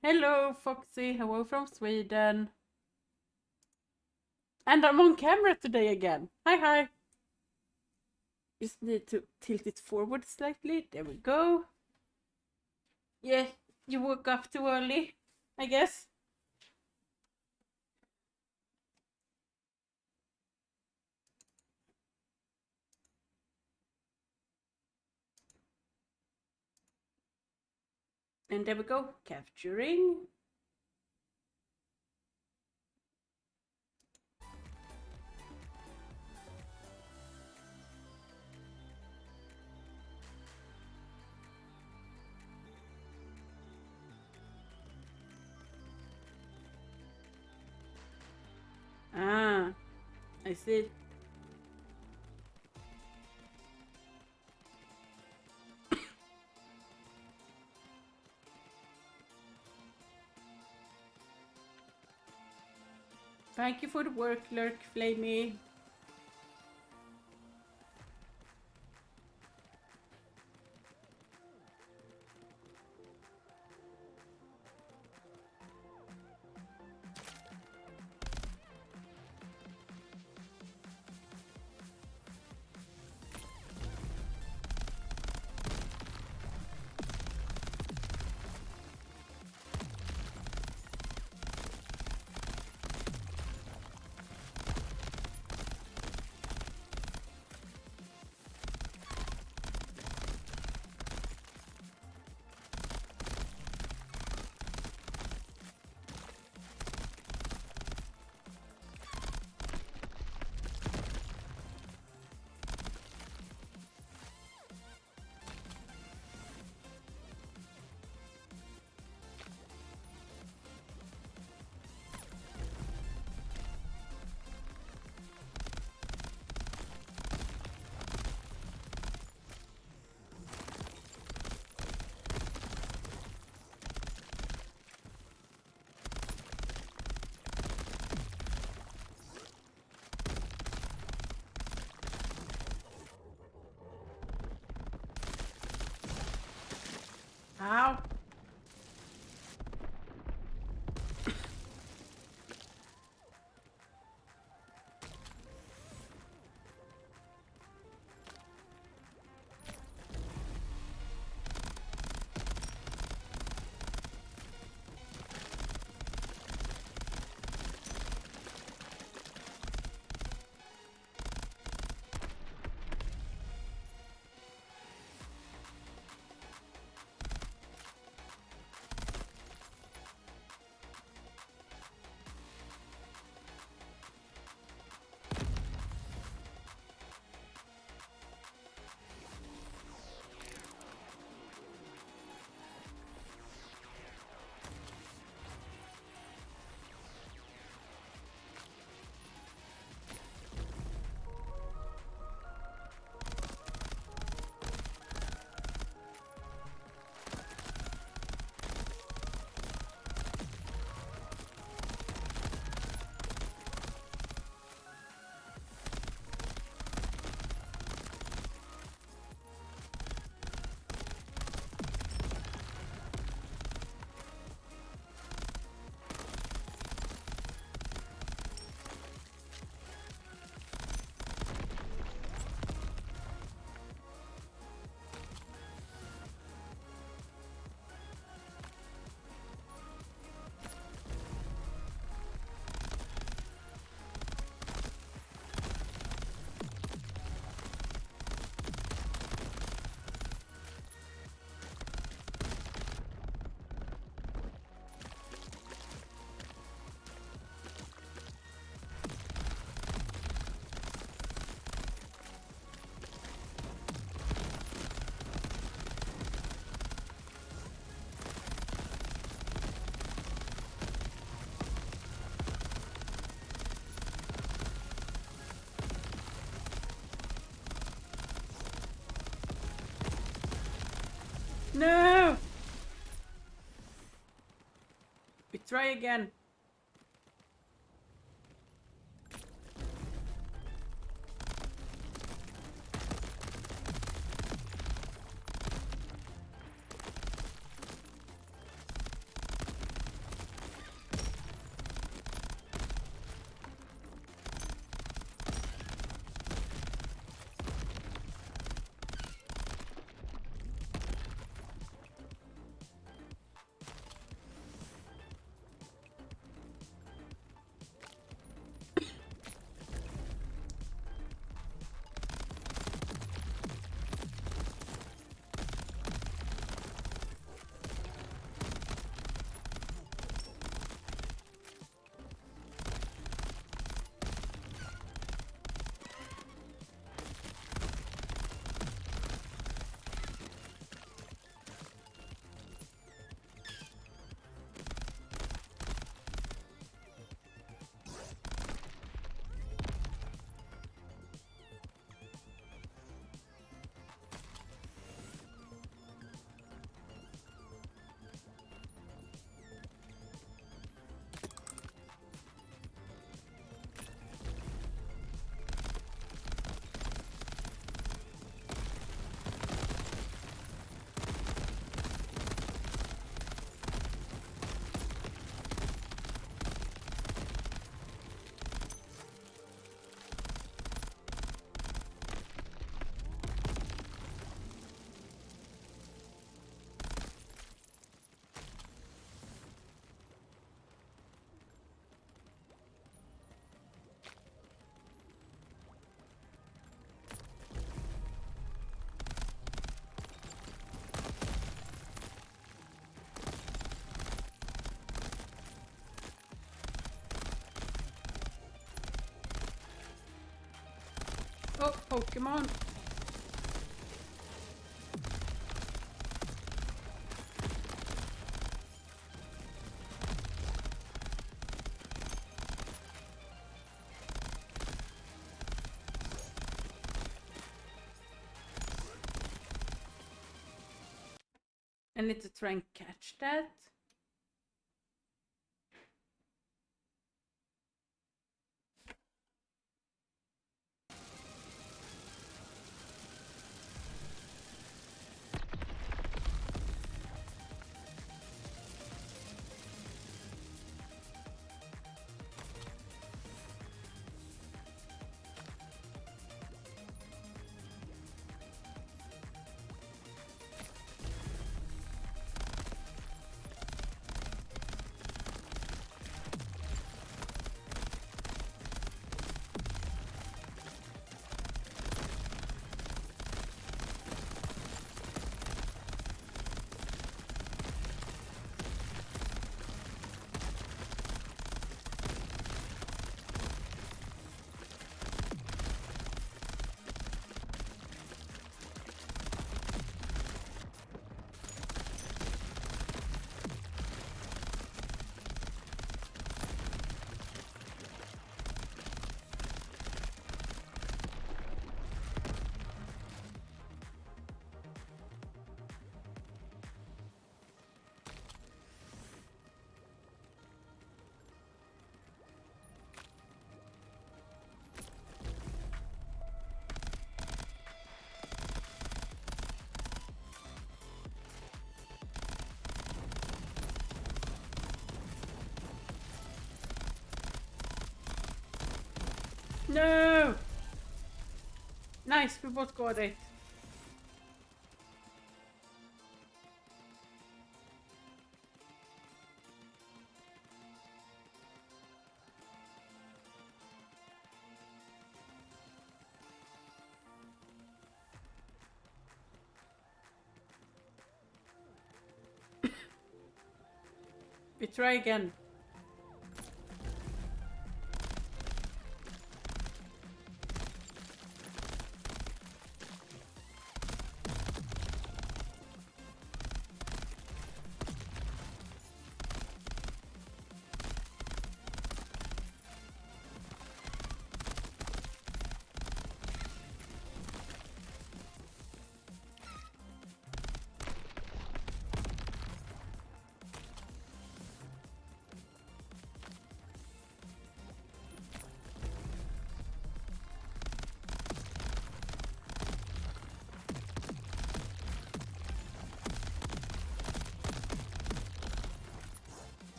Hello, Foxy. Hello from Sweden. And I'm on camera today again. Hi. Just need to tilt it forward slightly. There we go. Yeah, you woke up too early, I guess. And there we go. Capturing. Ah, I see. Thank you for the work, Lurk Flamey. Ow. No! We try again. Oh, Pokemon. I need to try and catch that. No! Nice, we both got it. We try again.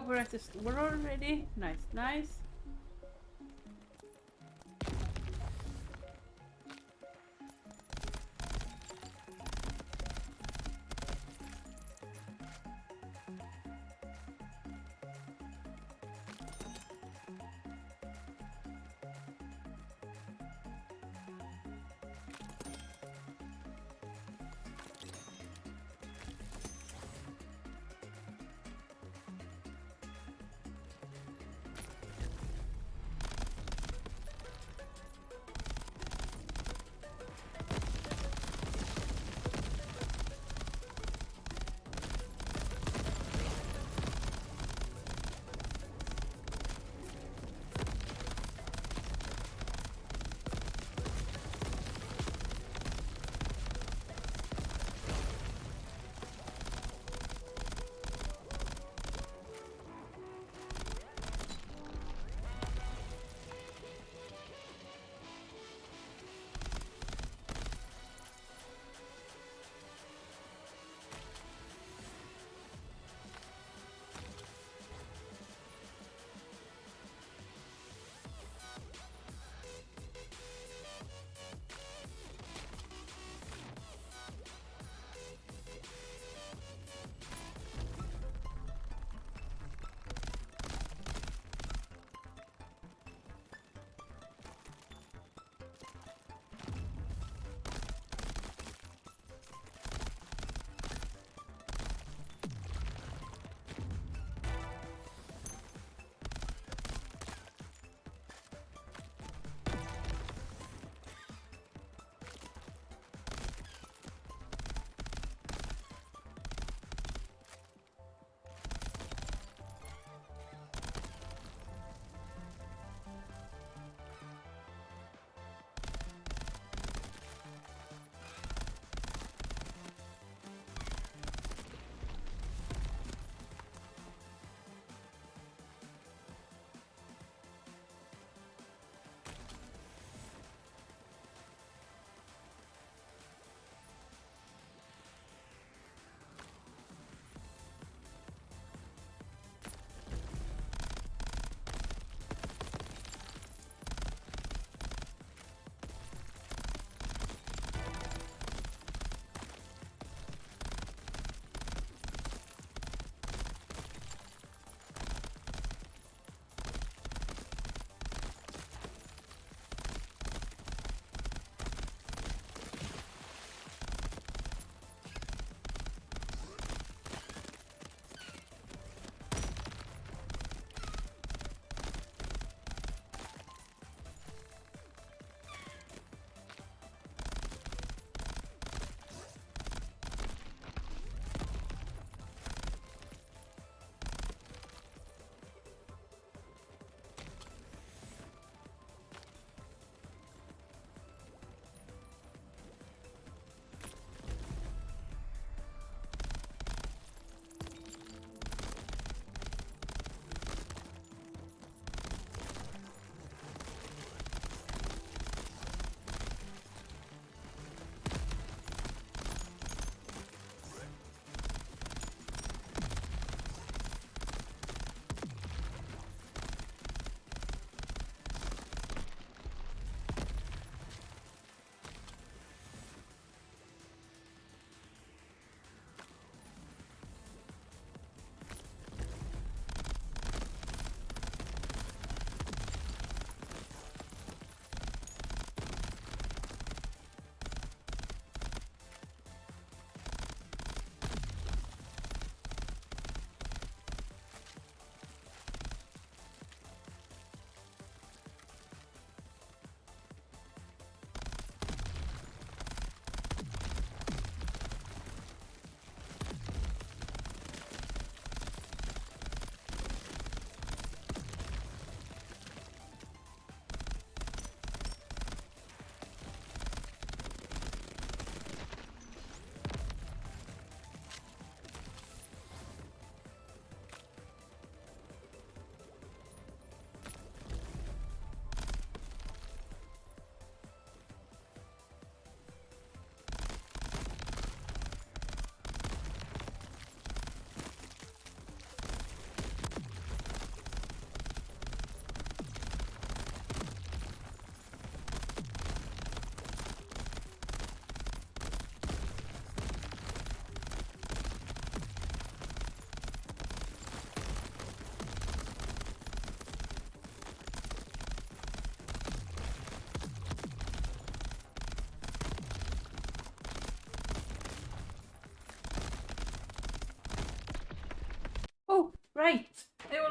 we're at the store already. Nice, nice.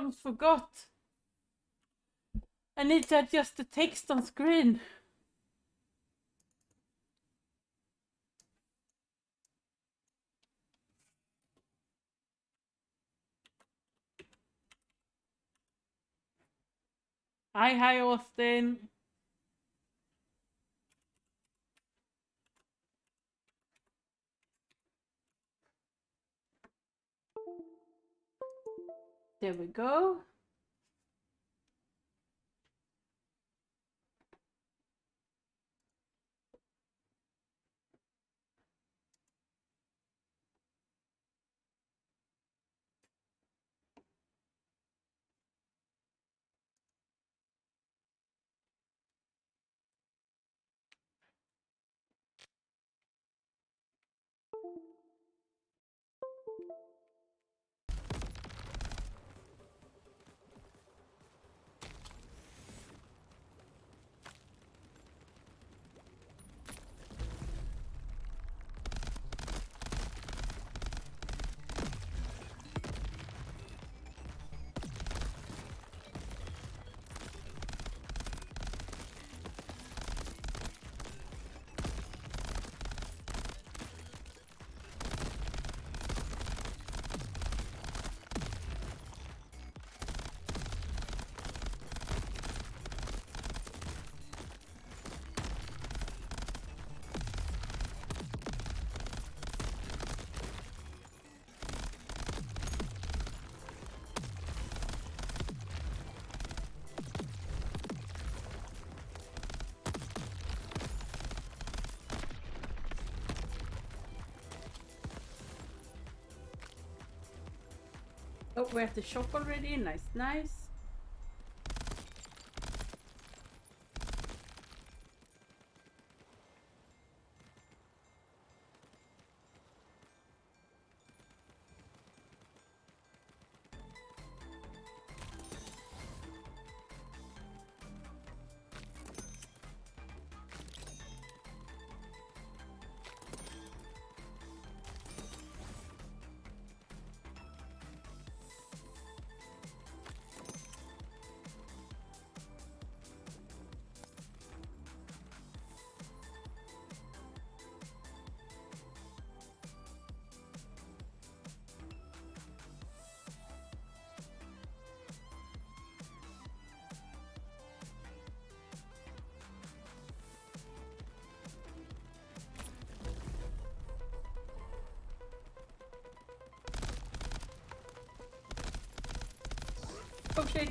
almost forgot. I need to adjust the text on screen. Hi, Austin. There we go. Oh, we're at the shop already. Nice. Oh shit.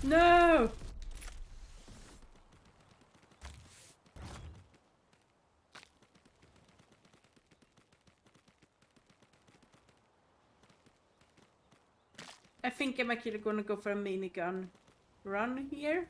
No! I think I'm actually gonna go for a minigun run here.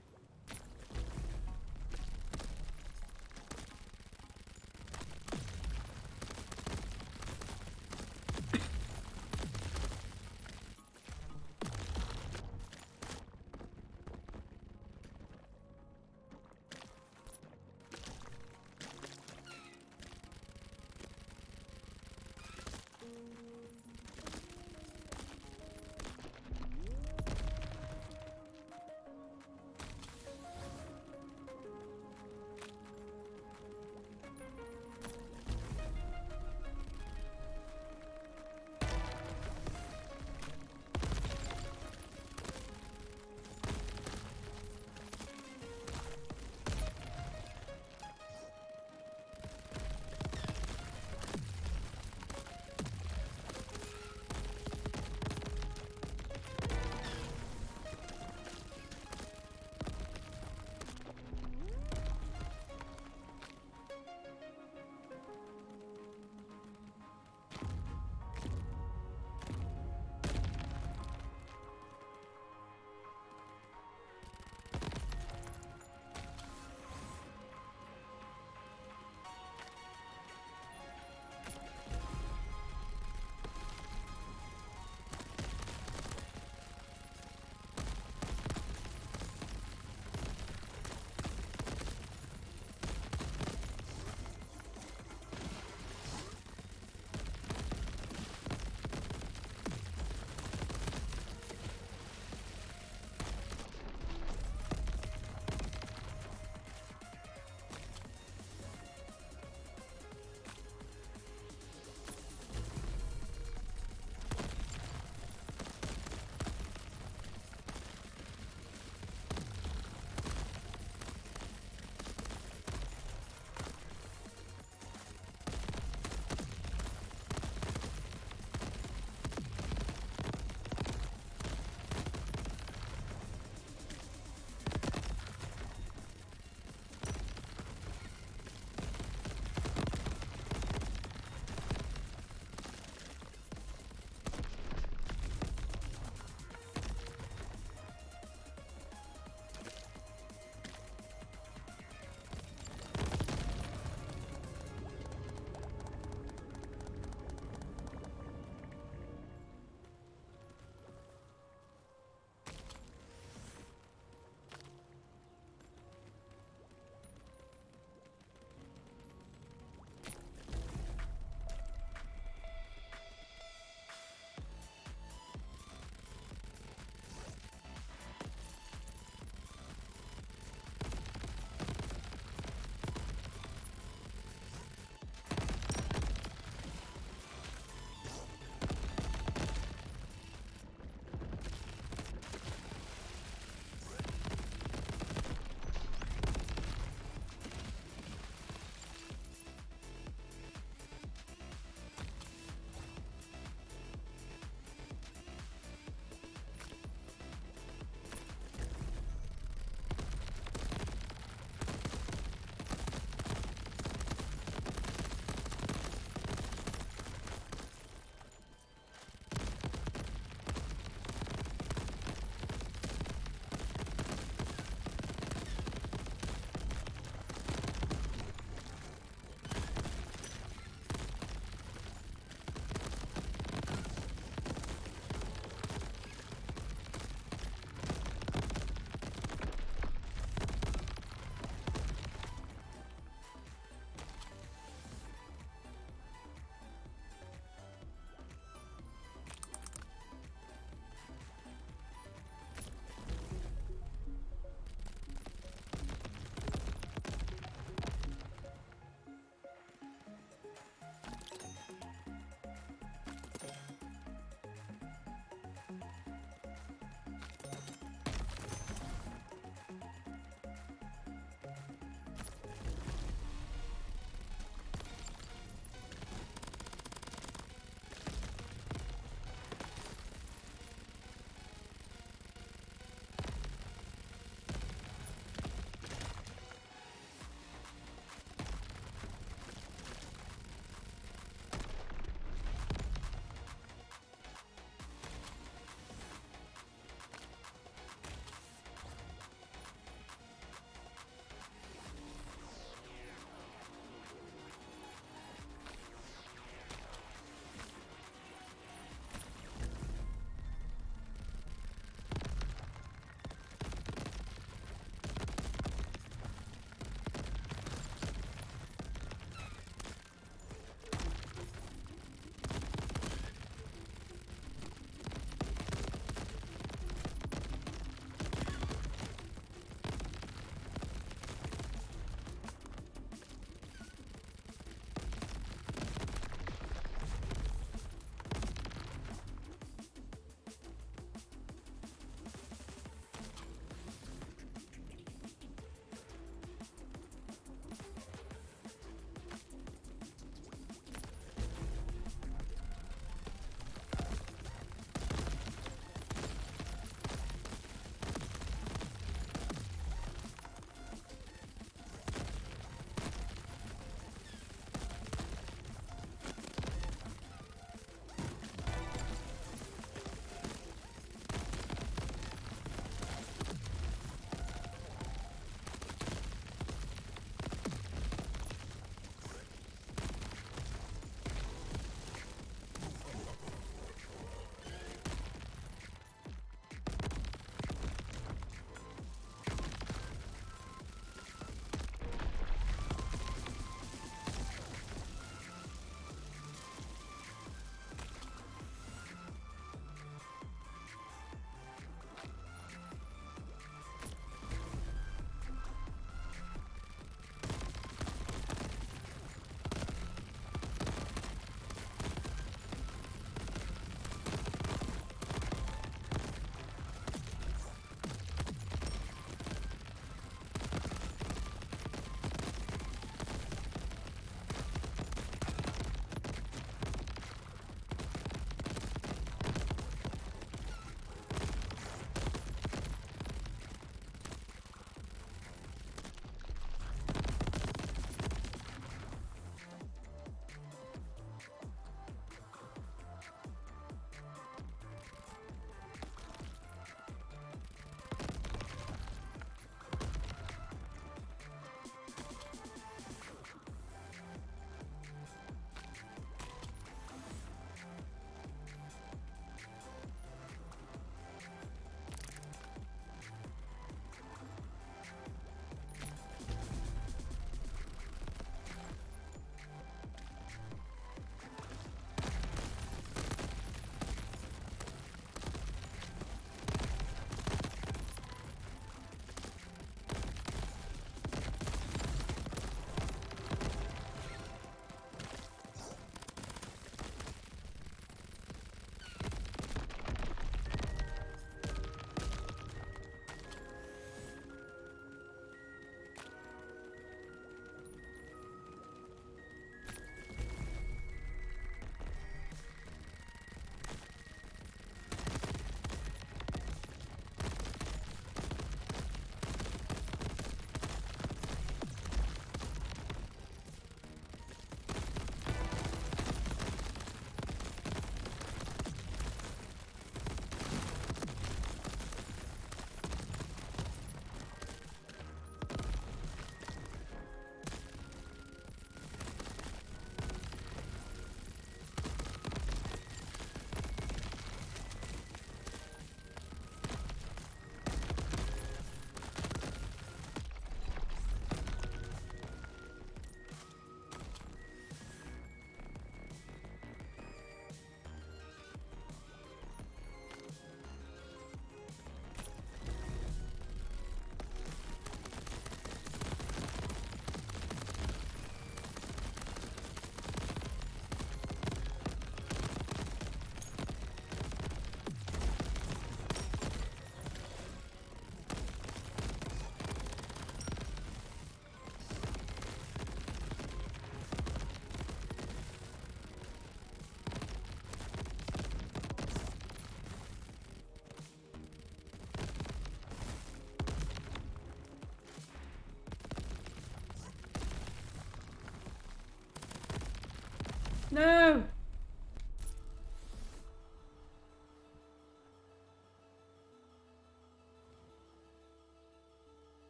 No!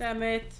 Damn it.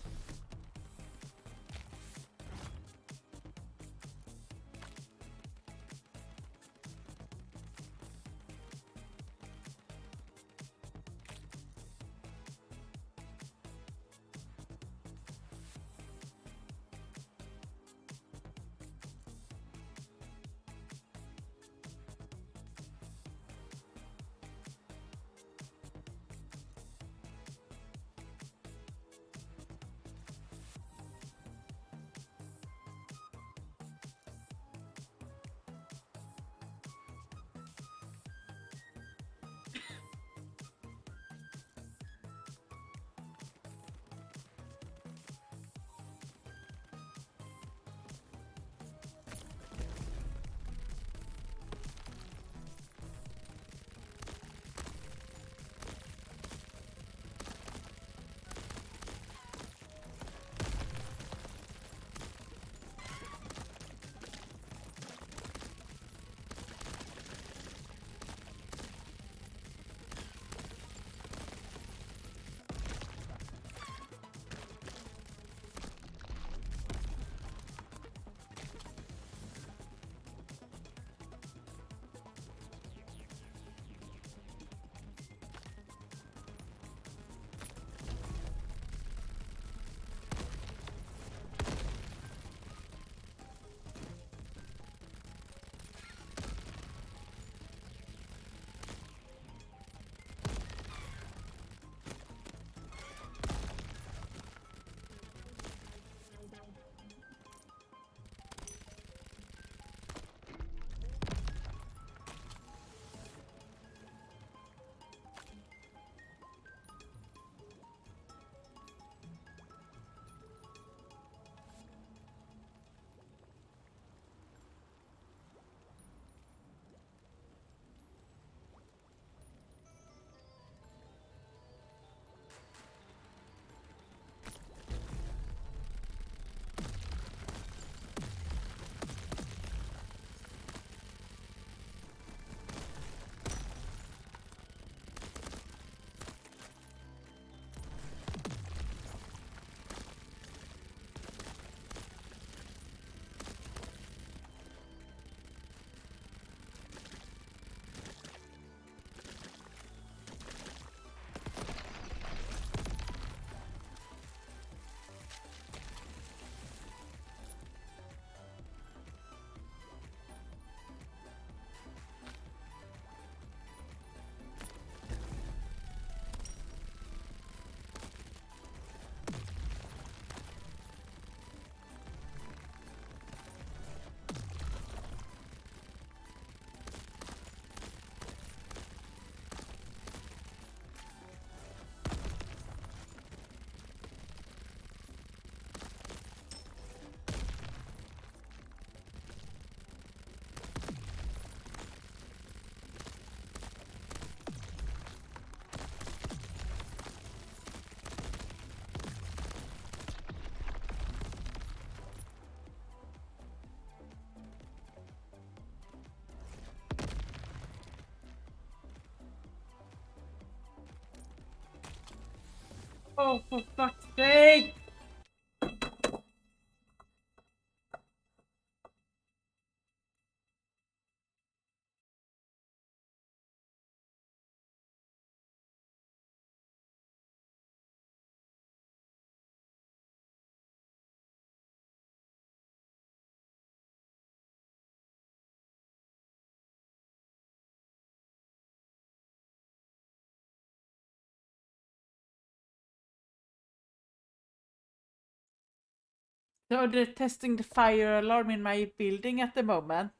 Oh, for fuck's sake! So they're testing the fire alarm in my building at the moment.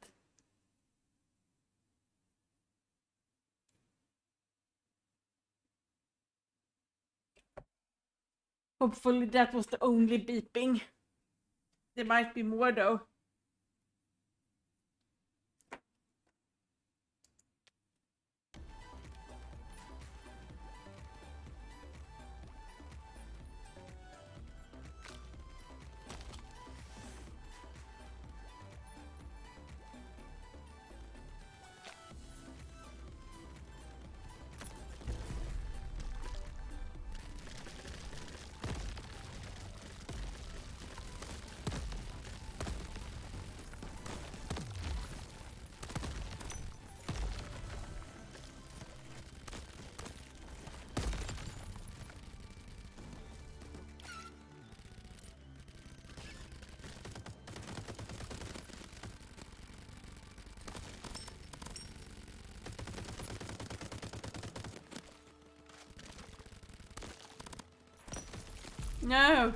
Hopefully that was the only beeping. There might be more though. No.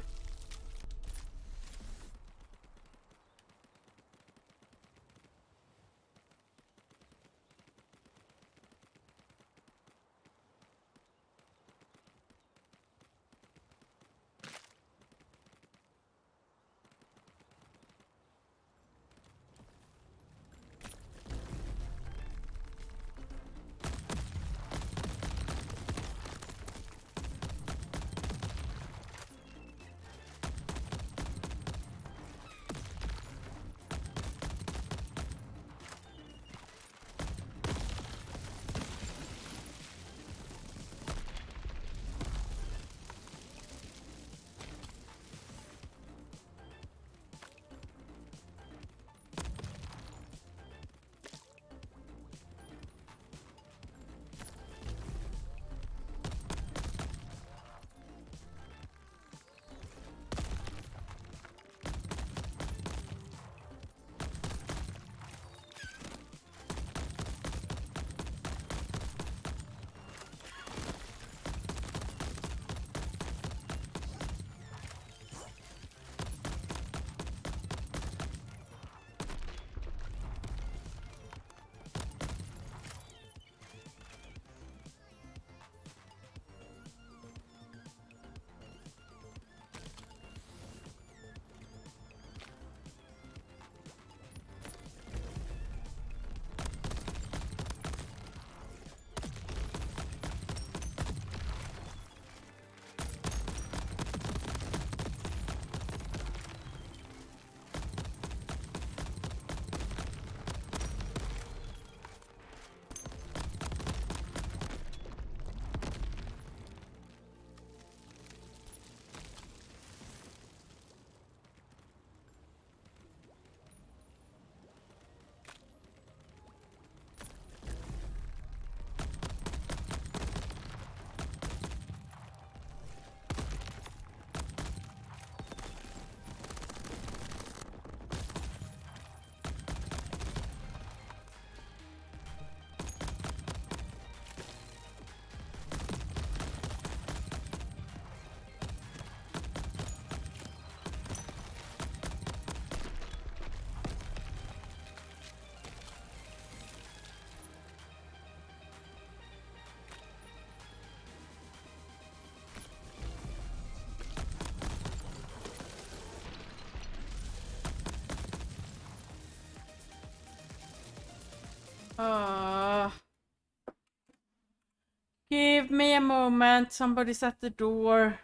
Uh, Give me a moment. Somebody's at the door.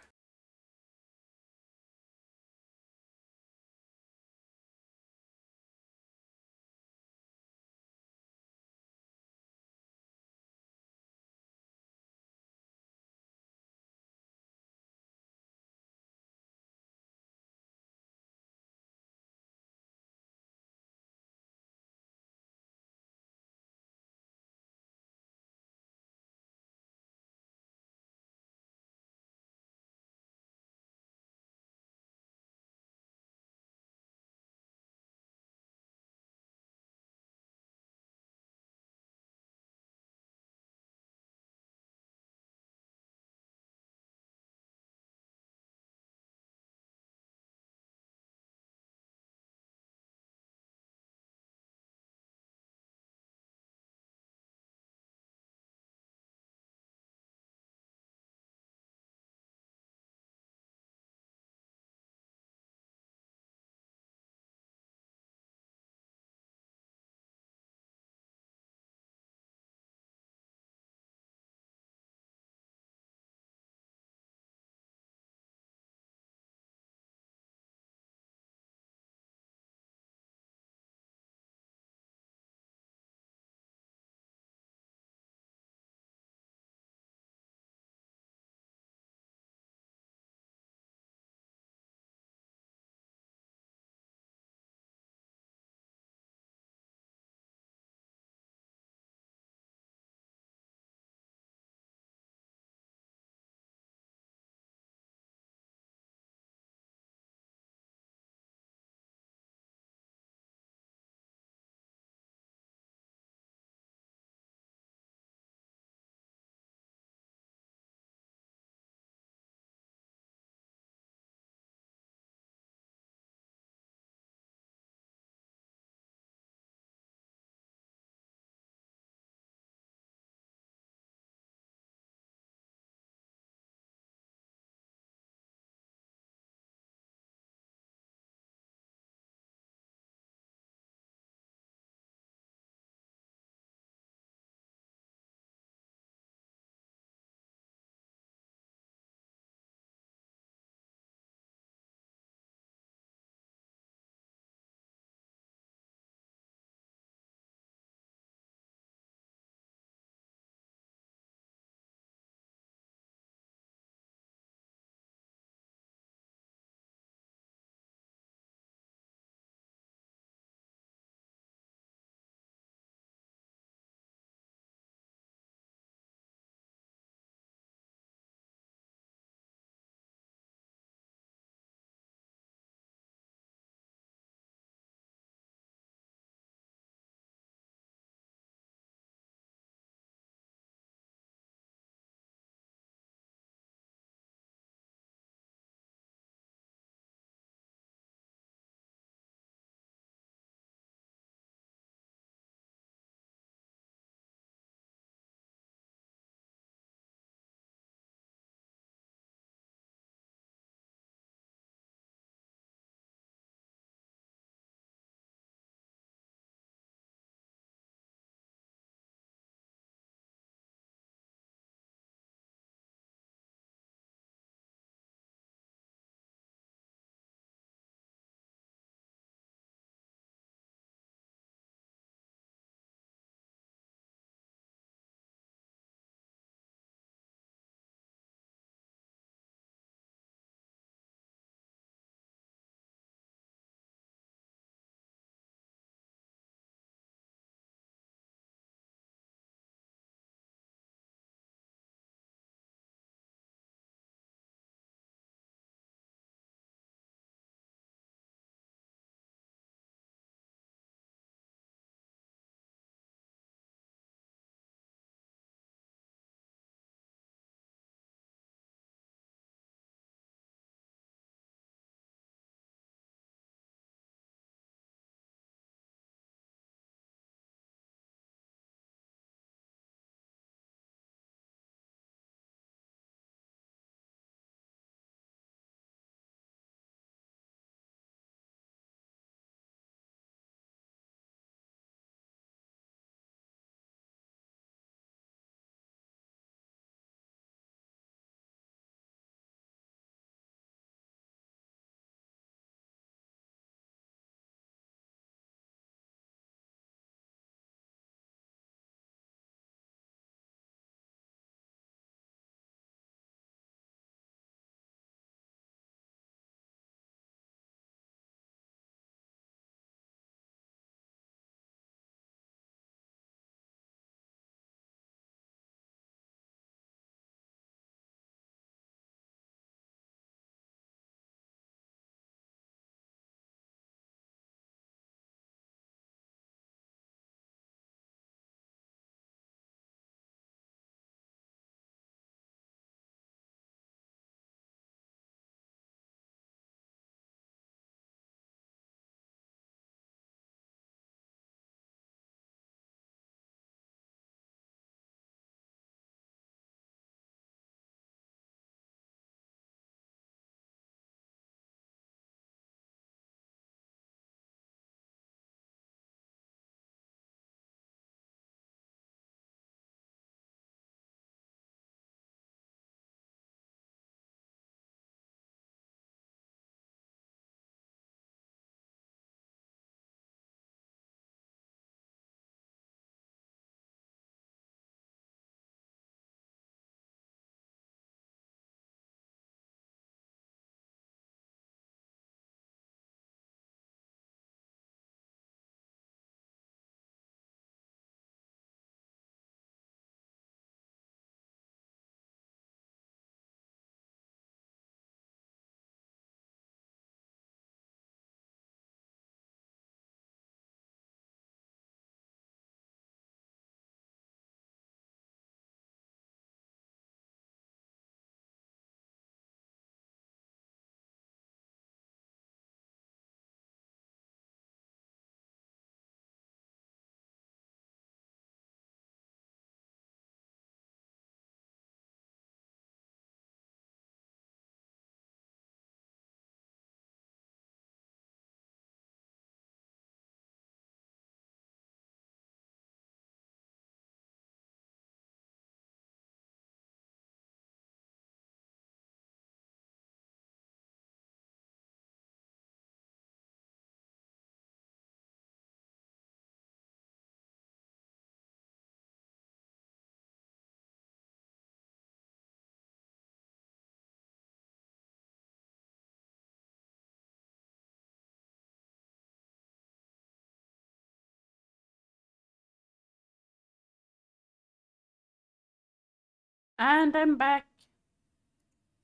And I'm back.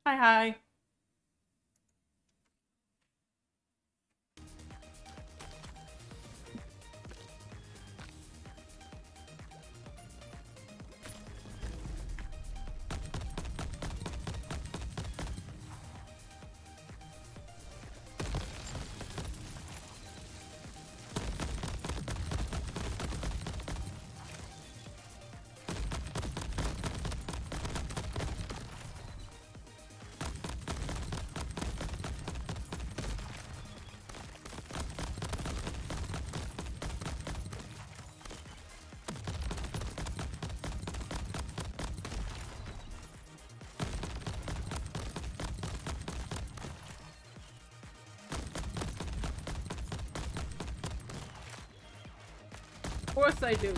Hi, hi. Of course I do.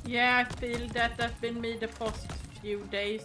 Yeah, I feel that that's been me the past few days.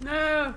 No!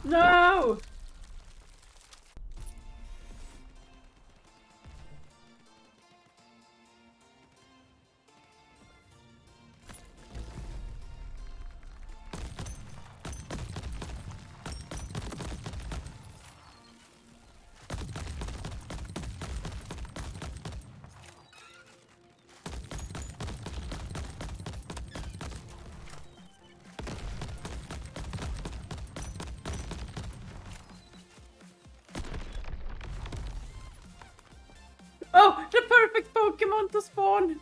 No! Oh, the perfect Pokemon to spawn!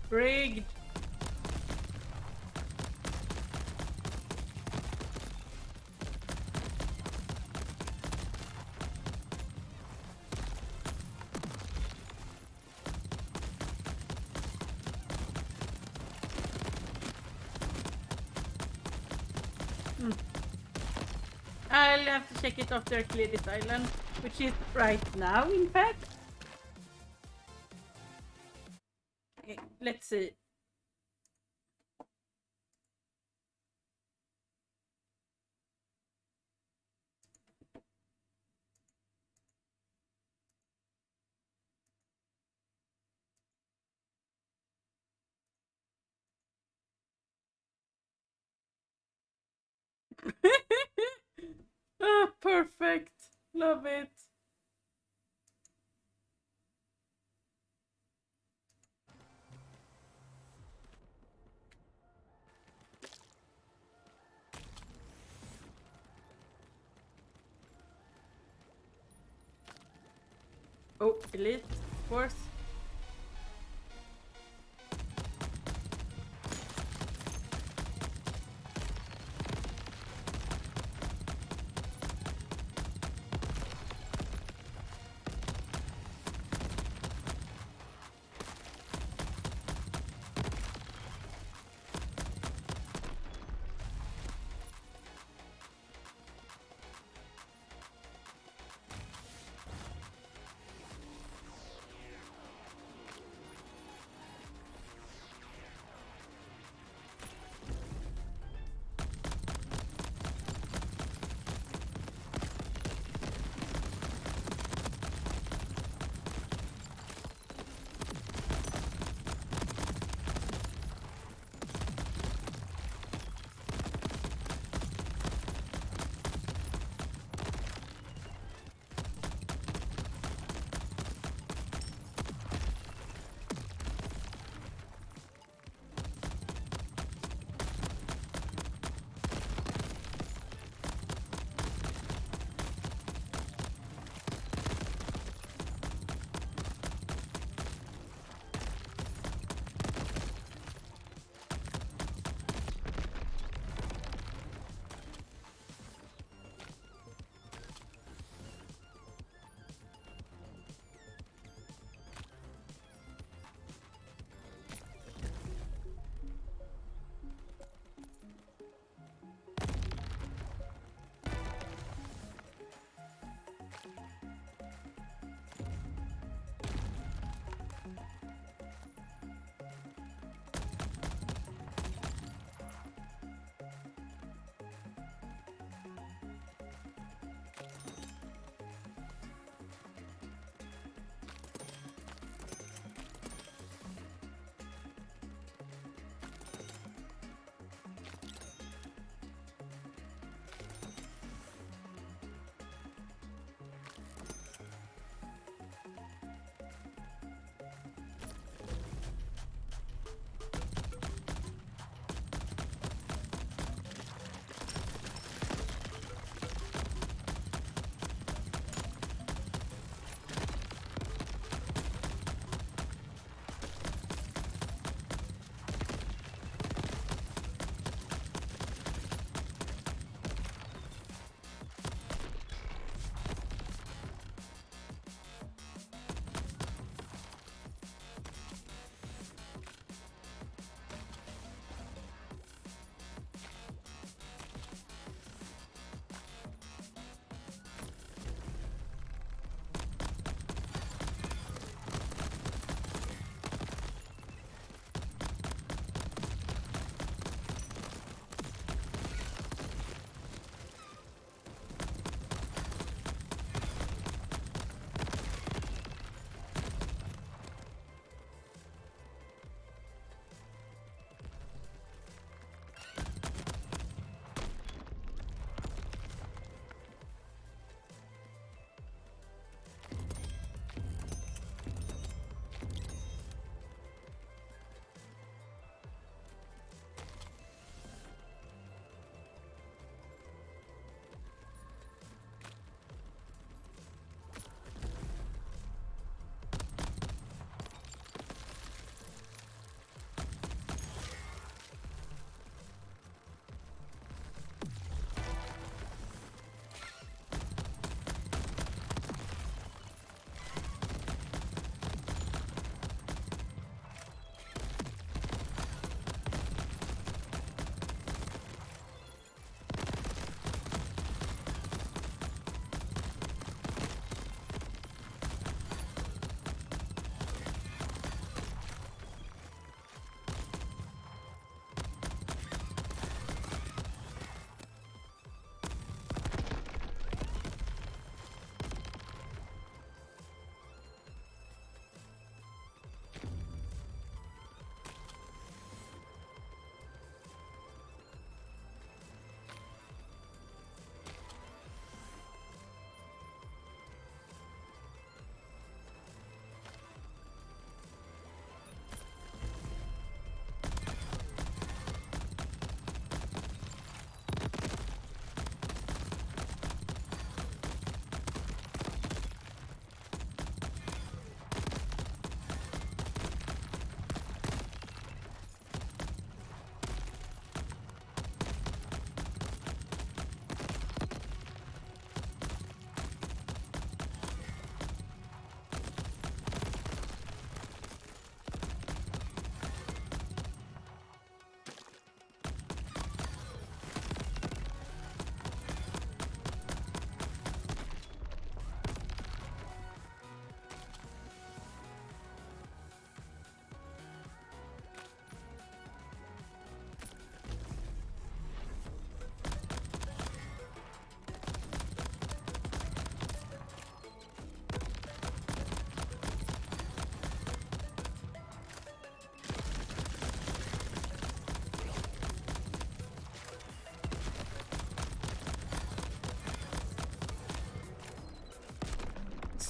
Rigged. I'll have to check it after I clear this island, which is right now, in fact. Okay, let's see. Ah, perfect. Love it. Oh, elite, of course.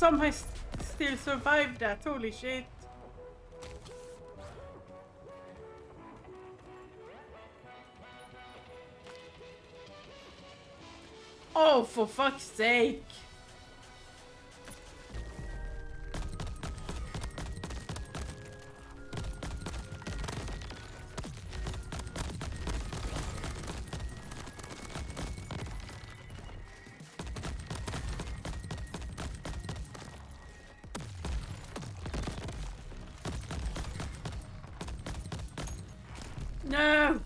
somehow still survived that. Holy shit. Oh, for fuck's sake. No!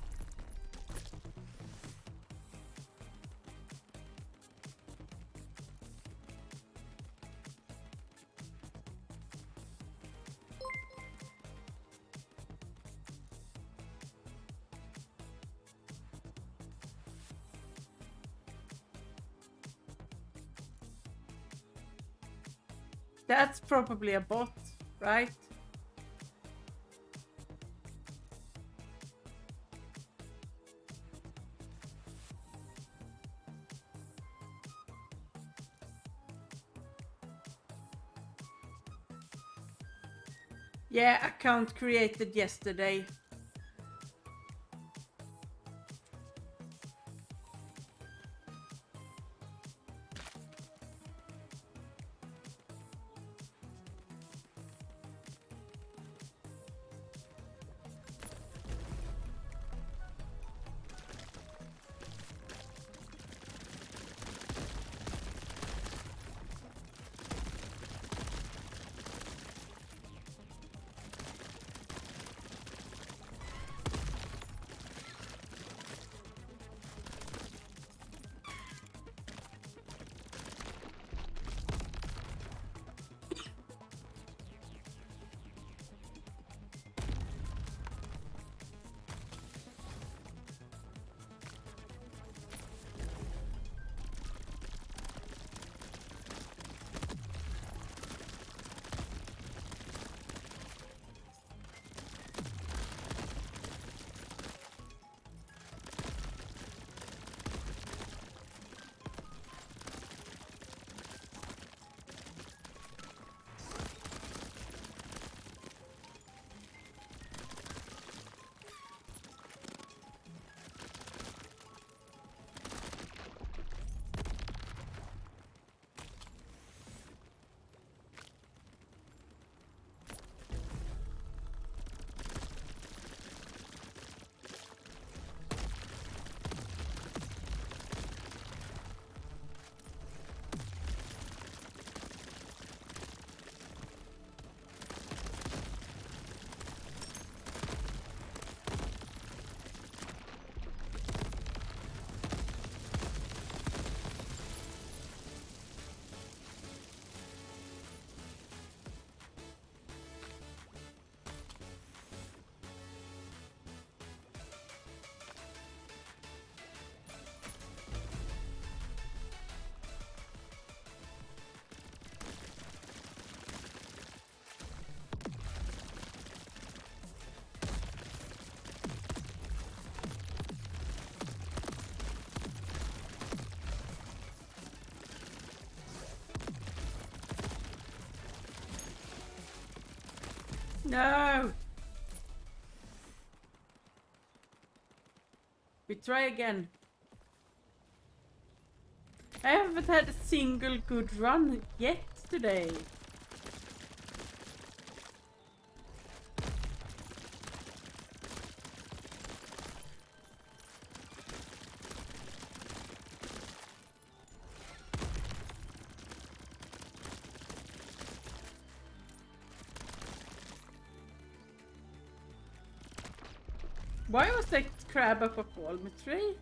That's probably a bot, right? Yeah, account created yesterday. No! We try again. I haven't had a single good run yet today. Why was that crab up a palm tree?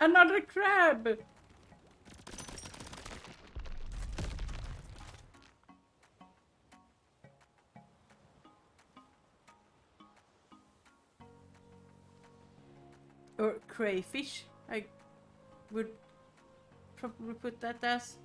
Another crab! Or crayfish, I would probably put that as.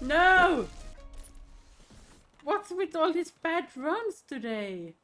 No! What's with all these bad runs today?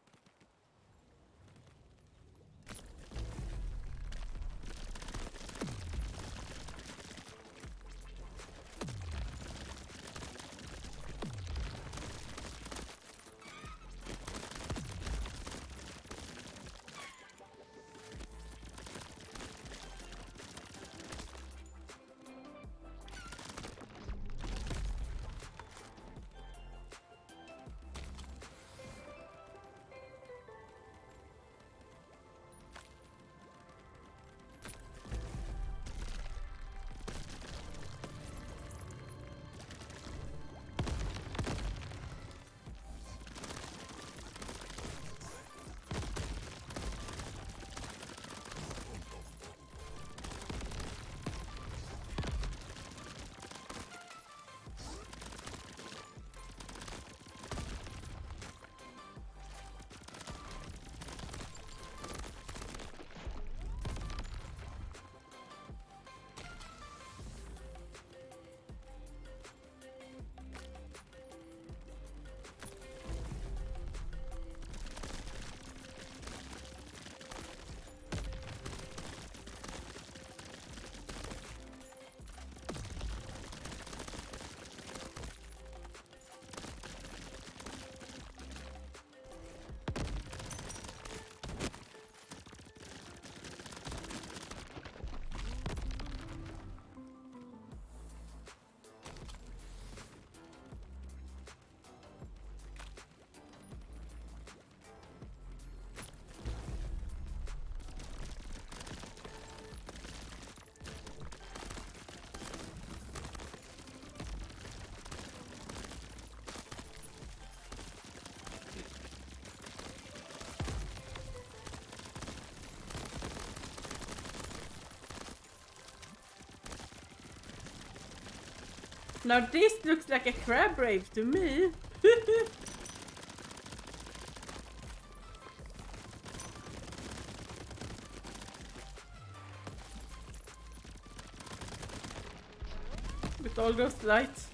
Now this looks like a crab rave to me. With all those lights.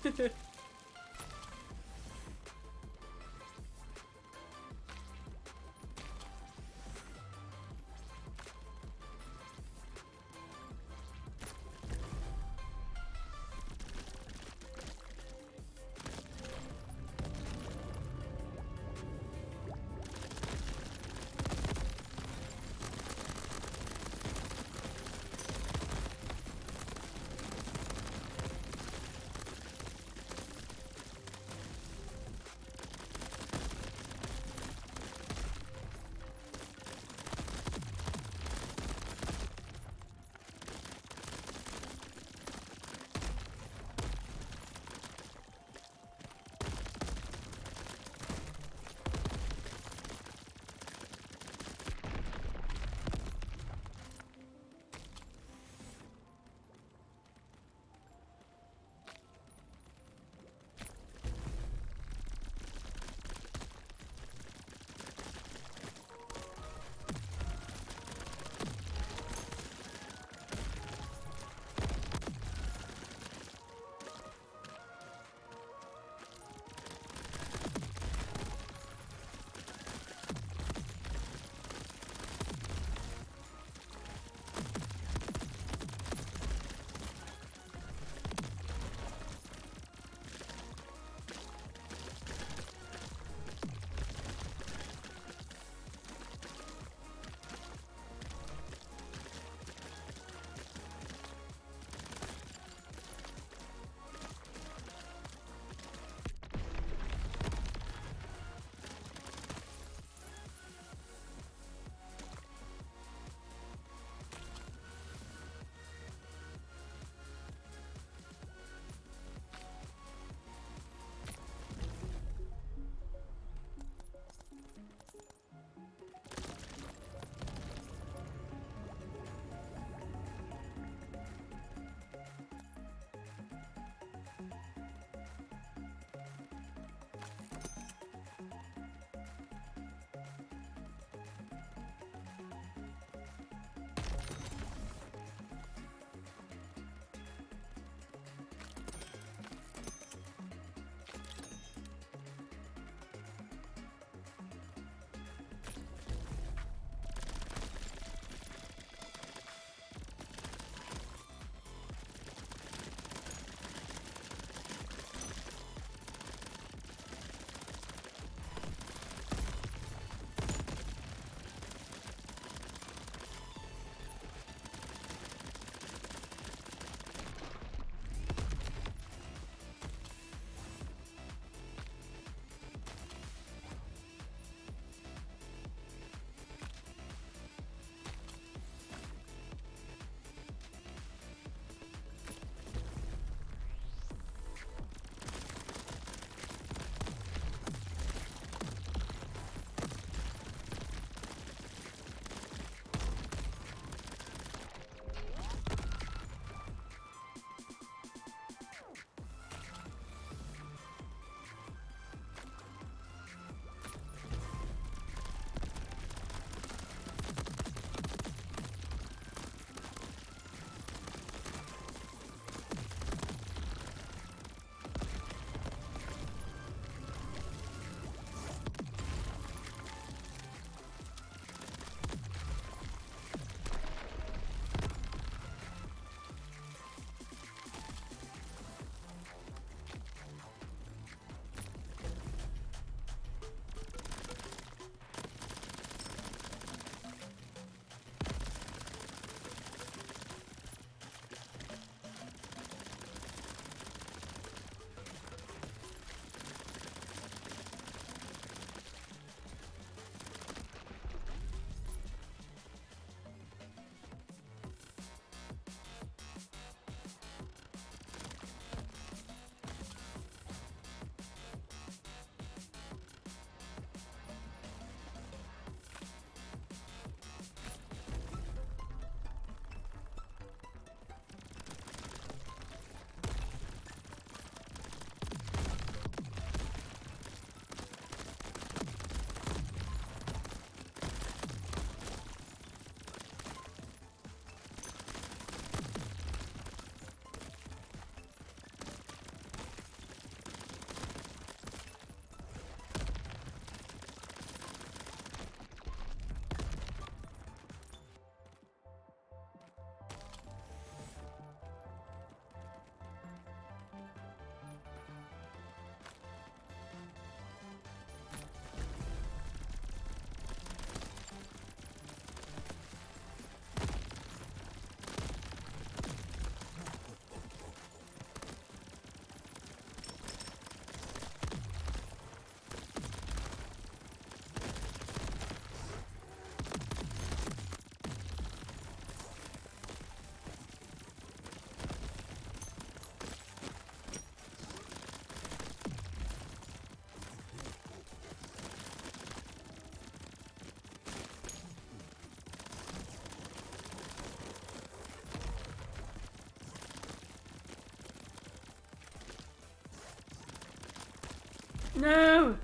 No!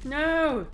No!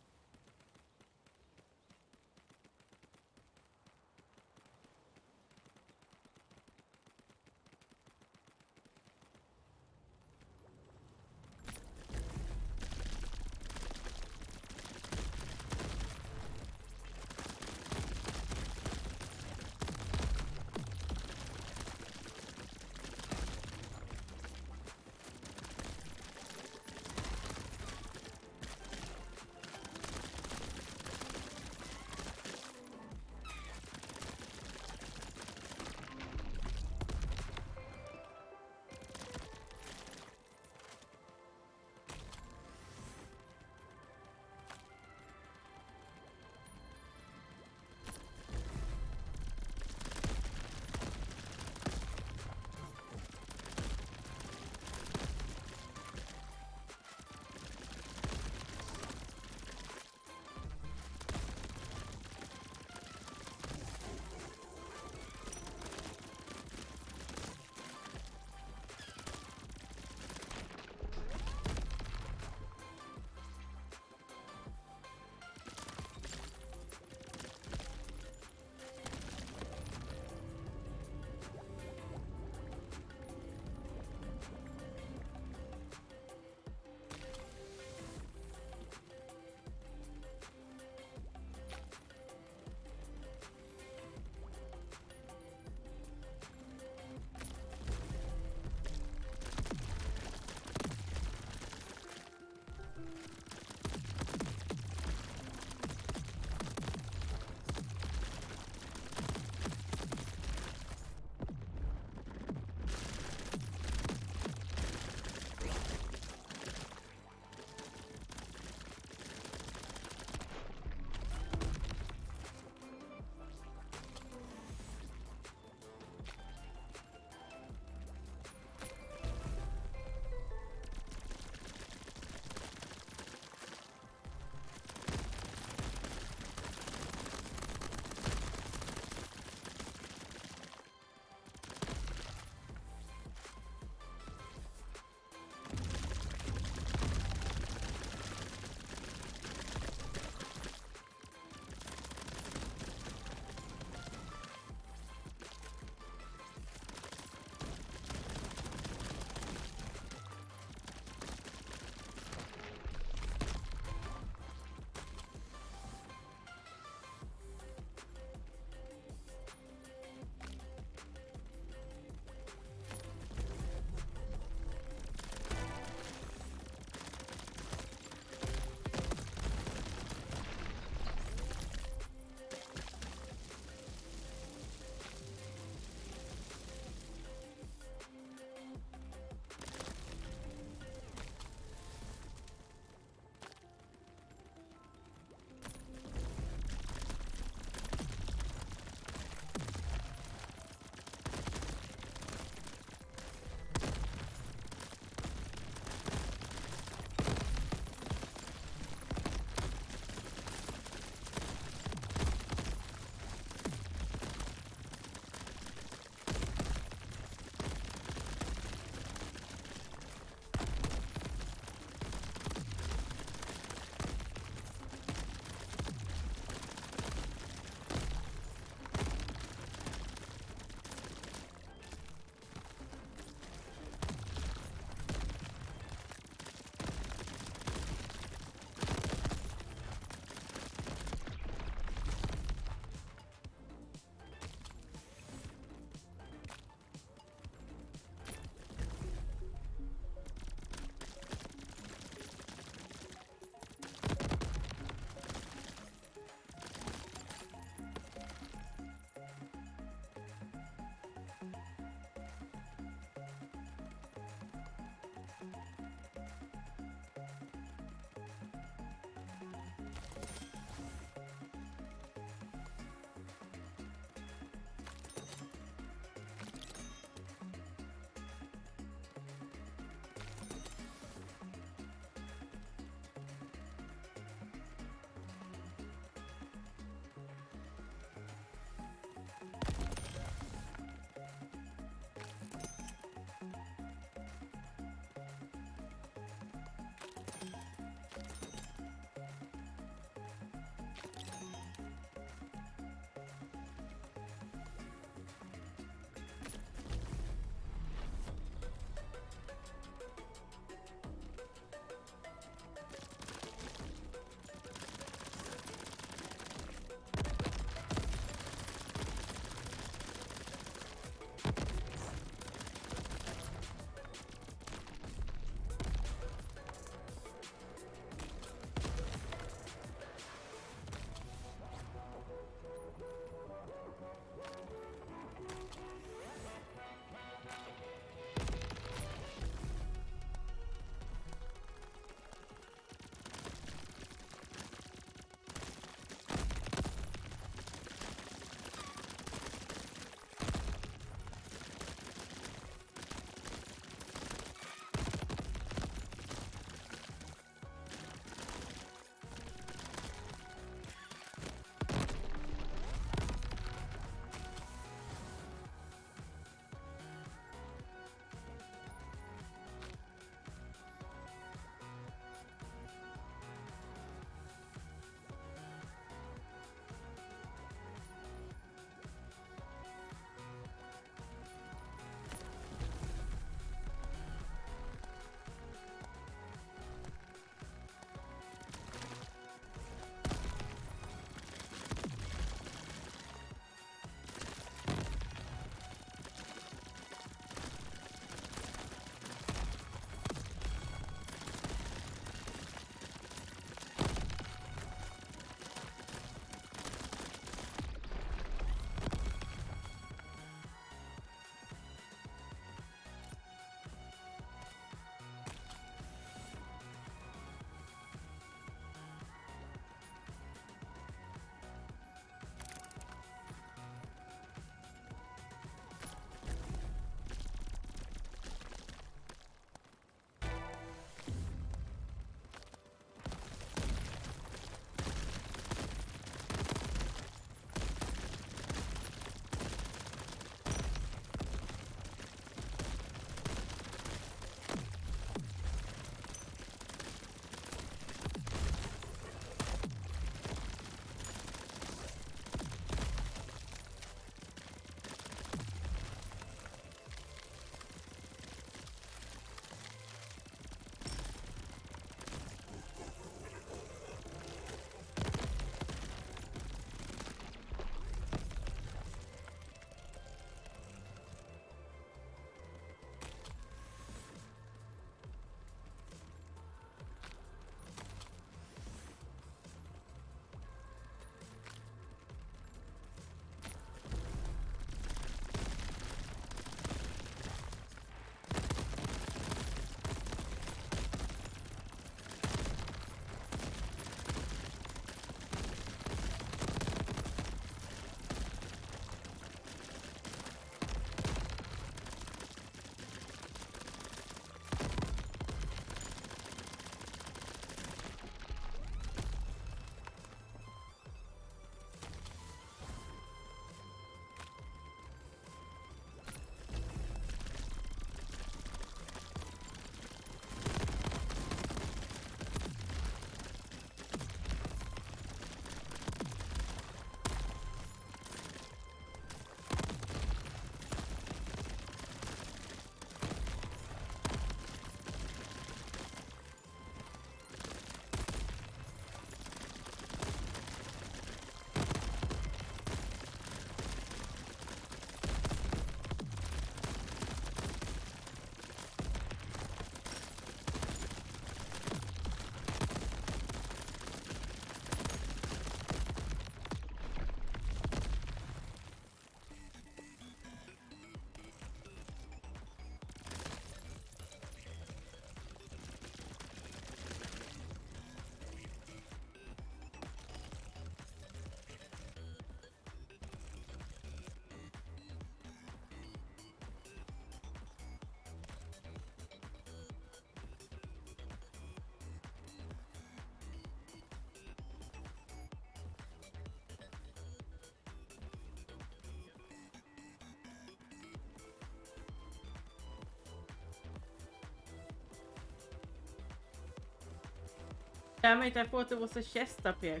Damn it, I thought there was a chest up here.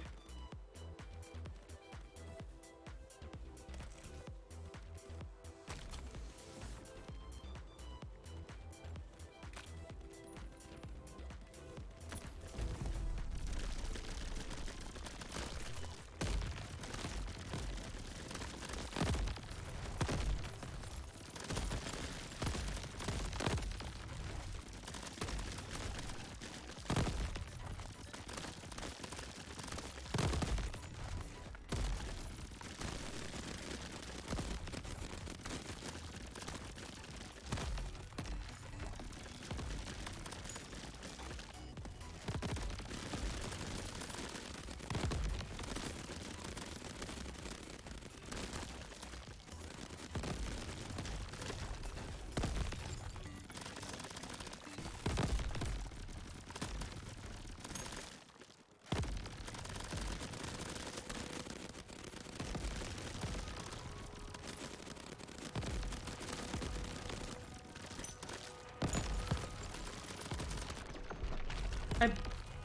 I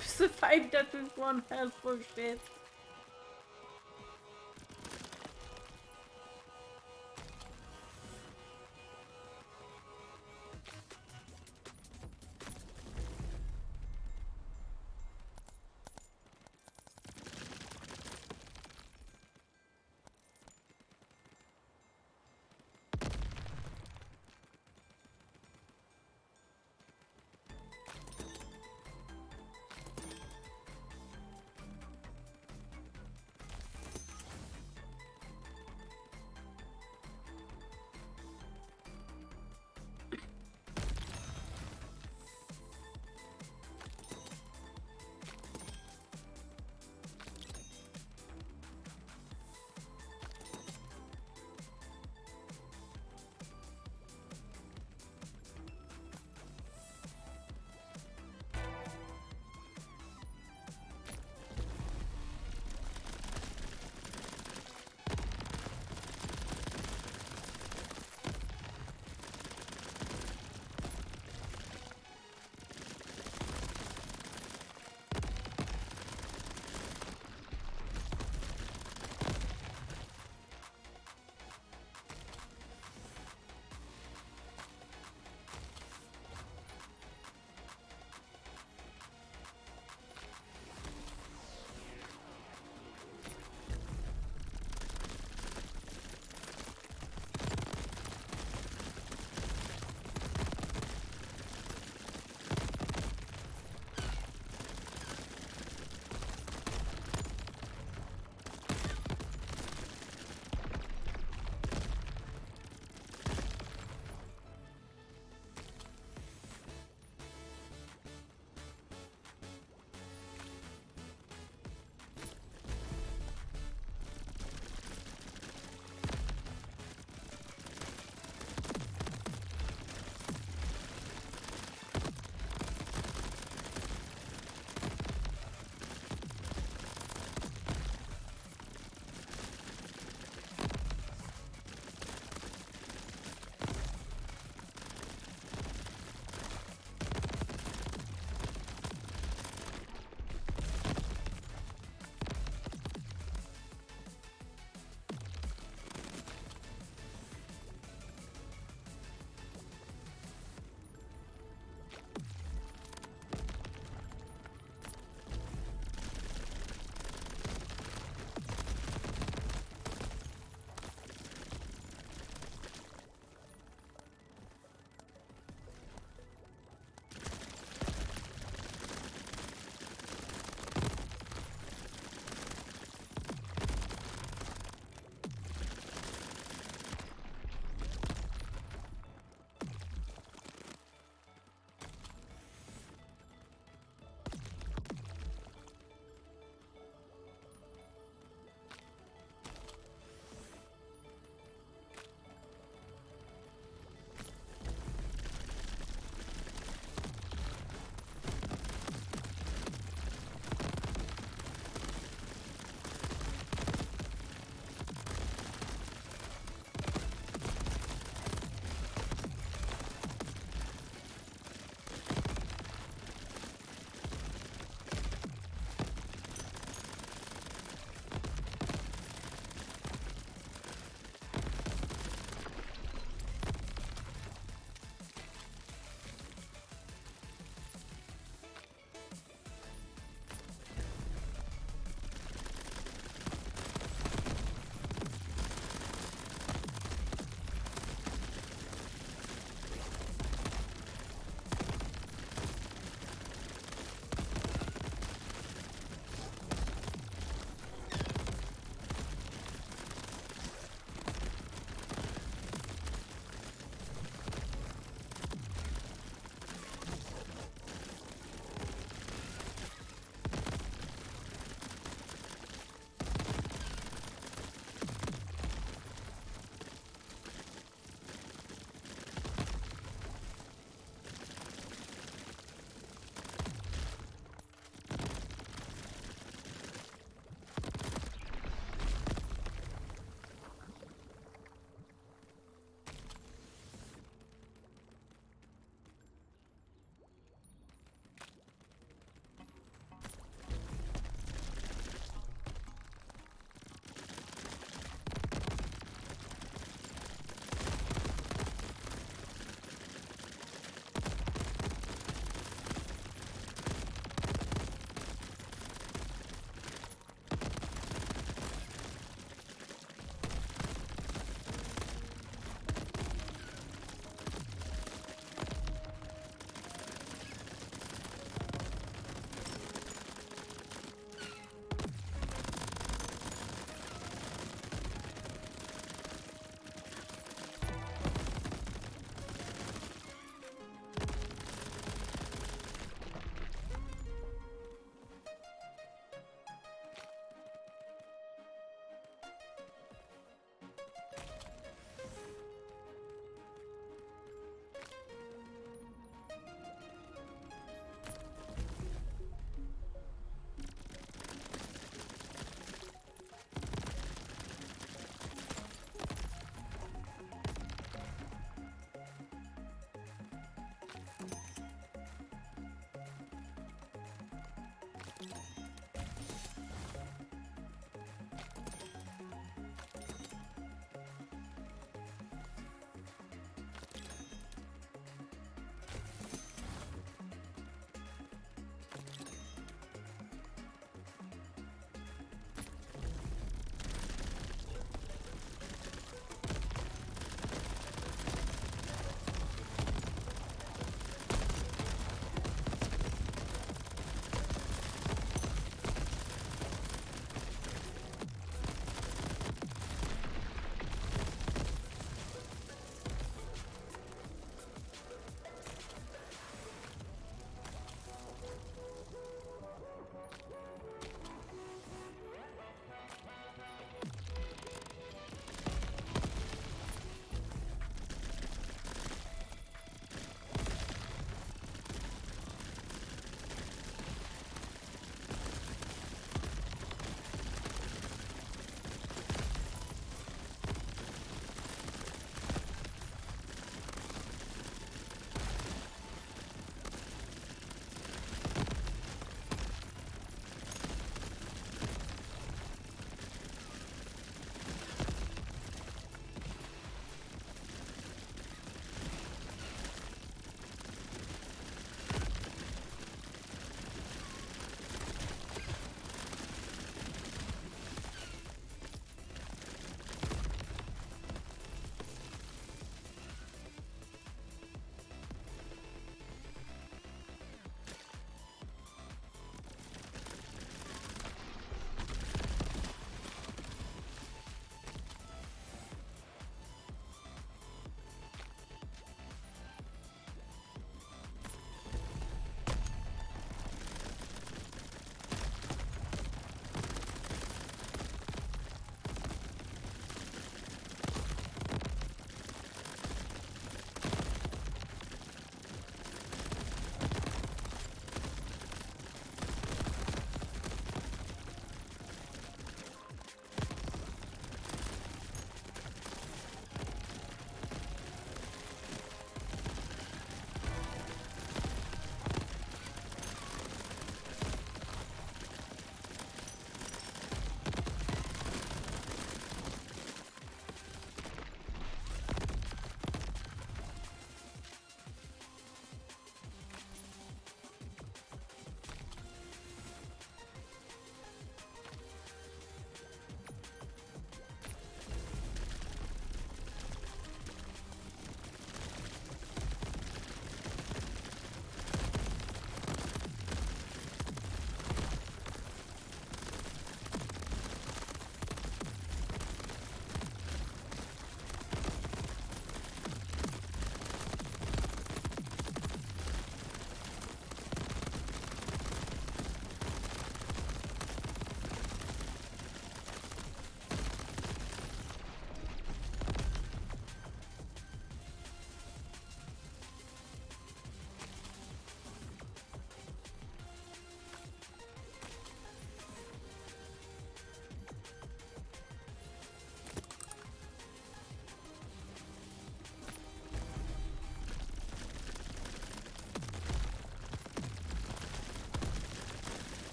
survived that with 1 health for shit.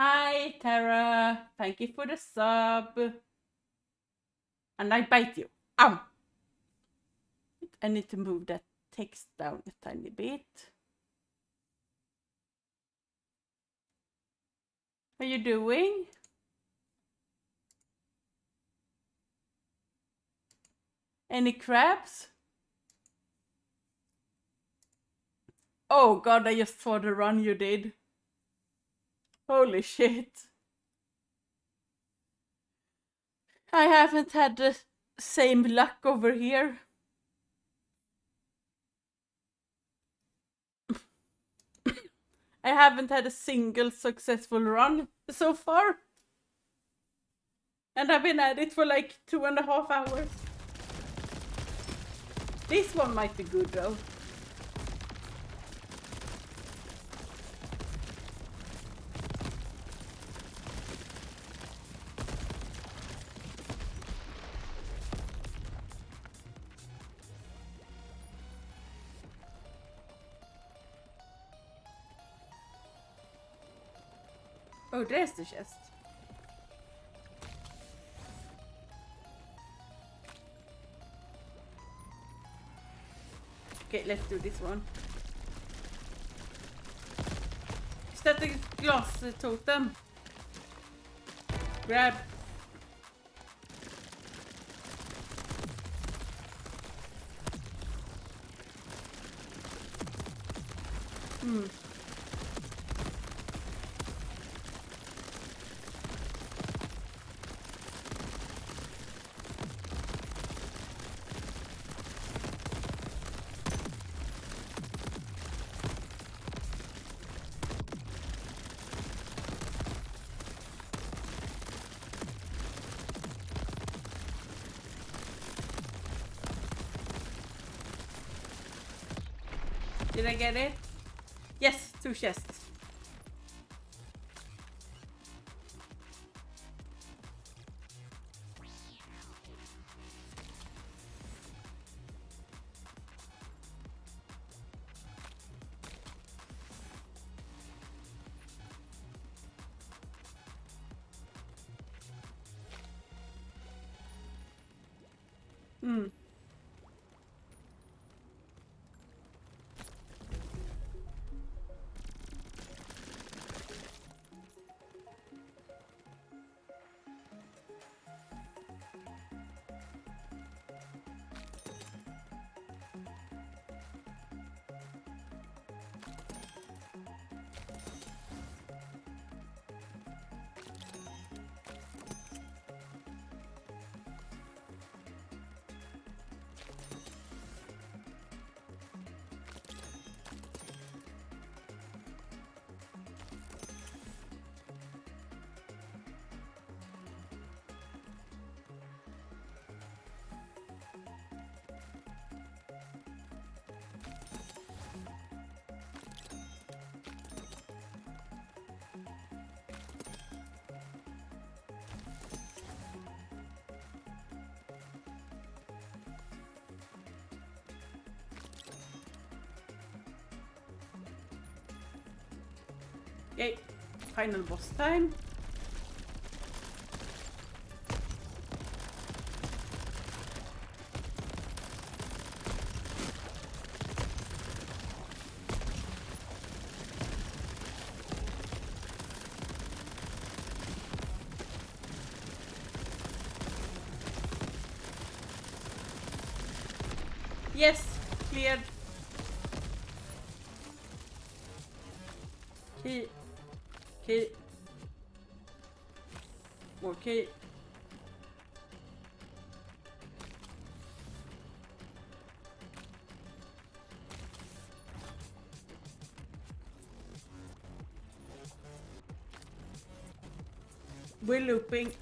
Hi, Tara. Thank you for the sub. And I bite you. Ow! I need to move that text down a tiny bit. How you doing? Any crabs? Oh god, I just saw the run you did. Holy shit. I haven't had the same luck over here. I haven't had a single successful run so far. And I've been at it for like 2.5 hours. This one might be good though. Oh, there's the chest. Okay, let's do this one. Is that the glass totem? Grab. Did I get it? Yes, 2 chests. Okay, final boss time. Yes, cleared. Key. Key. More key. We're looping.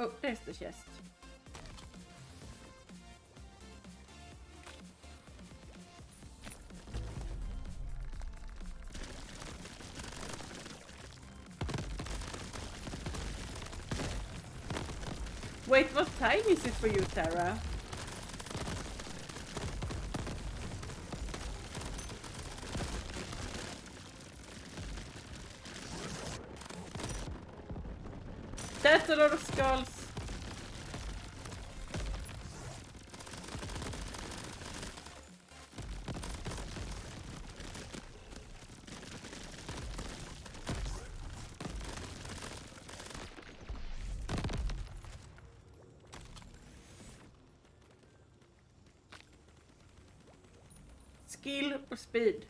Oh, there's the chest. Wait, what time is it for you, Tara? That's a lot of skulls. Skill or speed?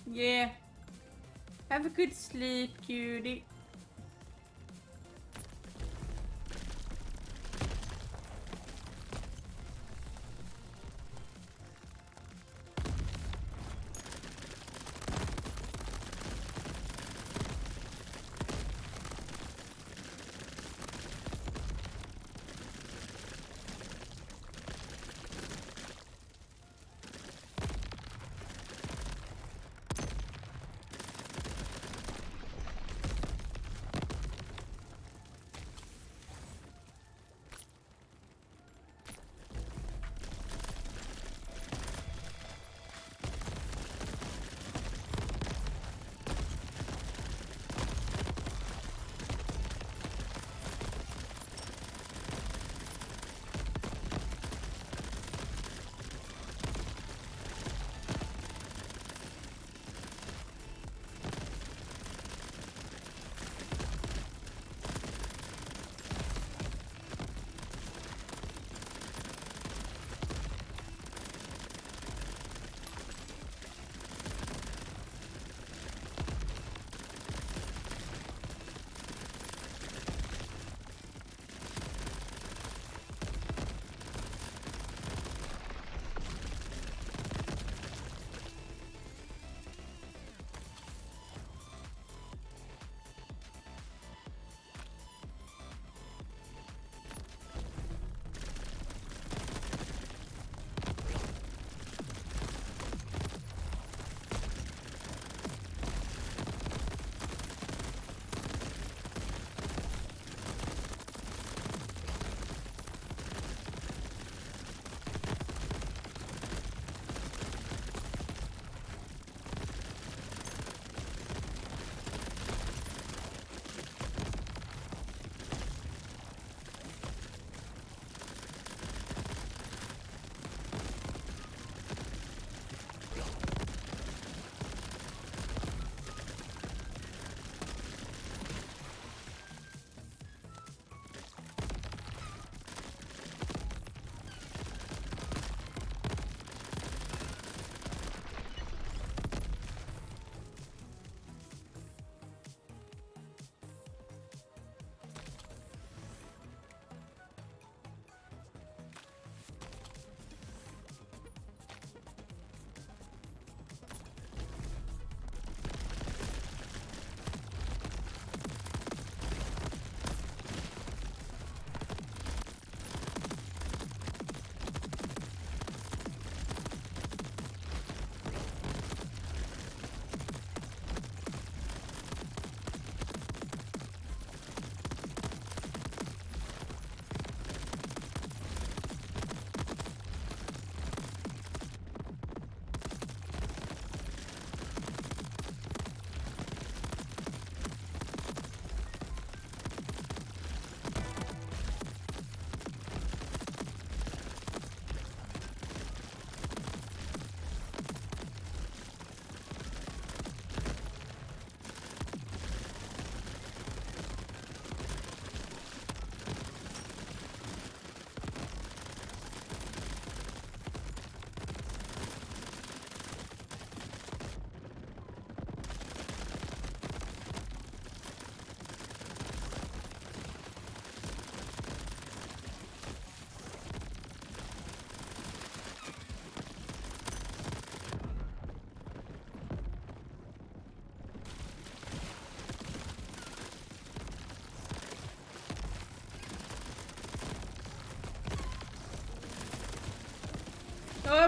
Yeah. Have a good sleep, cutie.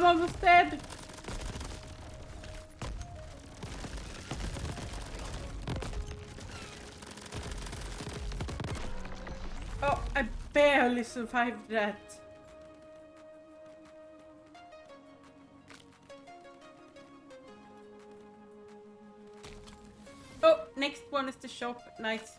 almost dead. Oh, I barely survived that. Oh, next one is the shop. Nice.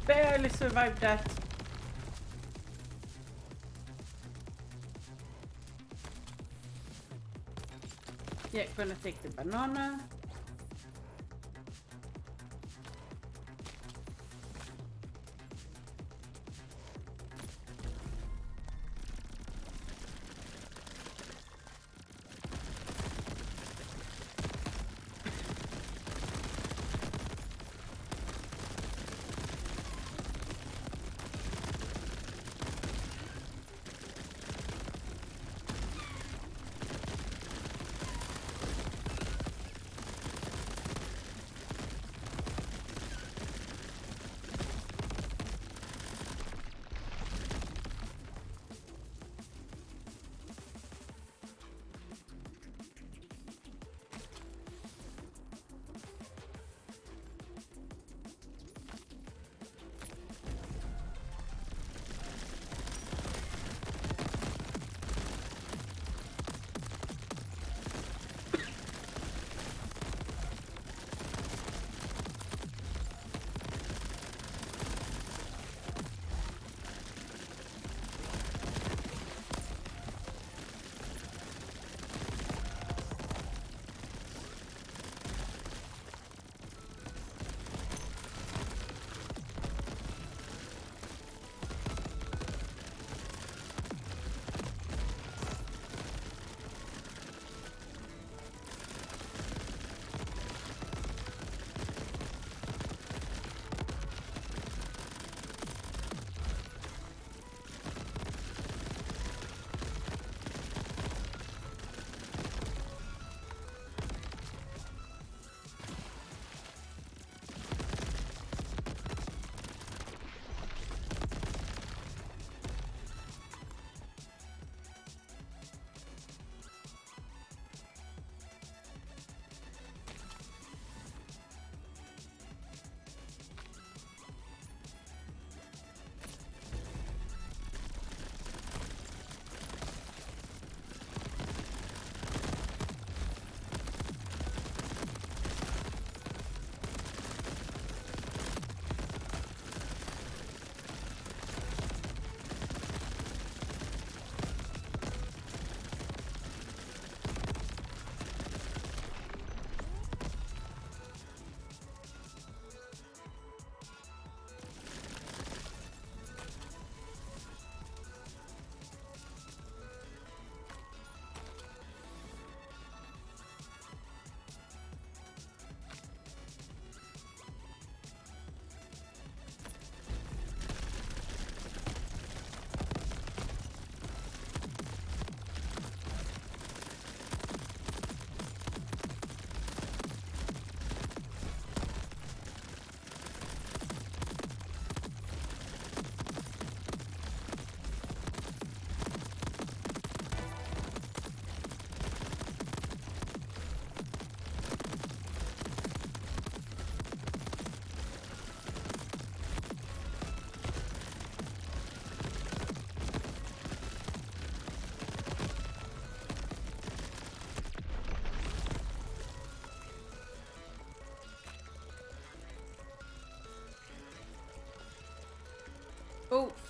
Barely survived that. Yeah, gonna take the banana.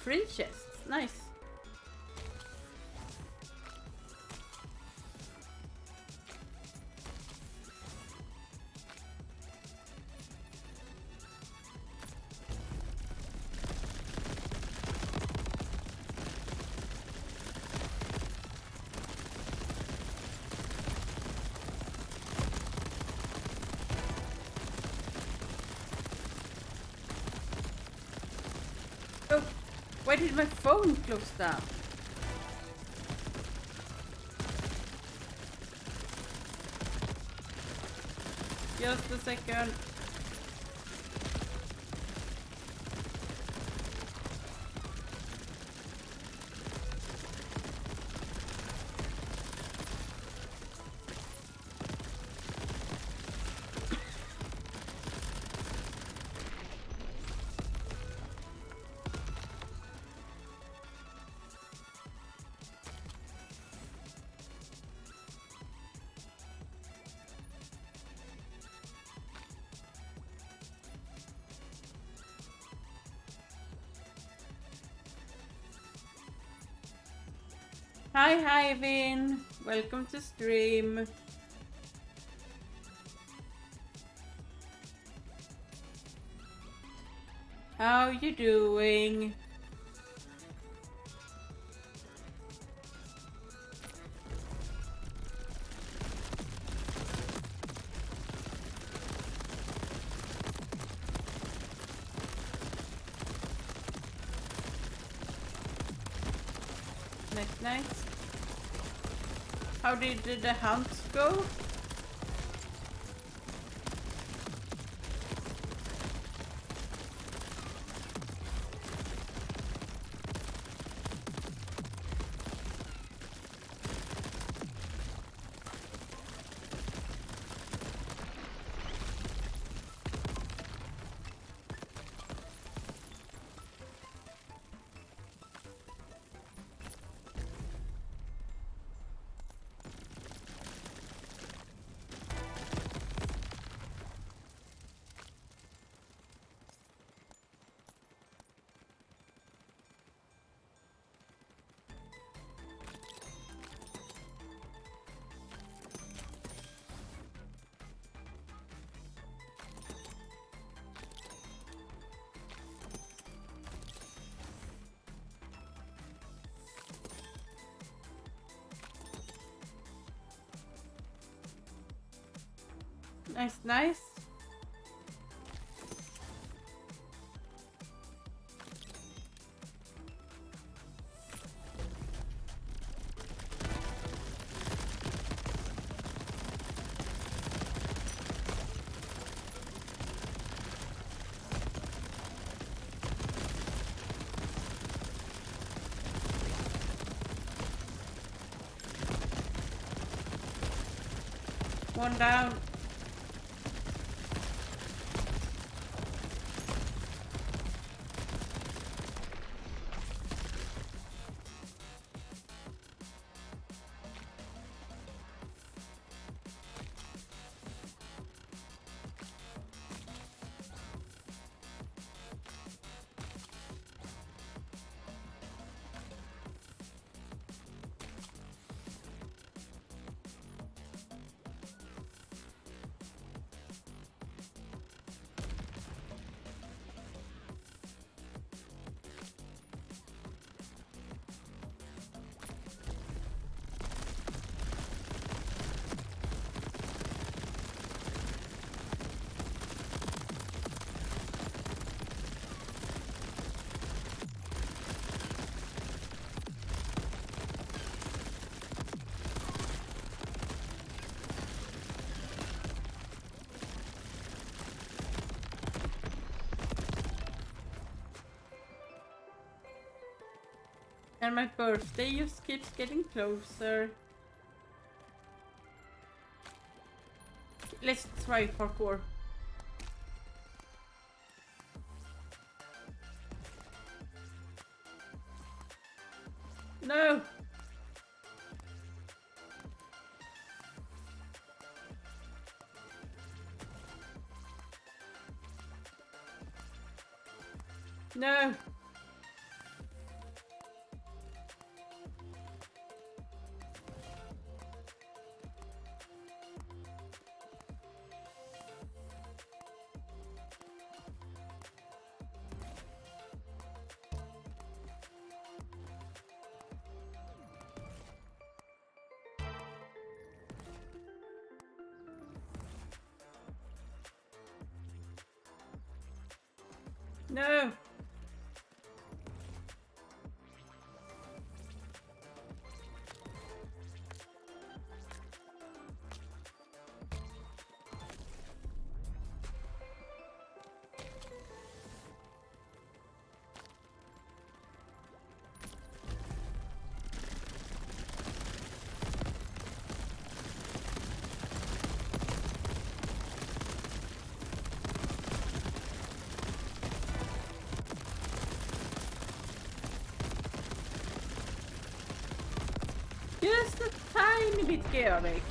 3 chests. Nice. Oh, why did my phone close down? Just a second. Hi, Hyvin. Welcome to stream. How you doing? Nice. How did the hunts go? Nice. One down. And my birthday just keeps getting closer. Let's try parkour. No! No! No! Just a tiny bit chaotic.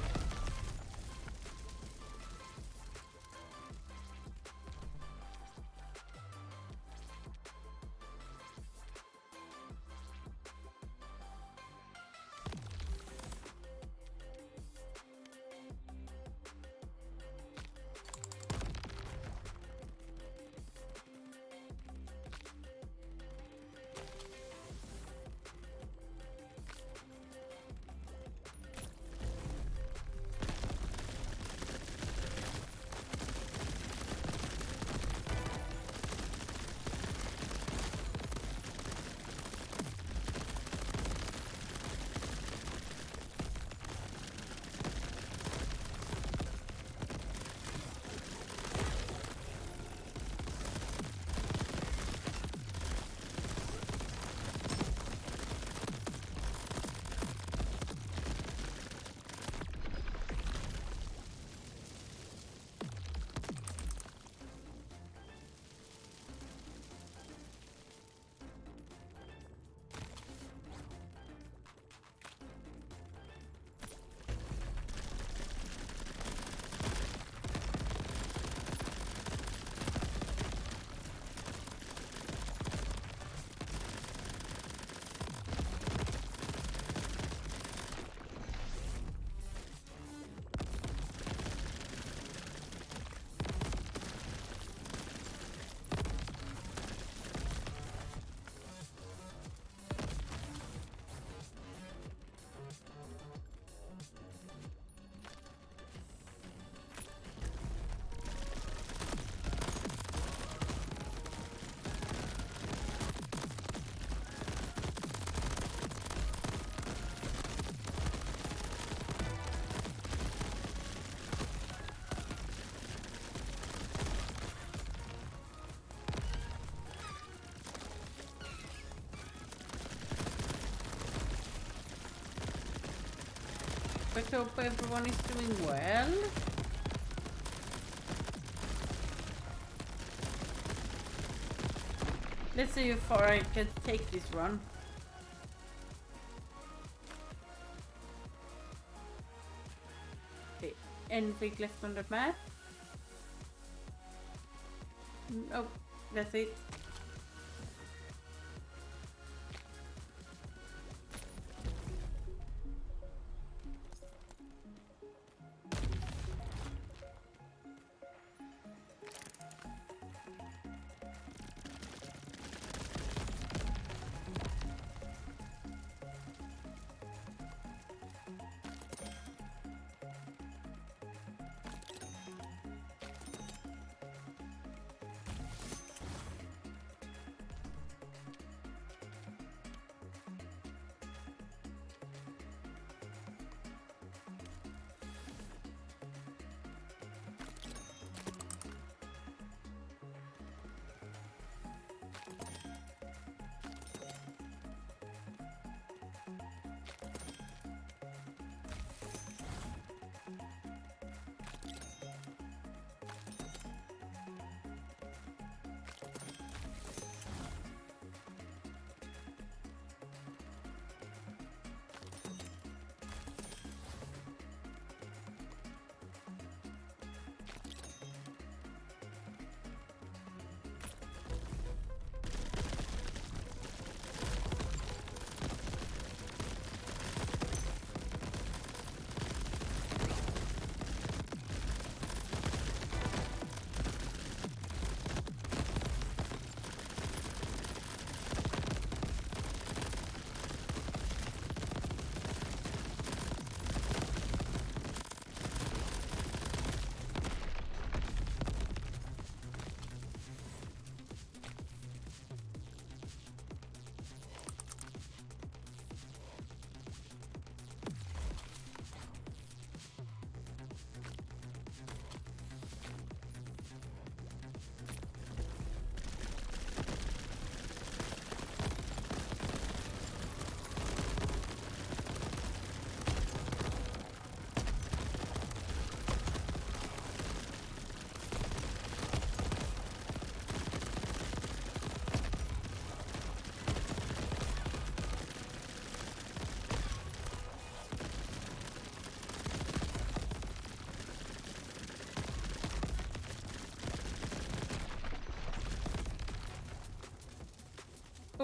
I hope everyone is doing well. Let's see how far I can take this run. Okay, anything left on the map? Nope, that's it.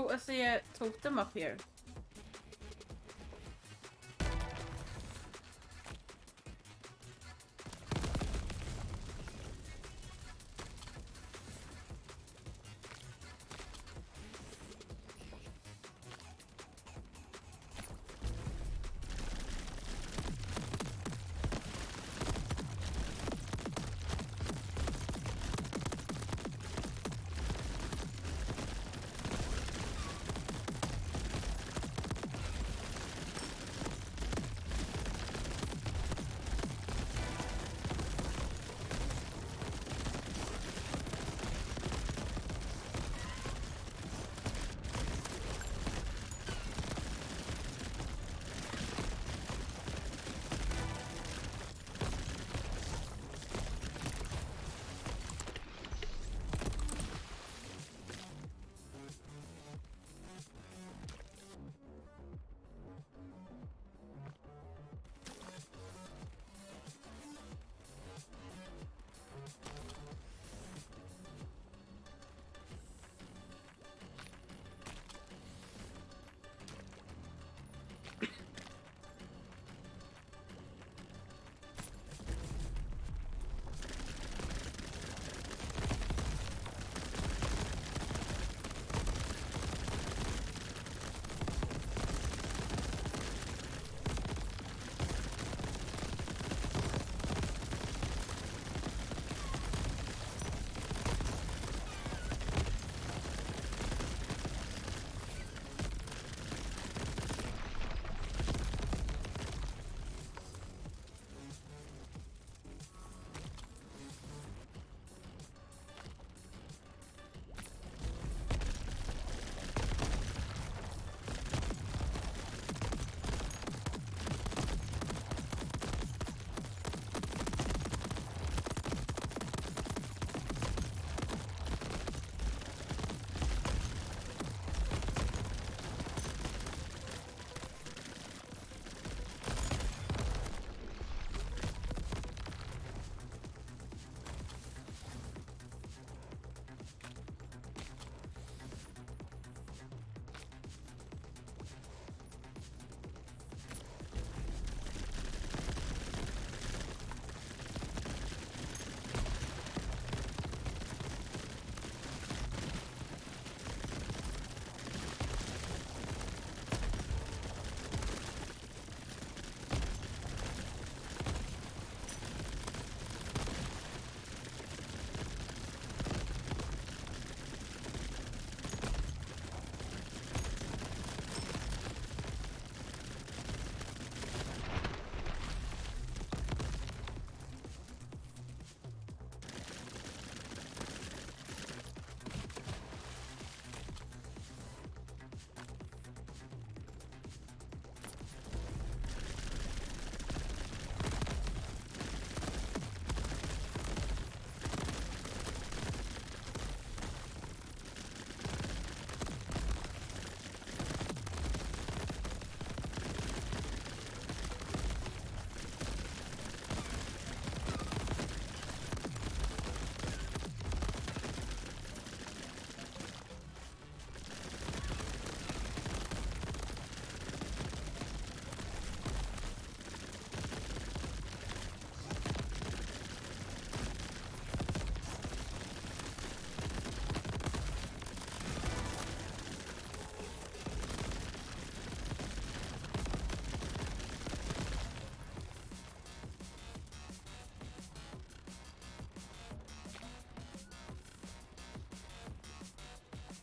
Oh, I see a totem up here.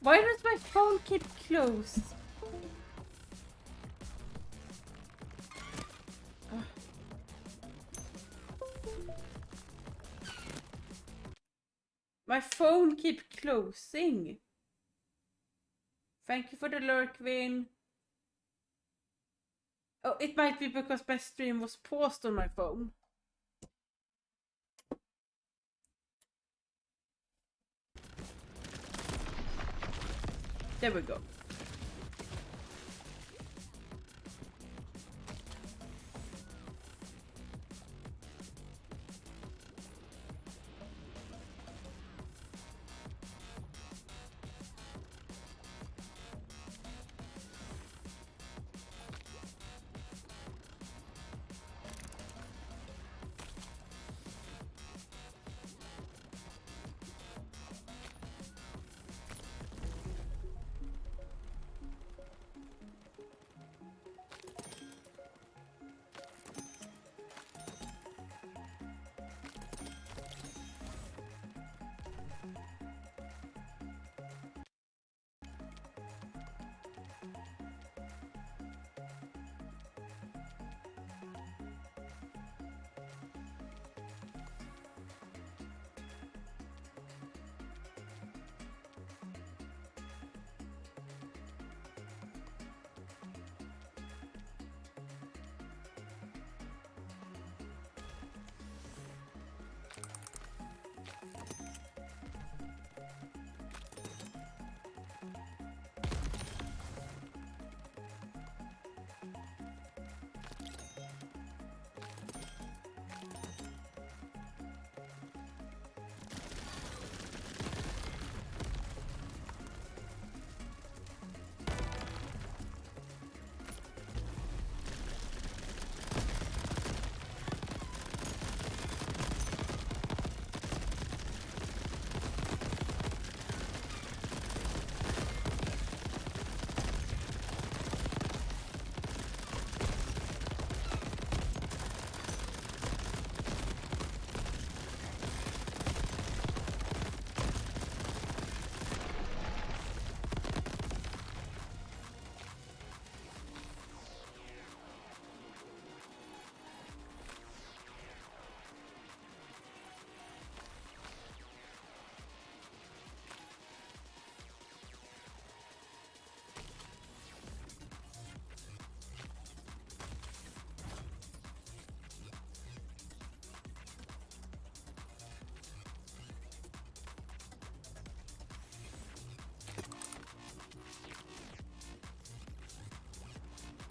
Why does my phone keep closed? My phone keep closing. Thank you for the Lurkwin. Oh, it might be because my stream was paused on my phone. There we go.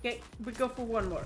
Okay, we go for one more.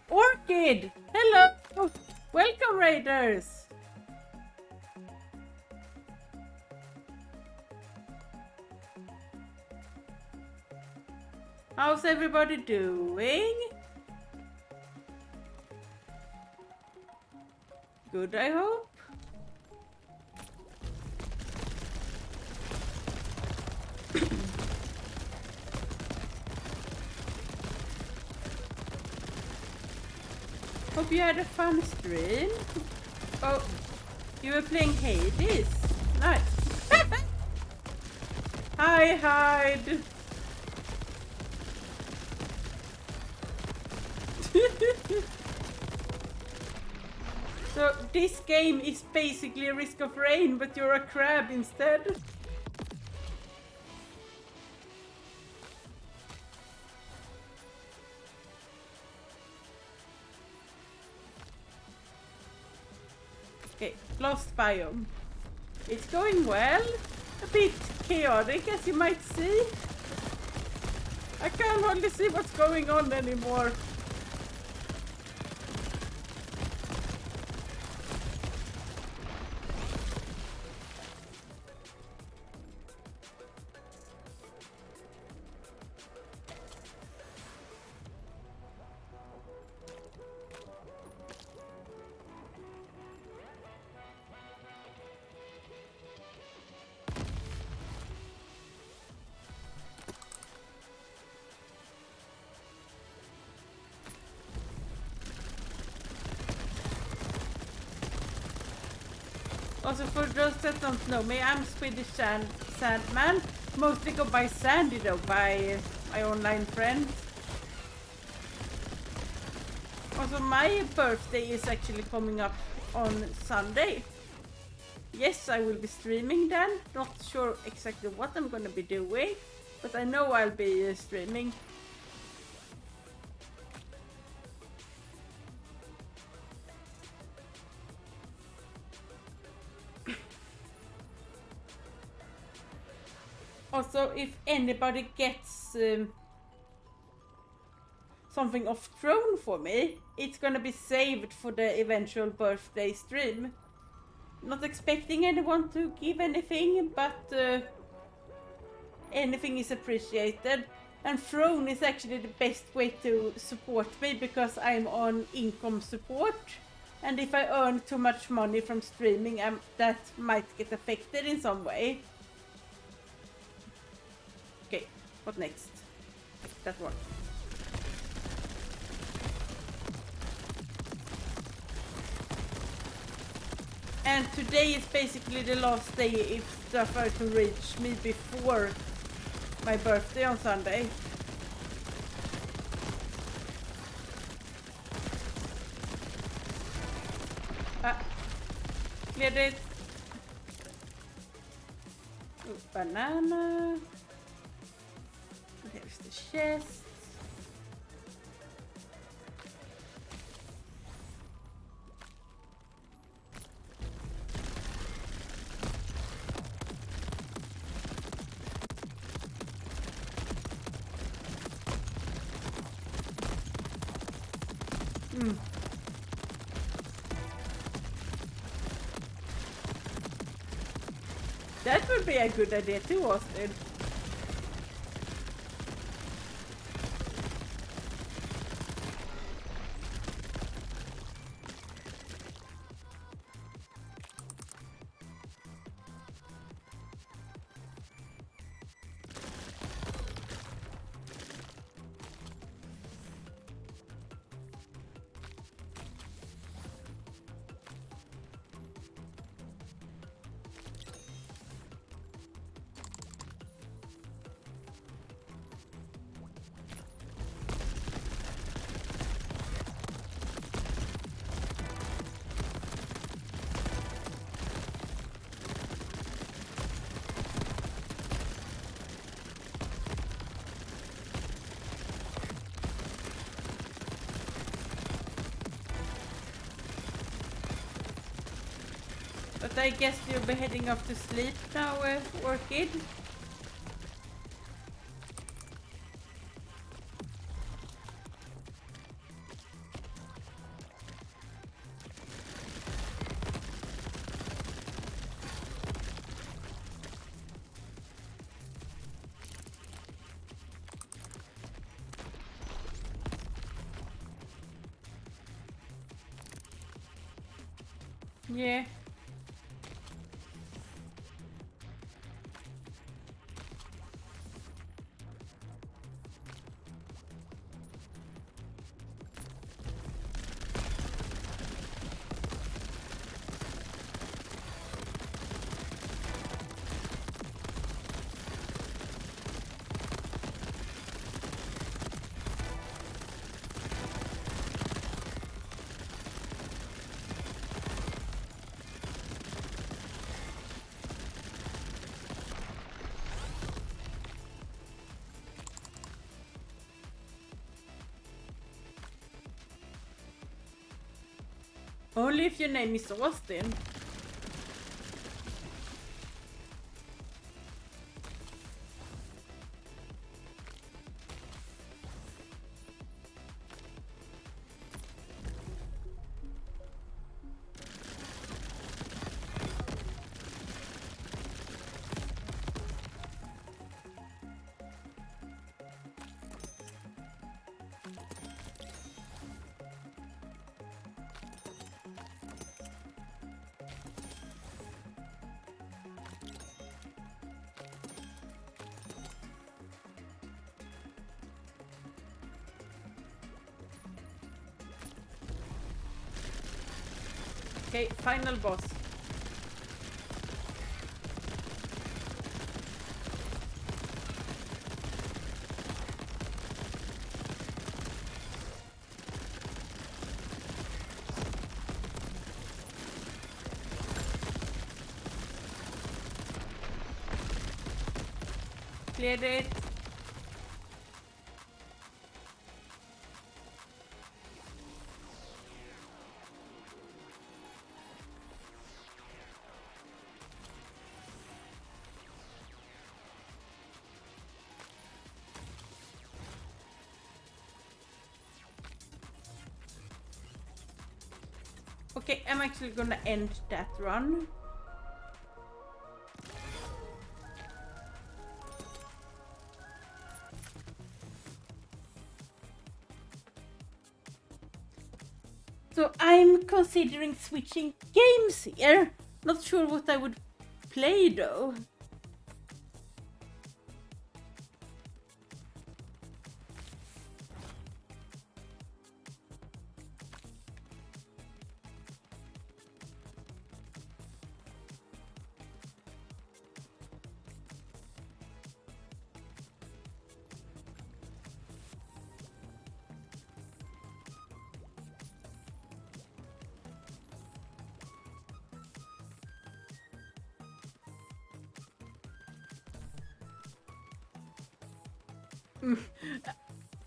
Orchid! Hello! Welcome, Raiders! How's everybody doing? Good, I hope. Hope you had a fun stream. Oh, you were playing Hades? Nice. Hi, Hyde. So this game is basically a Risk of Rain, but you're a crab instead. Okay, Lost Biome. It's going well. A bit chaotic, as you might see. I can't hardly see what's going on anymore. Also, for those that don't know me, I'm Swedish Sandman. Mostly go by Sandy though, by my online friends. Also, my birthday is actually coming up on Sunday. Yes, I will be streaming then. Not sure exactly what I'm gonna be doing, but I know I'll be streaming. Also, if anybody gets something off throne for me, it's gonna be saved for the eventual birthday stream. Not expecting anyone to give anything, but anything is appreciated. And throne is actually the best way to support me because I'm on income support. And if I earn too much money from streaming, that might get affected in some way. Okay, what next? That one. And today is basically the last day if stuff are to reach me before my birthday on Sunday. Cleared it. Ooh, banana. There's the chest. That would be a good idea too, Austin. But I guess you'll be heading off to sleep now, Orchid. Yeah. Only if your name is Austin. Okay, final boss. Cleared it. Okay, I'm actually gonna end that run. So I'm considering switching games here. Not sure what I would play though.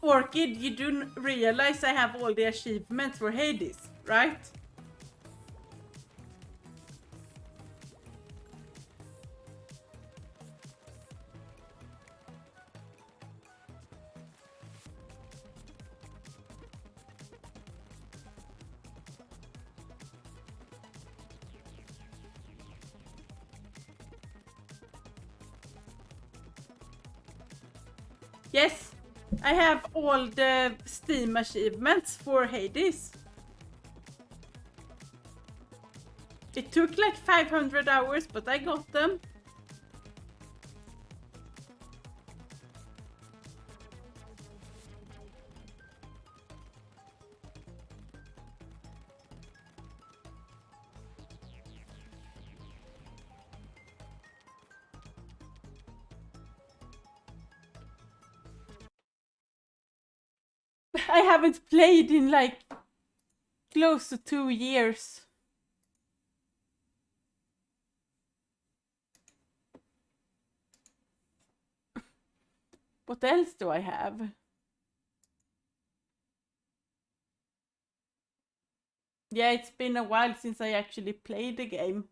Orchid, you do realize I have all the achievements for Hades, right? Yes, I have all the Steam achievements for Hades. It took like 500 hours, but I got them. I haven't played in like close to 2 years. What else do I have? Yeah, it's been a while since I actually played the game.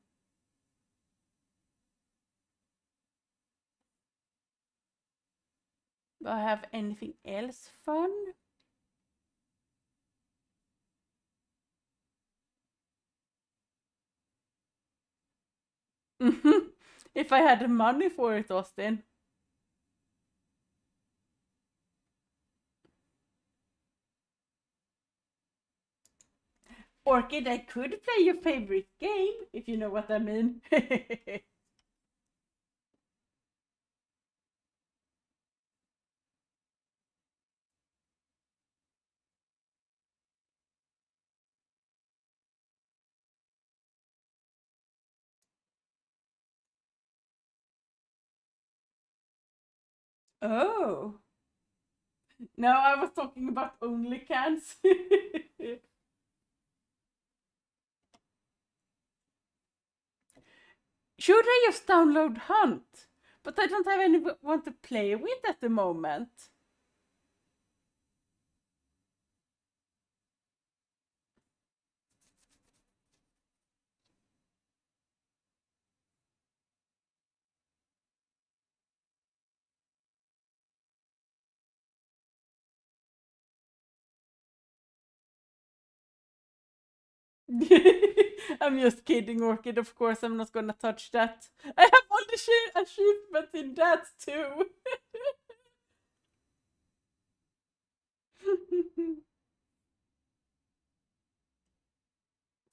Do I have anything else fun? If I had the money for it, Austin. Orchid, I could play your favorite game, if you know what I mean. Oh. No, I was talking about only cans. Should I just download Hunt? But I don't have anyone to play with at the moment. I'm just kidding, Orchid. Of course, I'm not gonna touch that. I have all the achievements in that too.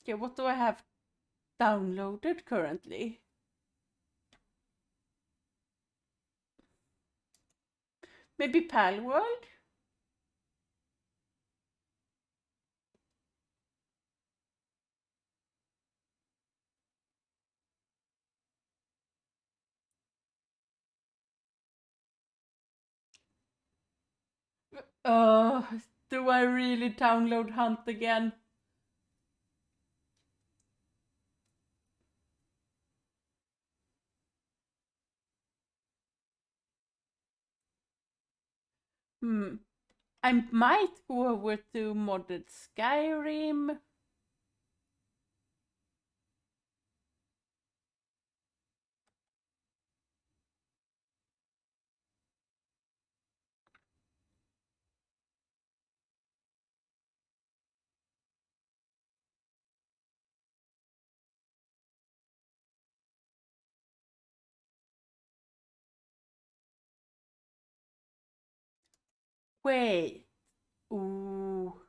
Okay, what do I have downloaded currently? Maybe Palworld? Do I really download Hunt again? I might go over to modded Skyrim. Wait. Ooh.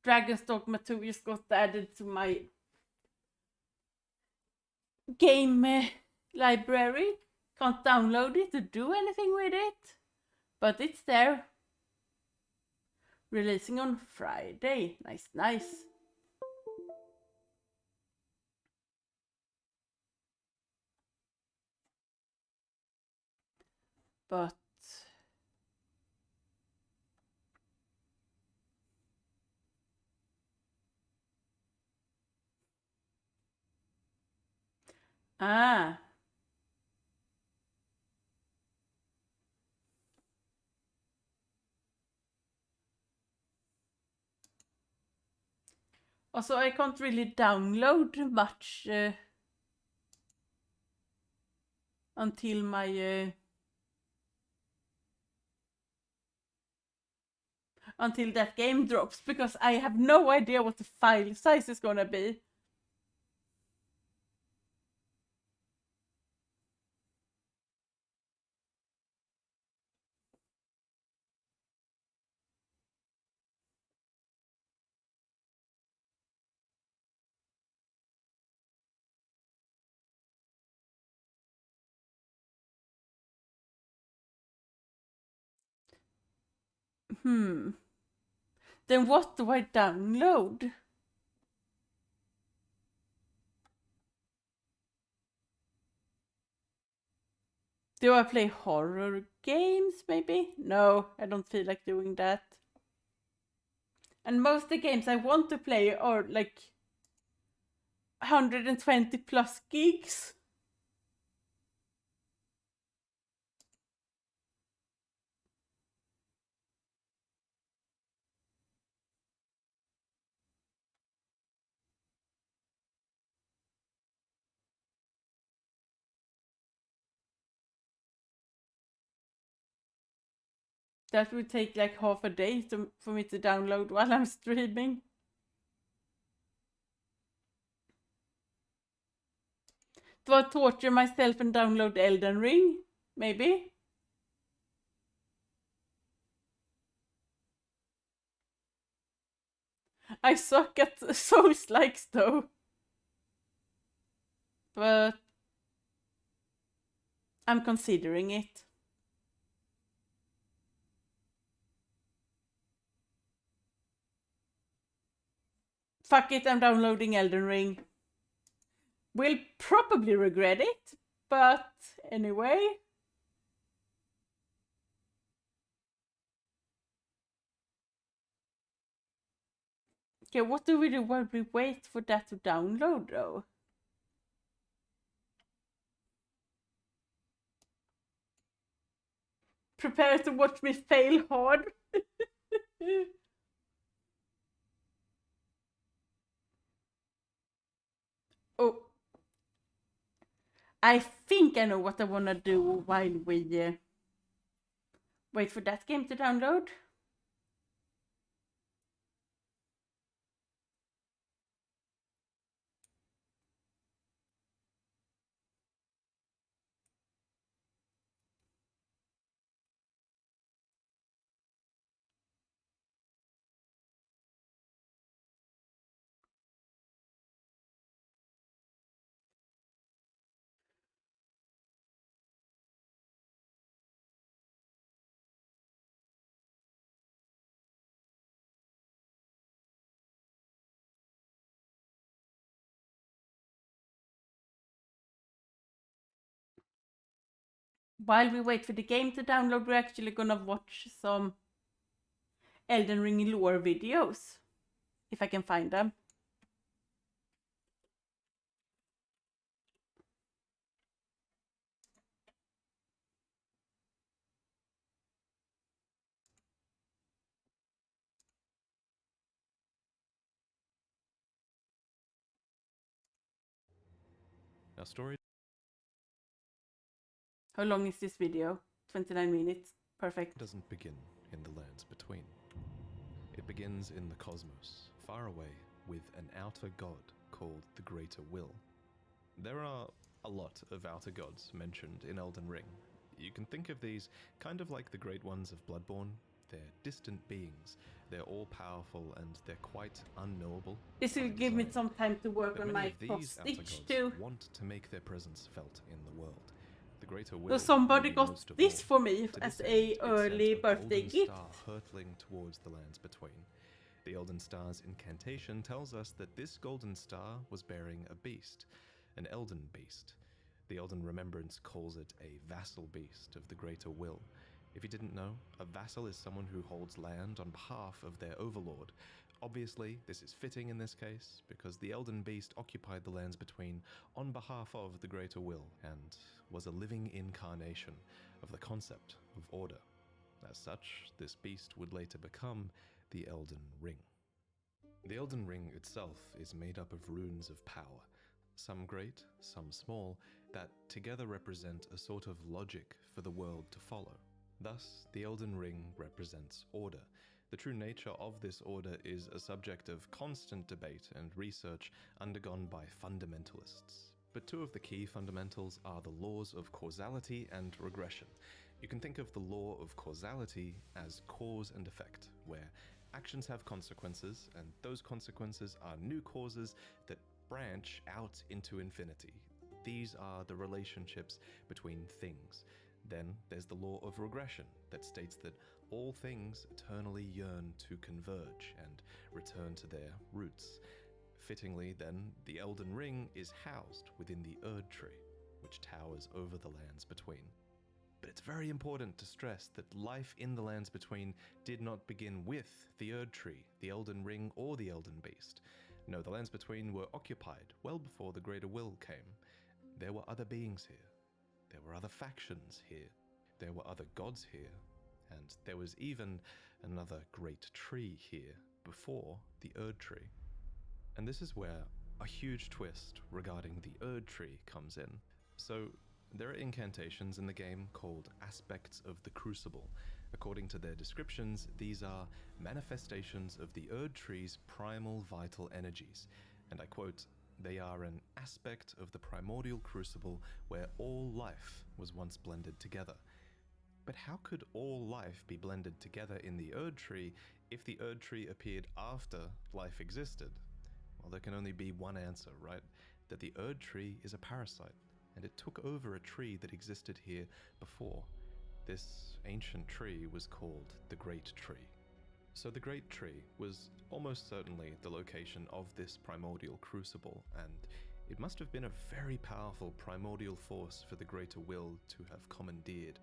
Dragon's Dogma 2 just got added to my game library. Can't download it to do anything with it. But it's there. Releasing on Friday. Nice, nice. But ah. Also, I can't really download much until my until that game drops, because I have no idea what the file size is gonna be. Then what do I download? Do I play horror games, maybe? No, I don't feel like doing that. And most of the games I want to play are like 120 plus gigs. That would take like half a day for me to download while I'm streaming. Do I torture myself and download Elden Ring? Maybe? I suck at Souls likes though. But I'm considering it. Fuck it, I'm downloading Elden Ring. Will probably regret it, but anyway. Okay, what do we do while we wait for that to download though? Prepare to watch me fail hard. Oh. I think I know what I want to do while we wait for that game to download. While we wait for the game to download, we're actually gonna watch some Elden Ring lore videos. If I can find them. Our story How long is this video? 29 minutes. Perfect. doesn't begin in the lands between. It begins in the cosmos, far away, with an outer god called the Greater Will. There are a lot of outer gods mentioned in Elden Ring. You can think of these kind of like the great ones of Bloodborne. They're distant beings. They're all-powerful and they're quite unknowable. This will by give me design. some time to work But on many my of these cross outer stitch gods too. want to make their presence felt in the world. The Greater Will. So somebody may be got most of this all. for me To as this a end, it early sent a birthday golden gift. star hurtling towards the lands between. The Elden Star's incantation tells us that this golden star was bearing a beast, an Elden beast. The Elden Remembrance calls it a vassal beast of the Greater Will. If you didn't know, a vassal is someone who holds land on behalf of their overlord. Obviously, this is fitting in this case, because the Elden Beast occupied the lands between on behalf of the Greater Will, and was a living incarnation of the concept of order. As such, this beast would later become the Elden Ring. The Elden Ring itself is made up of runes of power, some great, some small, that together represent a sort of logic for the world to follow. Thus, the Elden Ring represents order. The true nature of this order is a subject of constant debate and research undergone by fundamentalists. But two of the key fundamentals are the laws of causality and regression. You can think of the law of causality as cause and effect, where actions have consequences, and those consequences are new causes that branch out into infinity. These are the relationships between things. Then there's the law of regression that states that all things eternally yearn to converge and return to their roots. Fittingly, then, the Elden Ring is housed within the Erd Tree, which towers over the lands between. But it's very important to stress that life in the lands between did not begin with the Erd Tree, the Elden Ring, or the Elden Beast. No, the lands between were occupied well before the Greater Will came. There were other beings here. There were other factions here. There were other gods here. And there was even another great tree here before the Erd Tree. And this is where a huge twist regarding the Erd Tree comes in. So, there are incantations in the game called Aspects of the Crucible. According to their descriptions, these are manifestations of the Erd Tree's primal vital energies. And I quote, "They are an aspect of the primordial crucible where all life was once blended together." But how could all life be blended together in the Erd Tree if the Erd Tree appeared after life existed? Well, there can only be one answer, right? That the Erd Tree is a parasite, and it took over a tree that existed here before. This ancient tree was called the Great Tree. So the Great Tree was almost certainly the location of this primordial crucible, and it must have been a very powerful primordial force for the Greater Will to have commandeered.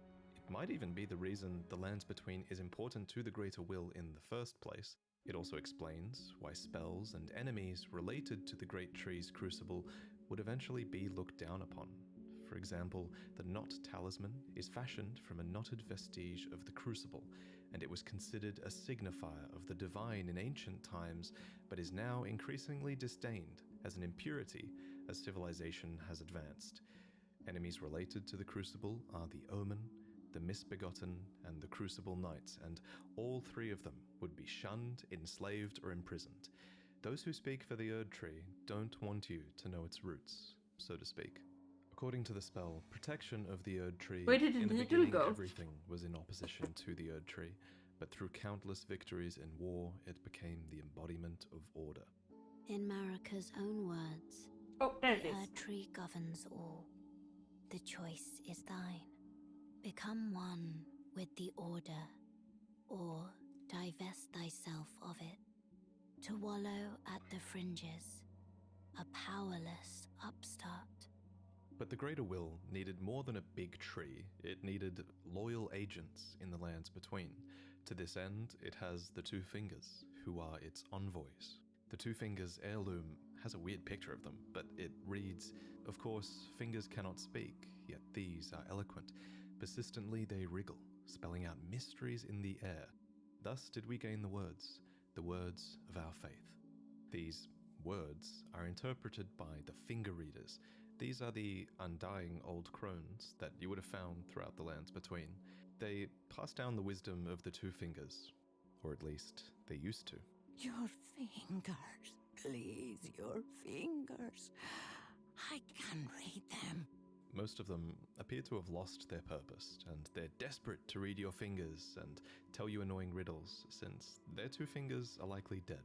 It might even be the reason the Lands Between is important to the Greater Will in the first place. It also explains why spells and enemies related to the Great Tree's crucible would eventually be looked down upon. For example, the Knot Talisman is fashioned from a knotted vestige of the crucible, and it was considered a signifier of the divine in ancient times, but is now increasingly disdained as an impurity as civilization has advanced. Enemies related to the crucible are the Omen, the Misbegotten, and the Crucible Knights, and all three of them would be shunned, enslaved, or imprisoned. Those who speak for the Erd Tree don't want you to know its roots, so to speak. According to the spell, protection of the Erd Tree, Where did the in the needle beginning go? everything was in opposition to the Erd Tree, but through countless victories in war, it became the embodiment of order. In Marika's own words, Oh, there it the is. Erd Tree governs all. The choice is thine. Become one with the order, or divest thyself of it, to wallow at the fringes, a powerless upstart. But the Greater Will needed more than a big tree. It needed loyal agents in the Lands Between. To this end, it has the Two Fingers, who are its envoys. The Two Fingers heirloom has a weird picture of them, but it reads, "Of course, fingers cannot speak, yet these are eloquent. Persistently they wriggle, spelling out mysteries in the air. Thus did we gain the words of our faith." These words are interpreted by the Finger Readers. These are the undying old crones that you would have found throughout the Lands Between. They pass down the wisdom of the Two Fingers, or at least they used to. Your fingers, please, your fingers. I can read them. Most of them appear to have lost their purpose, and they're desperate to read your fingers and tell you annoying riddles, since their two fingers are likely dead.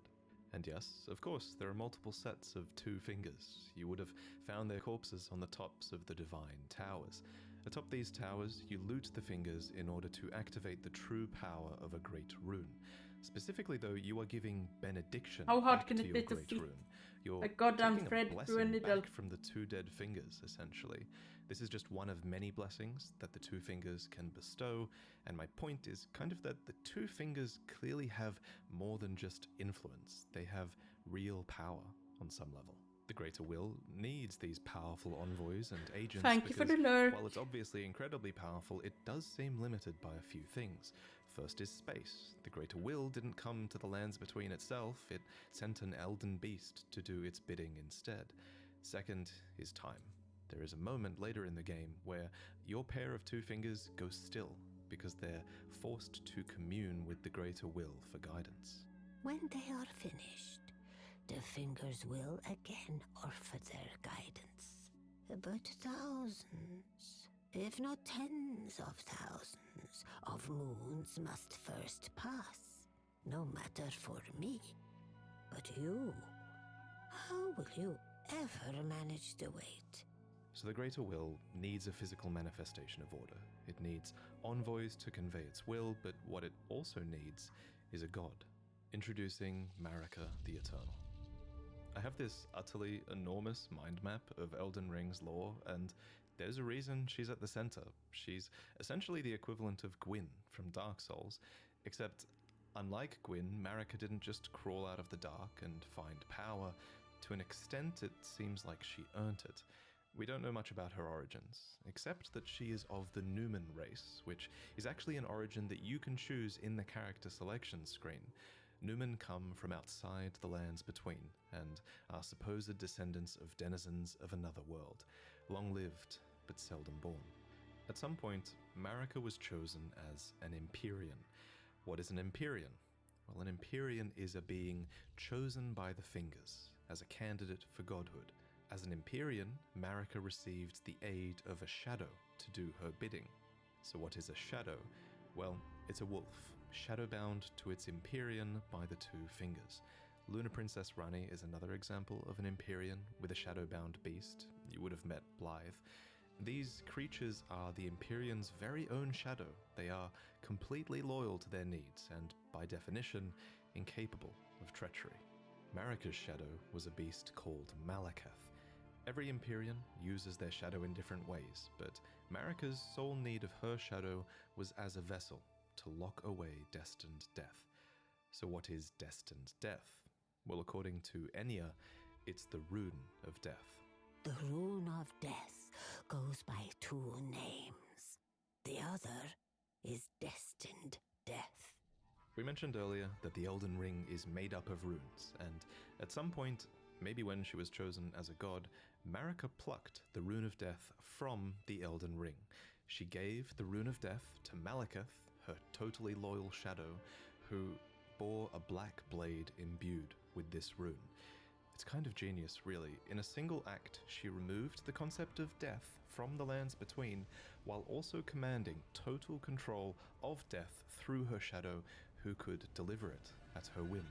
And yes, of course, there are multiple sets of Two Fingers. You would have found their corpses on the tops of the Divine Towers. Atop these towers, you loot the fingers in order to activate the true power of a great rune. Specifically, though, you are giving benediction How hard back can to it your be to great fit rune. You're a goddamn taking thread through a blessing needle? back from the two dead fingers, essentially. This is just one of many blessings that the Two Fingers can bestow, and my point is kind of that the Two Fingers clearly have more than just influence. They have real power on some level. The Greater Will needs these powerful envoys and agents Thank you for because the lure. while it's obviously incredibly powerful, it does seem limited by a few things. First is space. The Greater Will didn't come to the Lands Between itself, it sent an Elden Beast to do its bidding instead. Second is time. There is a moment later in the game where your pair of Two Fingers go still because they're forced to commune with the Greater Will for guidance. When they are finished, the fingers will again offer their guidance. But thousands, if not tens of thousands, of moons must first pass. No matter for me. But you, how will you ever manage the wait? So the Greater Will needs a physical manifestation of order. It needs envoys to convey its will, but what it also needs is a god. Introducing Marika the Eternal. I have this utterly enormous mind map of Elden Ring's lore, and there's a reason she's at the center. She's essentially the equivalent of Gwyn from Dark Souls, except unlike Gwyn, Marika didn't just crawl out of the dark and find power. To an extent, it seems like she earned it. We don't know much about her origins, except that she is of the Numen race, which is actually an origin that you can choose in the character selection screen. Numen come from outside the Lands Between, and are supposed descendants of denizens of another world, long-lived but seldom born. At some point, Marika was chosen as an Empyrean. What is an Empyrean? Well, an Empyrean is a being chosen by the Fingers as a candidate for godhood. As an Empyrean, Marika received the aid of a shadow to do her bidding. So what is a shadow? Well, it's a wolf, shadowbound to its Empyrean by the two fingers. Lunar Princess Rani is another example of an Empyrean with a shadowbound beast. You would have met Blythe. These creatures are the Empyrean's very own shadow. They are completely loyal to their needs and, by definition, incapable of treachery. Marika's shadow was a beast called Malakath. Every Empyrean uses their shadow in different ways, but Marika's sole need of her shadow was as a vessel to lock away destined death. So what is destined death? Well, according to Enya, it's the rune of death. The rune of death goes by two names. The other is destined death. We mentioned earlier that the Elden Ring is made up of runes, and at some point, maybe when she was chosen as a god, Marika plucked the rune of death from the Elden Ring. She gave the rune of death to Malakath, her totally loyal shadow, who bore a black blade imbued with this rune. It's kind of genius, really. In a single act, she removed the concept of death from the lands between, while also commanding total control of death through her shadow, who could deliver it at her whim.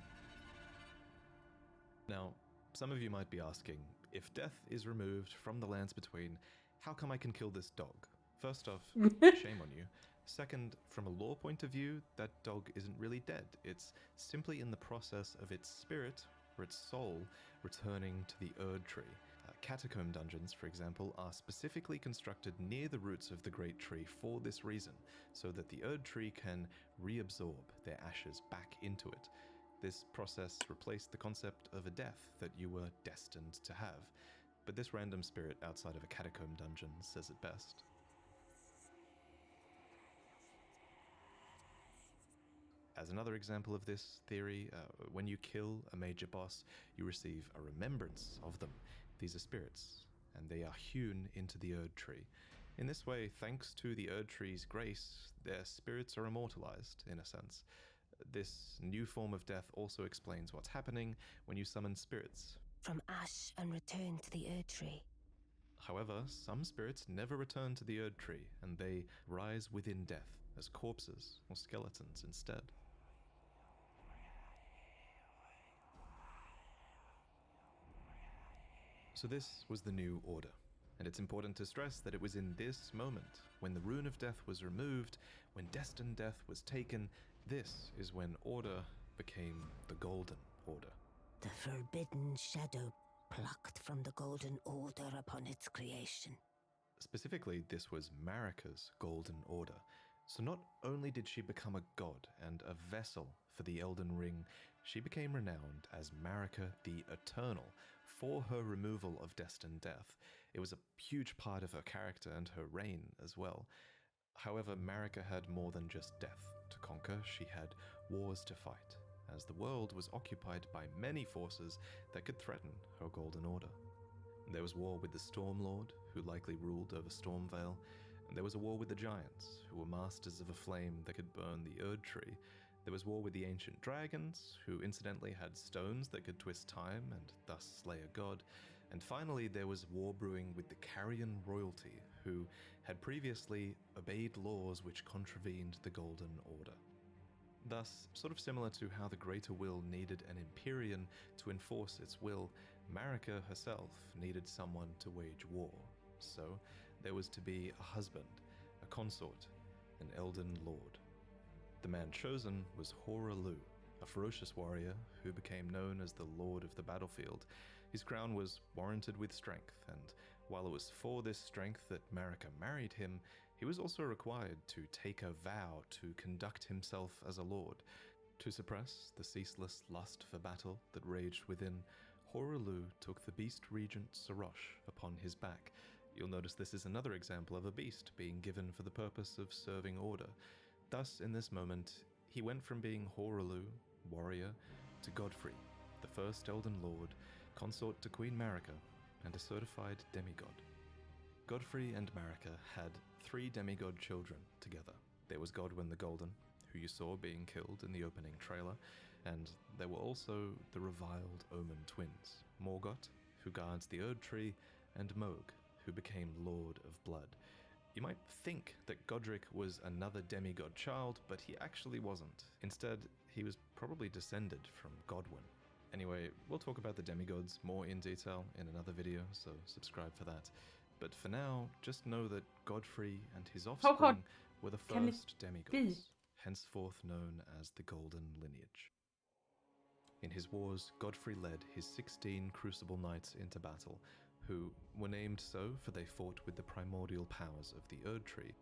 Now, some of you might be asking, if death is removed from the lands between, how come I can kill this dog? First off, shame on you. Second, from a lore point of view, that dog isn't really dead. It's simply in the process of its spirit, or its soul, returning to the Erd Tree. Catacomb dungeons, for example, are specifically constructed near the roots of the Great Tree for this reason, so that the Erd Tree can reabsorb their ashes back into it. This process replaced the concept of a death that you were destined to have, but this random spirit outside of a catacomb dungeon says it best. As another example of this theory, when you kill a major boss, you receive a remembrance of them. These are spirits, and they are hewn into the Erd Tree. In this way, thanks to the Erd Tree's grace, their spirits are immortalized, in a sense. This new form of death also explains what's happening when you summon spirits. From ash and return to the Erd Tree. However, some spirits never return to the Erd Tree, and they rise within death as corpses or skeletons instead. So this was the new order, and it's important to stress that it was in this moment, when the rune of death was removed, when destined death was taken, this is when order became the Golden Order. The forbidden shadow plucked from the Golden Order upon its creation. Specifically, this was Marika's Golden Order. So not only did she become a god and a vessel for the Elden Ring, she became renowned as Marika the Eternal for her removal of destined death. It was a huge part of her character and her reign as well. However, Marika had more than just death to conquer. She had wars to fight, as the world was occupied by many forces that could threaten her Golden Order. There was war with the Stormlord, who likely ruled over Stormvale, and there was a war with the Giants, who were masters of a flame that could burn the Erd Tree. There was war with the ancient dragons, who incidentally had stones that could twist time and thus slay a god. And finally, there was war brewing with the Carrion royalty, who had previously obeyed laws which contravened the Golden Order. Thus, sort of similar to how the Greater Will needed an Empyrean to enforce its will, Marika herself needed someone to wage war. So, there was to be a husband, a consort, an Elden Lord. The man chosen was Hoarah Loux, a ferocious warrior who became known as the Lord of the Battlefield. His crown was warranted with strength, and while it was for this strength that Marika married him, he was also required to take a vow to conduct himself as a lord. To suppress the ceaseless lust for battle that raged within, Hoarah Loux took the beast regent Sarosh upon his back. You'll notice this is another example of a beast being given for the purpose of serving order. Thus, in this moment, he went from being Hoarah Loux, warrior, to Godfrey, the first Elden Lord, consort to Queen Marika, and a certified demigod. Godfrey and Marika had 3 demigod children together. There was Godwyn the Golden, who you saw being killed in the opening trailer, and there were also the reviled Omen twins, Morgott, who guards the Erd Tree, and Mohg, who became Lord of Blood. You might think that Godric was another demigod child, but he actually wasn't. Instead, he was probably descended from Godwyn. Anyway, we'll talk about the demigods more in detail in another video, so subscribe for that. But for now, just know that Godfrey and his hard offspring were the can it first be? demigods, henceforth known as the Golden Lineage. In his wars, Godfrey led his 16 Crucible Knights into battle, who were named so for they fought with the primordial powers of the Erd Tree.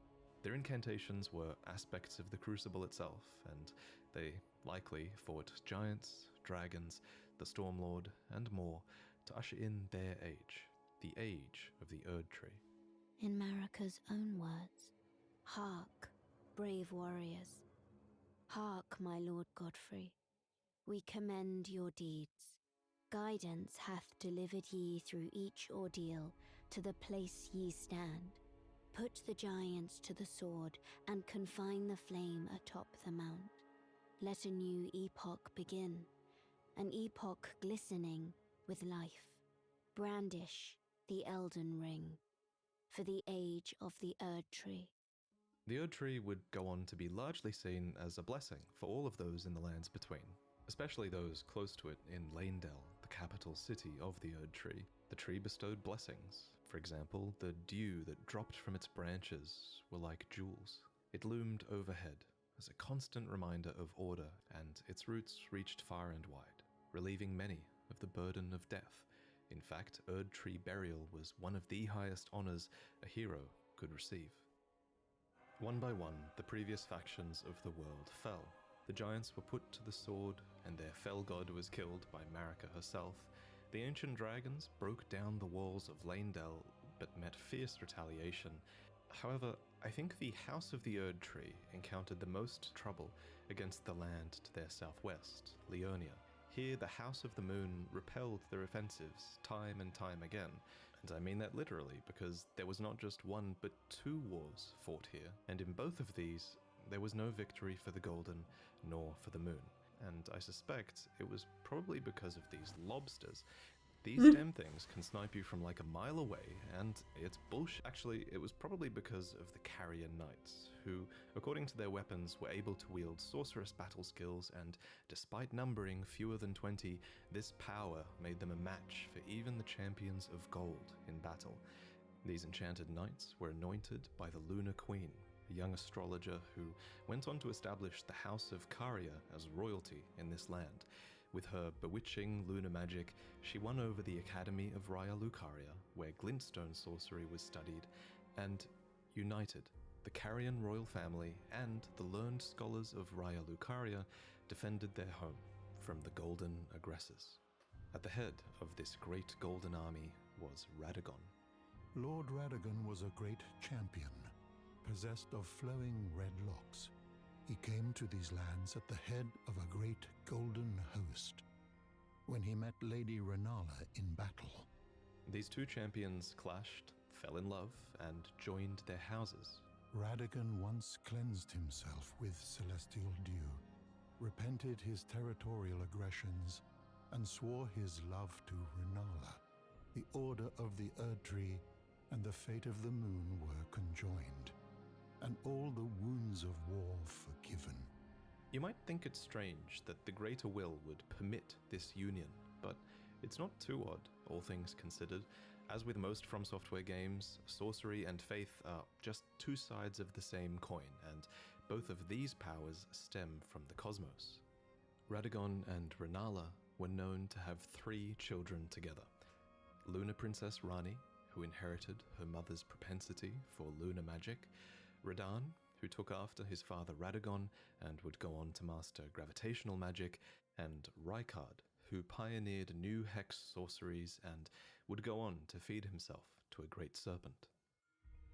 Their incantations were aspects of the Crucible itself, and they likely fought giants, dragons, the Stormlord, and more to usher in their age, the age of the Erd Tree. In Marika's own words, "Hark, brave warriors. Hark, my lord Godfrey. We commend your deeds. Guidance hath delivered ye through each ordeal to the place ye stand. Put the giants to the sword and confine the flame atop the mount. Let a new epoch begin, an epoch glistening with life. Brandish the Elden Ring for the age of the Erd Tree." The Erd Tree would go on to be largely seen as a blessing for all of those in the lands between, especially those close to it in Leyndell, the capital city of the Erd Tree. The tree bestowed blessings. For example, the dew that dropped from its branches were like jewels. It loomed overhead as a constant reminder of order, and its roots reached far and wide, relieving many of the burden of death. In fact, Erd Tree burial was one of the highest honors a hero could receive. One by one, the previous factions of the world fell. The giants were put to the sword, and their fell god was killed by Marika herself. The ancient dragons broke down the walls of Leyndell, but met fierce retaliation. However, I think the House of the Erd Tree encountered the most trouble against the land to their southwest, Leonia. Here, the House of the Moon repelled their offensives time and time again. And I mean that literally, because there was not just one, but 2 wars fought here, and in both of these, there was no victory for the Golden, nor for the Moon. And I suspect it was probably because of these lobsters. These damn things can snipe you from like a mile away, and it's bullshit. Actually, it was probably because of the Carrion Knights, who, according to their weapons, were able to wield sorcerous battle skills, and despite numbering fewer than 20, this power made them a match for even the champions of gold in battle. These enchanted knights were anointed by the Lunar Queen, a young astrologer who went on to establish the House of Caria as royalty in this land. With her bewitching lunar magic, she won over the Academy of Raya Lucaria, where glintstone sorcery was studied, and united the Carrion royal family and the learned scholars of Raya Lucaria defended their home from the golden aggressors. At the head of this great golden army was Radagon. Lord Radagon was a great champion, possessed of flowing red locks. He came to these lands at the head of a great golden host when he met Lady Renala in battle. These 2 champions clashed, fell in love, and joined their houses. Radagon once cleansed himself with celestial dew, repented his territorial aggressions, and swore his love to Renala. The Order of the Erd Tree and the fate of the Moon were conjoined, and all the wounds of war forgiven. You might think it's strange that the Greater Will would permit this union, but it's not too odd, all things considered. As with most From Software games, sorcery and faith are just 2 sides of the same coin, and both of these powers stem from the cosmos. Radagon and Renala were known to have 3 children together. Lunar Princess Rani, who inherited her mother's propensity for lunar magic, Radahn, who took after his father Radagon and would go on to master gravitational magic, and Rykard, who pioneered new hex sorceries and would go on to feed himself to a great serpent.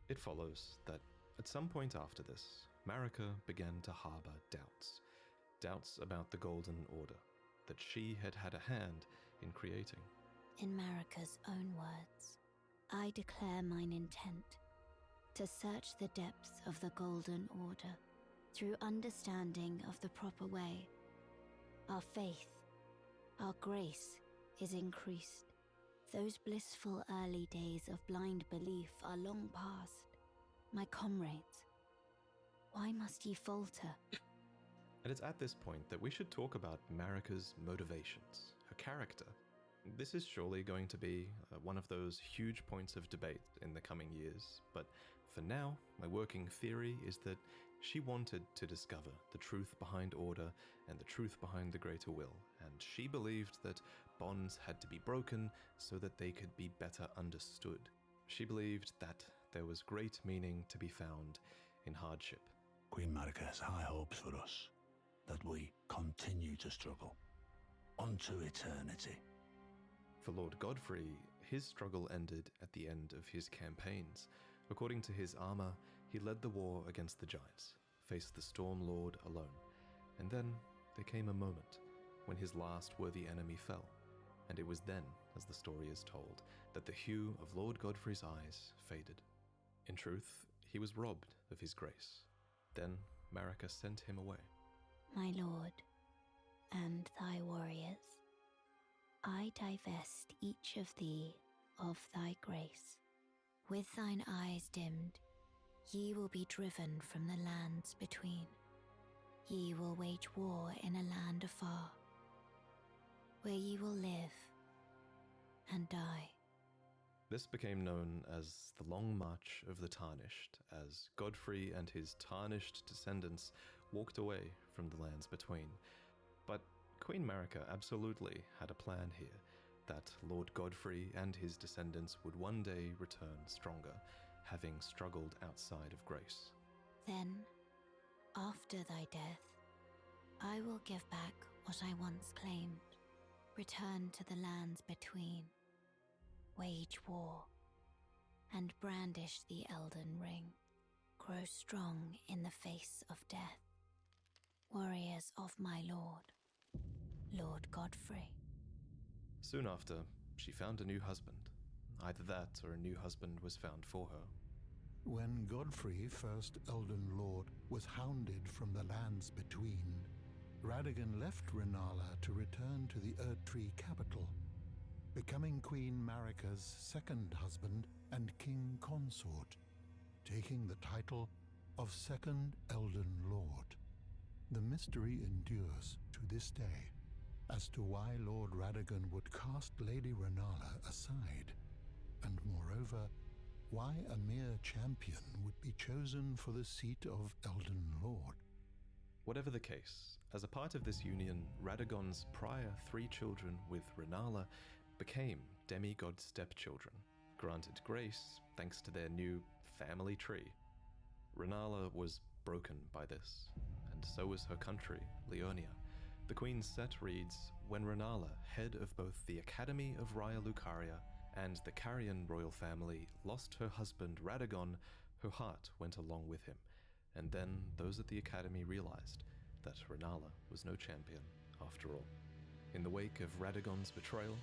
It follows that at some point after this, Marika began to harbor doubts about the Golden Order, that she had had a hand in creating. In Marika's own words, "I declare mine intent to search the depths of the Golden Order through understanding of the proper way. Our faith, our grace is increased. Those blissful early days of blind belief are long past. My comrades, why must ye falter? And it's at this point that we should talk about Marika's motivations, her character. This is surely going to be one of those huge points of debate in the coming years, but for now, my working theory is that she wanted to discover the truth behind order and the truth behind the greater will, and she believed that bonds had to be broken so that they could be better understood. She believed that there was great meaning to be found in hardship. Queen Marika has high hopes for us, that we continue to struggle unto eternity. For Lord Godfrey, his struggle ended at the end of his campaigns. According to his armor, he led the war against the giants, faced the Storm Lord alone, and then there came a moment when his last worthy enemy fell, and it was then, as the story is told, that the hue of Lord Godfrey's eyes faded. In truth, he was robbed of his grace. Then Marika sent him away. My lord, and thy warriors, I divest each of thee of thy grace. With thine eyes dimmed, ye will be driven from the lands between. Ye will wage war in a land afar, where ye will live and die. This became known as the Long March of the Tarnished, as Godfrey and his tarnished descendants walked away from the lands between. But Queen Marika absolutely had a plan here, that Lord Godfrey and his descendants would one day return stronger, having struggled outside of grace. Then, after thy death, I will give back what I once claimed, return to the lands between, wage war, and brandish the Elden Ring, grow strong in the face of death. Warriors of my lord, Lord Godfrey. Soon after, she found a new husband. Either that or a new husband was found for her. When Godfrey, first Elden Lord, was hounded from the lands between, Radagon left Rennala to return to the Erdtree capital, becoming Queen Marika's second husband and king consort, taking the title of Second Elden Lord. The mystery endures to this day as to why Lord Radagon would cast Lady Rennala aside, and moreover, why a mere champion would be chosen for the seat of Elden Lord. Whatever the case, as a part of this union, Radagon's prior 3 children with Rennala became demigod stepchildren, granted grace thanks to their new family tree. Rennala was broken by this, and so was her country, Liurnia. The Queen's set reads, when Rennala, head of both the Academy of Raya Lucaria and the Carian royal family, lost her husband Radagon, her heart went along with him, and then those at the Academy realized that Rennala was no champion after all. In the wake of Radagon's betrayal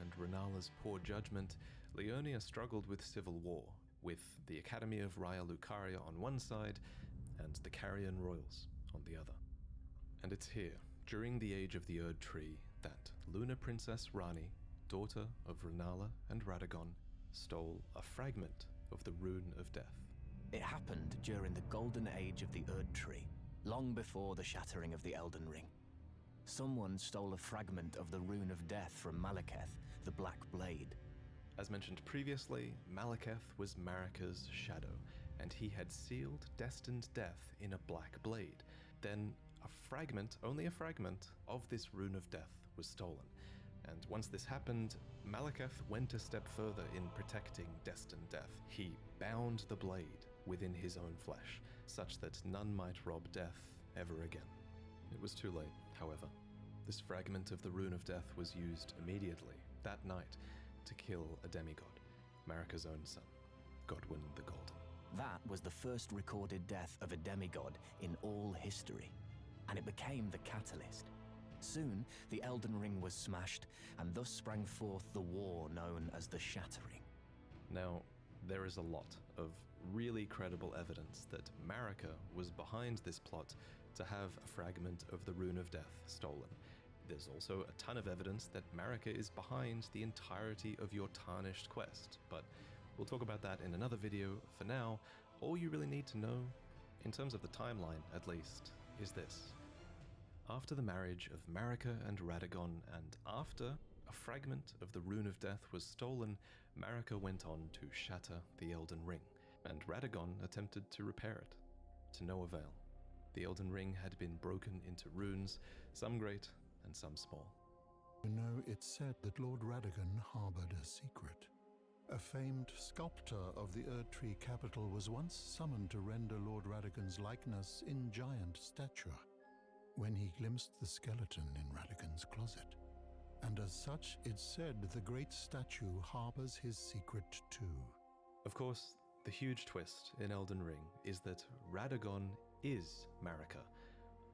and Rennala's poor judgment, Liurnia struggled with civil war, with the Academy of Raya Lucaria on one side and the Carian royals on the other. And it's here, during the age of the Erdtree, that Lunar Princess Ranni, daughter of Rennala and Radagon, stole a fragment of the Rune of Death. It happened during the golden age of the Erdtree, long before the shattering of the Elden Ring. Someone stole a fragment of the Rune of Death from Maliketh, the Black Blade. As mentioned previously, Maliketh was Marika's shadow, and he had sealed destined death in a black blade. Then a fragment, only a fragment, of this Rune of Death was stolen. And once this happened, Maliketh went a step further in protecting destined death. He bound the blade within his own flesh, such that none might rob death ever again. It was too late, however. This fragment of the Rune of Death was used immediately, that night, to kill a demigod, Marika's own son, Godwyn the Golden. That was the first recorded death of a demigod in all history, and it became the catalyst. Soon, the Elden Ring was smashed, and thus sprang forth the war known as the Shattering. Now, there is a lot of really credible evidence that Marika was behind this plot to have a fragment of the Rune of Death stolen. There's also a ton of evidence that Marika is behind the entirety of your Tarnished quest, but we'll talk about that in another video. For now, All you really need to know, in terms of the timeline at least, is this. After the marriage of Marika and Radagon, and after a fragment of the Rune of Death was stolen, Marika went on to shatter the Elden Ring, and Radagon attempted to repair it, to no avail. The Elden Ring had been broken into runes, some great and some small. You know, it's said that Lord Radagon harbored a secret. A famed sculptor of the Erdtree capital was once summoned to render Lord Radagon's likeness in giant stature, when he glimpsed the skeleton in Radagon's closet. And as such, it's said the great statue harbors his secret too. Of course, the huge twist in Elden Ring is that Radagon is Marika,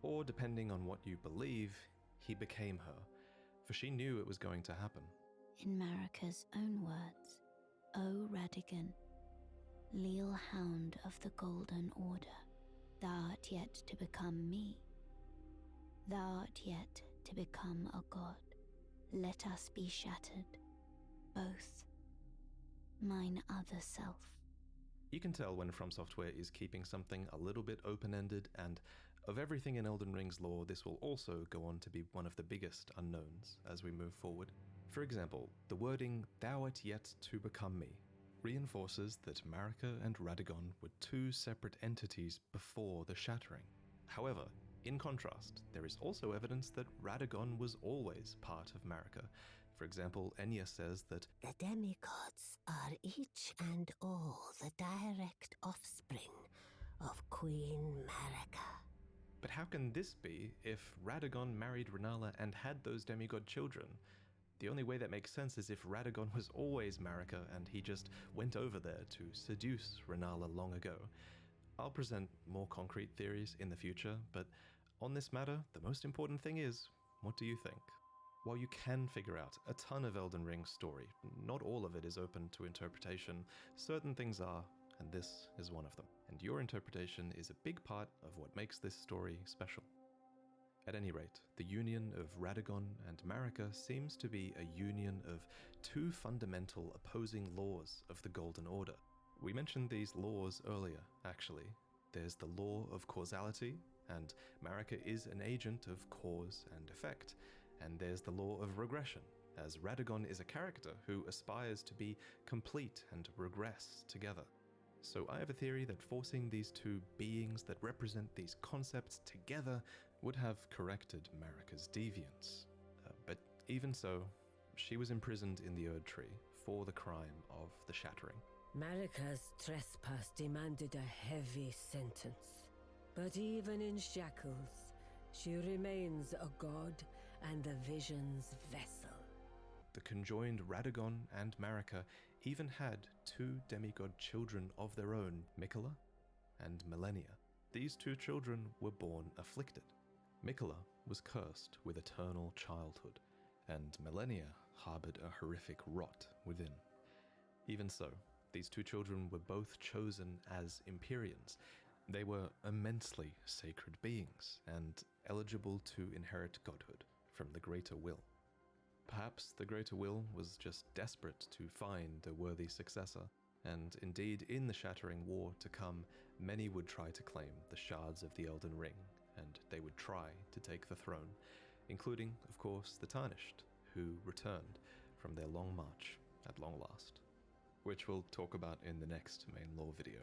or depending on what you believe, he became her, for she knew it was going to happen. In Marika's own words, O Radagon, leal hound of the Golden Order, thou art yet to become me. Thou art yet to become a god. Let us be shattered, both. Mine other self. You can tell when From Software is keeping something a little bit open-ended, and of everything in Elden Ring's lore, this will also go on to be one of the biggest unknowns as we move forward. For example, the wording, thou art yet to become me, reinforces that Marika and Radagon were two separate entities before the shattering. However, in contrast, there is also evidence that Radagon was always part of Marika. For example, Enya says that The demigods are each and all the direct offspring of Queen Marika. but how can this be if Radagon married Renala and had those demigod children? The only way that makes sense is if Radagon was always Marika and he just went over there to seduce Renala long ago. I'll present more concrete theories in the future, but on this matter, the most important thing is, what do you think? While you can figure out a ton of Elden Ring's story, not all of it is open to interpretation. Certain things are, and this is one of them. And your interpretation is a big part of what makes this story special. At any rate, the union of Radagon and Marika seems to be a union of two fundamental opposing laws of the Golden Order. We mentioned these laws earlier, actually. There's the law of causality, and Marika is an agent of cause and effect. And there's the law of regression, as Radagon is a character who aspires to be complete and regress together. So I have a theory that forcing these two beings that represent these concepts together would have corrected Marika's deviance. But even so, she was imprisoned in the Erdtree for the crime of the Shattering. Marika's trespass demanded a heavy sentence. But even in shackles, she remains a god and the vision's vessel. The conjoined Radagon and Marika even had two demigod children of their own, Miquella and Malenia. These two children were born afflicted. Miquella was cursed with eternal childhood, and Malenia harbored a horrific rot within. Even so, these two children were both chosen as Empyreans. They were immensely sacred beings, and eligible to inherit godhood from the Greater Will. Perhaps the Greater Will was just desperate to find a worthy successor, and indeed in the Shattering War to come, many would try to claim the shards of the Elden Ring, and they would try to take the throne, including, of course, the Tarnished, who returned from their long march at long last, which we'll talk about in the next main lore video.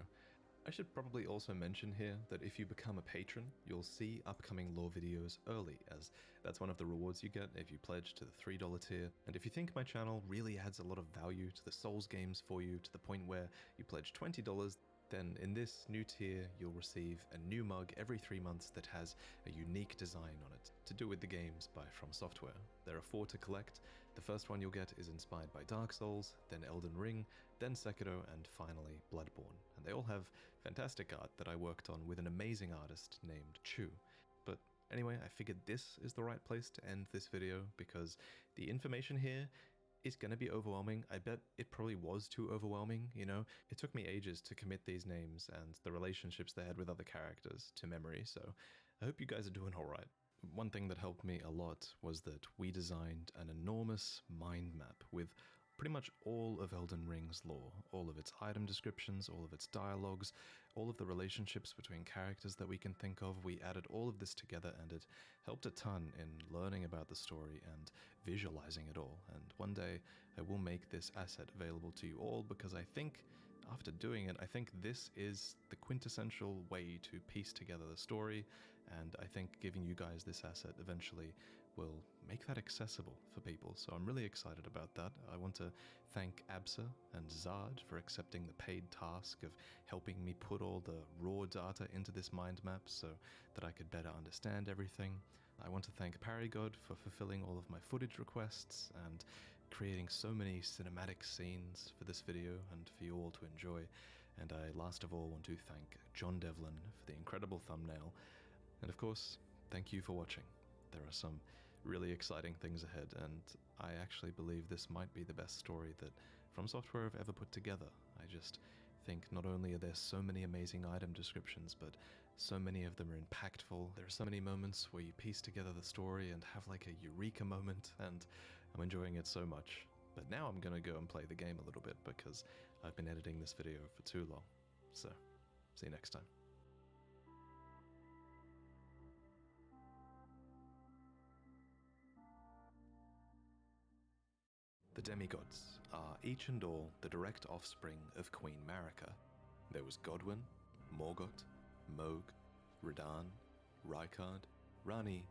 I should probably also mention here that if you become a patron, you'll see upcoming lore videos early, as that's one of the rewards you get if you pledge to the $3 tier. And if you think my channel really adds a lot of value to the Souls games for you to the point where you pledge $20, then in this new tier you'll receive a new mug every 3 months that has a unique design on it, to do with the games by From Software. There are 4 to collect. The first one you'll get is inspired by Dark Souls, then Elden Ring, then Sekiro, and finally Bloodborne. And they all have fantastic art that I worked on with an amazing artist named Chu. But anyway, I figured this is the right place to end this video because the information here is going to be overwhelming. I bet it probably was too overwhelming, you know? It took me ages to commit these names and the relationships they had with other characters to memory, so I hope you guys are doing alright. One thing that helped me a lot was that we designed an enormous mind map with pretty much all of Elden Ring's lore, all of its item descriptions, all of its dialogues, all of the relationships between characters that we can think of. We added all of this together, and it helped a ton in learning about the story and visualizing it all. And one day I will make this asset available to you all, because I think after doing it, I think this is the quintessential way to piece together the story, and I think giving you guys this asset eventually will make that accessible for people. So I'm really excited about that. I want to thank Absa and Zard for accepting the paid task of helping me put all the raw data into this mind map so that I could better understand everything. I want to thank Paragod for fulfilling all of my footage requests and creating so many cinematic scenes for this video and for you all to enjoy. And I last of all want to thank John Devlin for the incredible thumbnail. And of course, thank you for watching. There are some really exciting things ahead, and I actually believe this might be the best story that From Software have ever put together. I just think not only are there so many amazing item descriptions, but so many of them are impactful. There are so many moments where you piece together the story and have like a eureka moment, and I'm enjoying it so much. But now I'm gonna go and play the game a little bit because I've been editing this video for too long. So, see you next time. The demigods are each and all the direct offspring of Queen Marika. There was Godwyn, Morgott, Mohg, Radahn, Rykard, Ranni,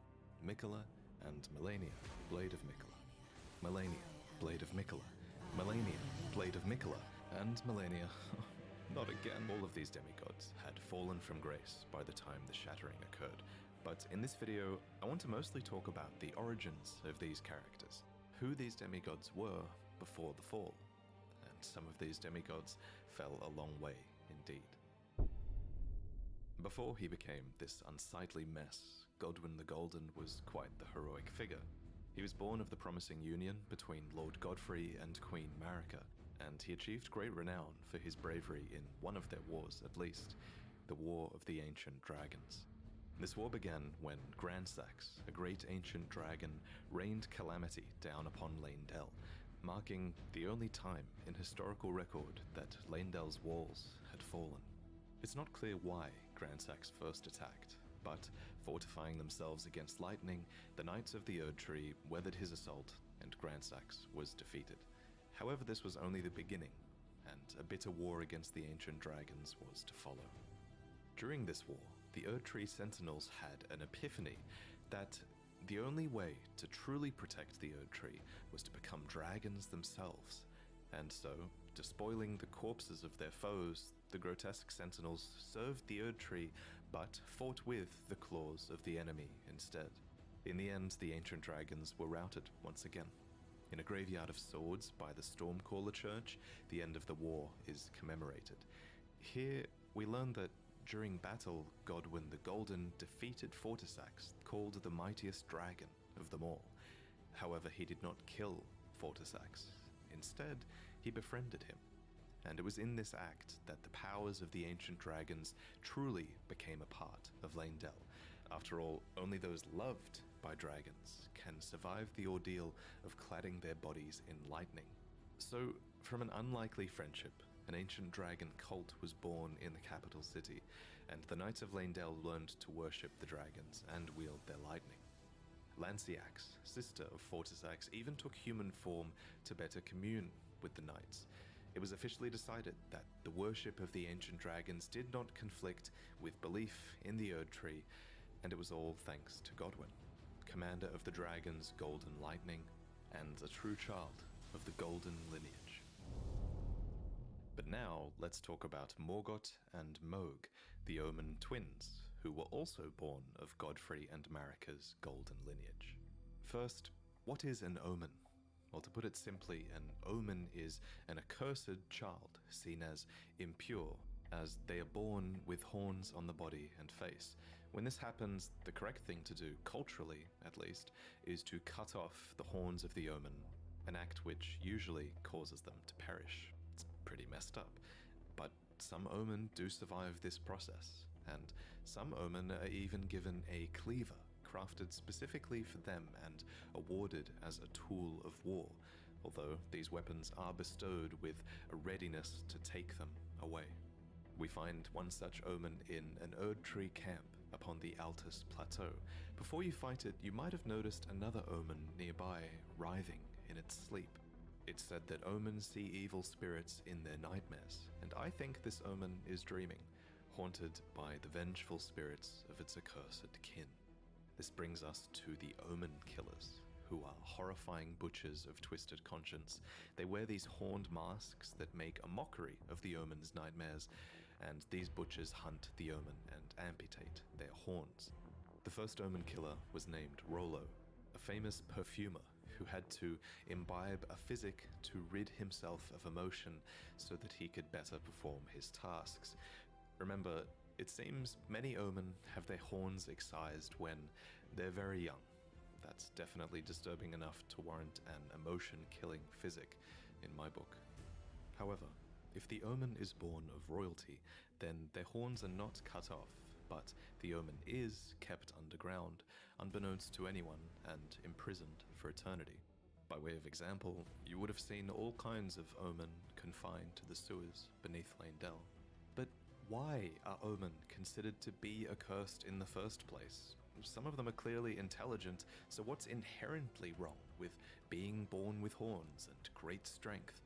Miquella, and Malenia, Blade of Miquella. Malenia, Blade of Miquella. Malenia, Blade of Miquella, and Malenia. Not again. All of these demigods had fallen from grace by the time the shattering occurred. But in this video, I want to mostly talk about the origins of these characters, who these demigods were before the fall, and some of these demigods fell a long way indeed. Before he became this unsightly mess, Godwyn the Golden was quite the heroic figure. He was born of the promising union between Lord Godfrey and Queen Marika, and he achieved great renown for his bravery in one of their wars at least, the War of the Ancient Dragons. This war began when Gransax, a great ancient dragon, rained calamity down upon Leyndell, marking the only time in historical record that Leyndell's walls had fallen. It's not clear why Gransax first attacked, but fortifying themselves against lightning, the Knights of the Erdtree weathered his assault and Gransax was defeated. However, this was only the beginning, and a bitter war against the ancient dragons was to follow. During this war, the Erdtree Sentinels had an epiphany that the only way to truly protect the Erdtree was to become dragons themselves. And so, despoiling the corpses of their foes, the grotesque Sentinels served the Erdtree but fought with the claws of the enemy instead. In the end, the ancient dragons were routed once again. In a graveyard of swords by the Stormcaller Church, the end of the war is commemorated. Here, we learn that during battle, Godwyn the Golden defeated Fortisax, called the mightiest dragon of them all. However, he did not kill Fortisax. Instead, he befriended him. And it was in this act that the powers of the ancient dragons truly became a part of Leyndell. After all, only those loved by dragons can survive the ordeal of cladding their bodies in lightning. So, from an unlikely friendship, an ancient dragon cult was born in the capital city, and the Knights of Leyndell learned to worship the dragons and wield their lightning. Lanciax, sister of Fortisax, even took human form to better commune with the Knights. It was officially decided that the worship of the ancient dragons did not conflict with belief in the Erdtree, and it was all thanks to Godwyn, commander of the dragon's golden lightning, and a true child of the golden lineage. But now, let's talk about Morgott and Mohg, the Omen twins, who were also born of Godfrey and Marika's golden lineage. First, what is an omen? Well, to put it simply, an omen is an accursed child, seen as impure, as they are born with horns on the body and face. When this happens, the correct thing to do, culturally at least, is to cut off the horns of the omen, an act which usually causes them to perish. It's pretty messed up, but some omen do survive this process, and some omen are even given a cleaver, crafted specifically for them and awarded as a tool of war. although these weapons are bestowed with a readiness to take them away. We find one such omen in an Erdtree camp upon the Altus Plateau. Before you fight it, you might have noticed another omen nearby, writhing in its sleep. It's said that omens see evil spirits in their nightmares, and I think this omen is dreaming, haunted by the vengeful spirits of its accursed kin. This brings us to the Omen Killers, who are horrifying butchers of twisted conscience. They wear these horned masks that make a mockery of the Omen's nightmares, and these butchers hunt the Omen and amputate their horns. The first Omen Killer was named Rollo, a famous perfumer who had to imbibe a physic to rid himself of emotion so that he could better perform his tasks. Remember, it seems many Omen have their horns excised when they're very young. That's definitely disturbing enough to warrant an emotion-killing physic in my book. However, if the Omen is born of royalty, then their horns are not cut off, but the Omen is kept underground, unbeknownst to anyone, and imprisoned for eternity. By way of example, you would have seen all kinds of Omen confined to the sewers beneath Leyndell. But why are Omen considered to be accursed in the first place? Some of them are clearly intelligent, so what's inherently wrong with being born with horns and great strength?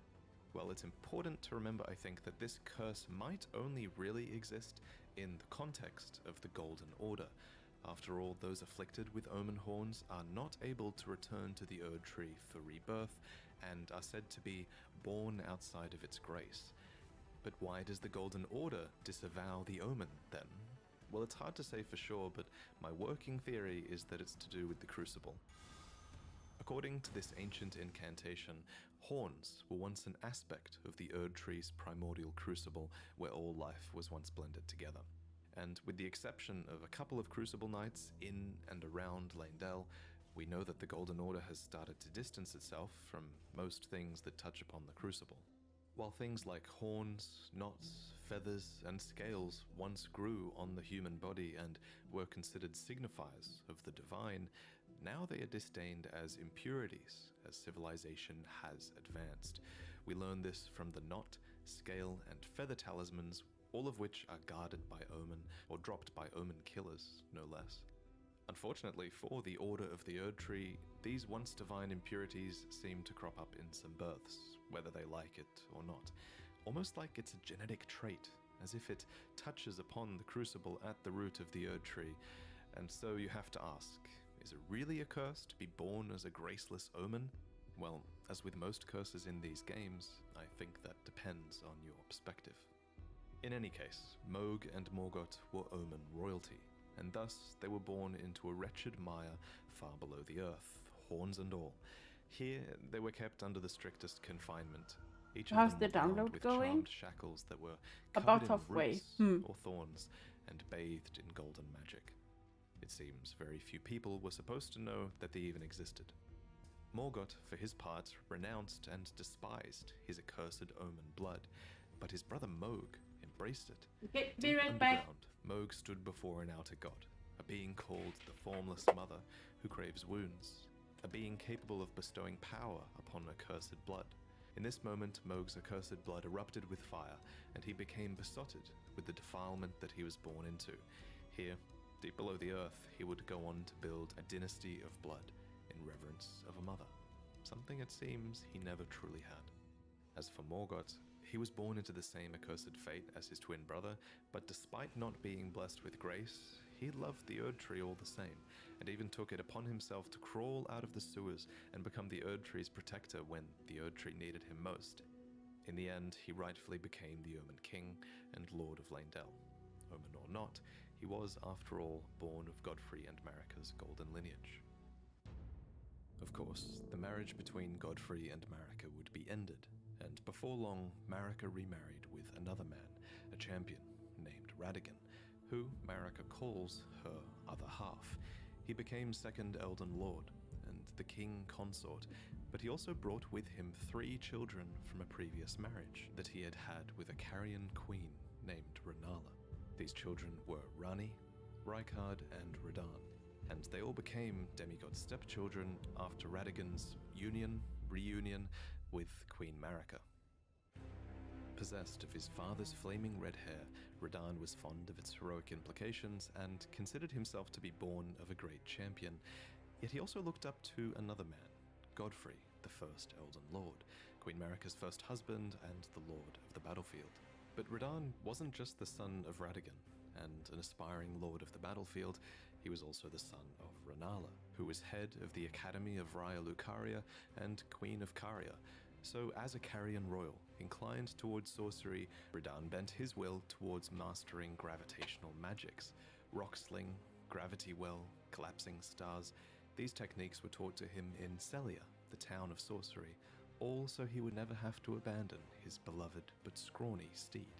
Well, it's important to remember, I think, that this curse might only really exist in the context of the Golden Order. After all, those afflicted with Omen horns are not able to return to the Erdtree for rebirth, and are said to be born outside of its grace. But why does the Golden Order disavow the Omen, then? Well, it's hard to say for sure, but my working theory is that it's to do with the Crucible. According to this ancient incantation, horns were once an aspect of the Erdtree's primordial crucible, where all life was once blended together. And with the exception of a couple of Crucible nights in and around Leyndell, we know that the Golden Order has started to distance itself from most things that touch upon the Crucible. While things like horns, knots, feathers, and scales once grew on the human body and were considered signifiers of the divine, now they are disdained as impurities as civilization has advanced. We learn this from the knot, scale, and feather talismans, all of which are guarded by Omen, or dropped by Omen Killers, no less. Unfortunately for the Order of the Erdtree, these once divine impurities seem to crop up in some births, whether they like it or not. Almost like it's a genetic trait, as if it touches upon the Crucible at the root of the Erdtree. And so you have to ask, is it really a curse to be born as a graceless Omen? Well, as with most curses in these games, I think that depends on your perspective. In any case, Mohg and Morgott were Omen royalty, and thus they were born into a wretched mire far below the earth, horns and all. Here, they were kept under the strictest confinement. Each of How's them the were bound download with going? charmed shackles that were About covered in halfway. roots or thorns and bathed in golden magic. It seems very few people were supposed to know that they even existed. Morgott, for his part, renounced and despised his accursed Omen blood, but his brother Mohg embraced it. Okay, be Deep right back. underground, Mohg stood before an outer god, a being called the Formless Mother, who craves wounds, a being capable of bestowing power upon accursed blood. In this moment, Mohg's accursed blood erupted with fire, and he became besotted with the defilement that he was born into. Here, deep below the earth, he would go on to build a dynasty of blood in reverence of a mother, something it seems he never truly had. As for Morgott, he was born into the same accursed fate as his twin brother, but despite not being blessed with grace, he loved the Erdtree all the same, and even took it upon himself to crawl out of the sewers and become the Erdtree's protector when the Erdtree needed him most. In the end, he rightfully became the Omen King and Lord of Leyndell. Omen or not, he was, after all, born of Godfrey and Marika's golden lineage. Of course, the marriage between Godfrey and Marika would be ended, and before long, Marika remarried with another man, a champion named Radagon, who Marika calls her other half. He became second Elden Lord and the king consort, but he also brought with him 3 children from a previous marriage that he had had with a Carian queen named Rennala. These children were Ranni, Rykard, and Radahn, and they all became demigod stepchildren after Radagon's union, reunion with Queen Marika. Possessed of his father's flaming red hair, Radahn was fond of its heroic implications and considered himself to be born of a great champion. Yet he also looked up to another man, Godfrey, the first Elden Lord, Queen Marika's first husband and the Lord of the Battlefield. But Radahn wasn't just the son of Radagon and an aspiring Lord of the Battlefield, he was also the son of Rennala, who was head of the Academy of Raya Lucaria and Queen of Caria. So as a Carian royal, inclined towards sorcery, Radahn bent his will towards mastering gravitational magics. Rock sling, gravity well, collapsing stars. These techniques were taught to him in Sellia, the town of sorcery, all so he would never have to abandon his beloved but scrawny steed.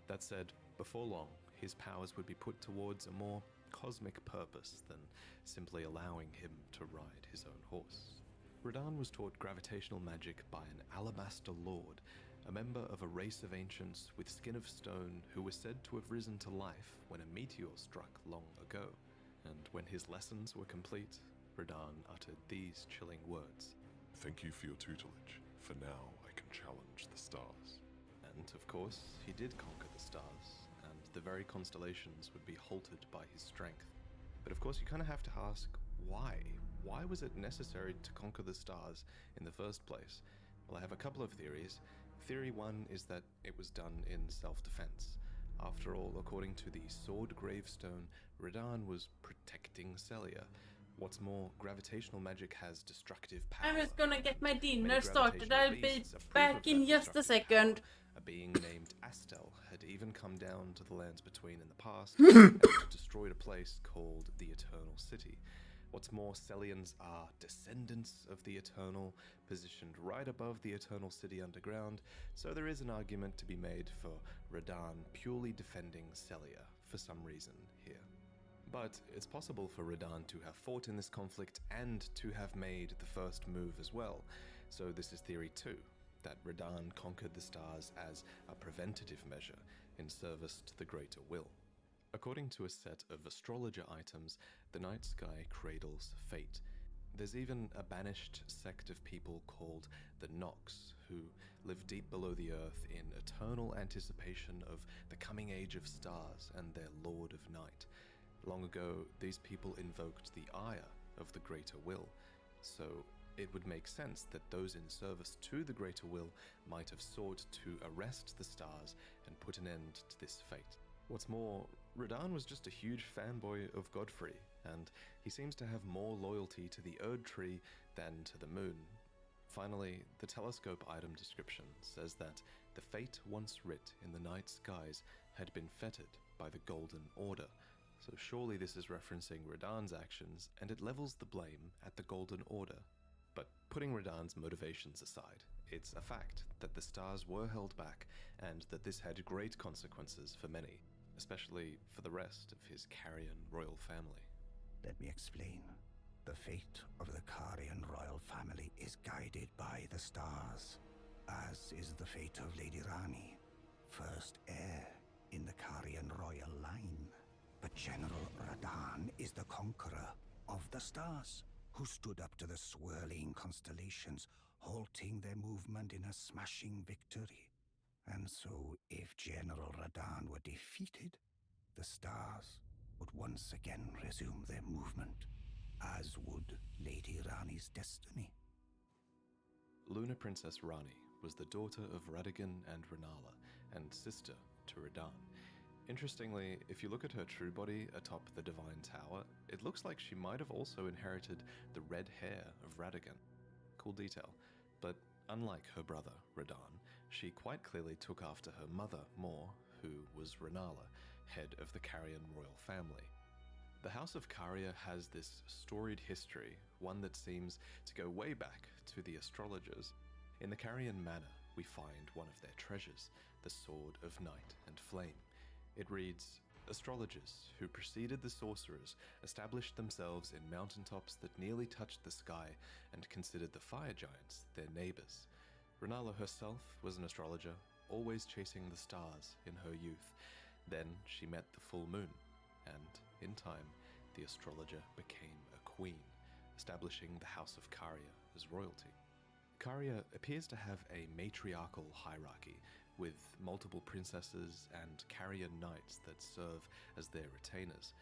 That said, before long, his powers would be put towards a more cosmic purpose than simply allowing him to ride his own horse. Radahn was taught gravitational magic by an Alabaster Lord, a member of a race of ancients with skin of stone who was said to have risen to life when a meteor struck long ago. And when his lessons were complete, Radahn uttered these chilling words. Thank you for your tutelage. For now, I can challenge the stars. And of course, he did conquer the stars, and the very constellations would be halted by his strength. But of course, you kind of have to ask, why? Why was it necessary to conquer the stars in the first place? Well, I have a couple of theories. Theory one is that it was done in self-defense. After all, according to the Sword Gravestone, Radahn was protecting Sellia. What's more, gravitational magic has destructive power. I'm just gonna get my dinner Many started. gravitational I'll be beasts are proof back of in that just a destructive second. power. A being named Astel had even come down to the lands between in the past and destroyed a place called the Eternal City. What's more, Sellians are descendants of the Eternal, positioned right above the Eternal City underground, so there is an argument to be made for Radahn purely defending Sellia for some reason here. But it's possible for Radahn to have fought in this conflict and to have made the first move as well, so this is theory 2, that Radahn conquered the stars as a preventative measure in service to the greater will. According to a set of astrologer items, the night sky cradles fate. There's even a banished sect of people called the Nox, who live deep below the earth in eternal anticipation of the coming age of stars and their Lord of Night. Long ago, these people invoked the ire of the greater will, so it would make sense that those in service to the greater will might have sought to arrest the stars and put an end to this fate. What's more, Radahn was just a huge fanboy of Godfrey, and he seems to have more loyalty to the Erd Tree than to the moon. Finally, the telescope item description says that the fate once writ in the night skies had been fettered by the Golden Order, so surely this is referencing Radahn's actions, and it levels the blame at the Golden Order. But putting Radahn's motivations aside, it's a fact that the stars were held back, and that this had great consequences for many, especially for the rest of his Carian royal family. Let me explain. The fate of the Carian royal family is guided by the stars, as is the fate of Lady Ranni, first heir in the Carian royal line. But General Radahn is the conqueror of the stars, who stood up to the swirling constellations, halting their movement in a smashing victory. And so, if General Radahn were defeated, the stars would once again resume their movement, as would Lady Ranni's destiny. Lunar Princess Ranni was the daughter of Radagon and Rennala, and sister to Radahn. Interestingly, if you look at her true body atop the Divine Tower, it looks like she might have also inherited the red hair of Radagon. Cool detail. But unlike her brother, Radahn, she quite clearly took after her mother more, who was Rennala, head of the Carian royal family. The House of Caria has this storied history, one that seems to go way back to the astrologers. In the Carian Manor, we find one of their treasures, the Sword of Night and Flame. It reads, astrologers who preceded the sorcerers established themselves in mountaintops that nearly touched the sky and considered the fire giants their neighbors. Rennala herself was an astrologer, always chasing the stars in her youth. Then she met the full moon, and in time, the astrologer became a queen, establishing the House of Caria as royalty. Caria appears to have a matriarchal hierarchy, with multiple princesses and carrier knights that serve as their retainers.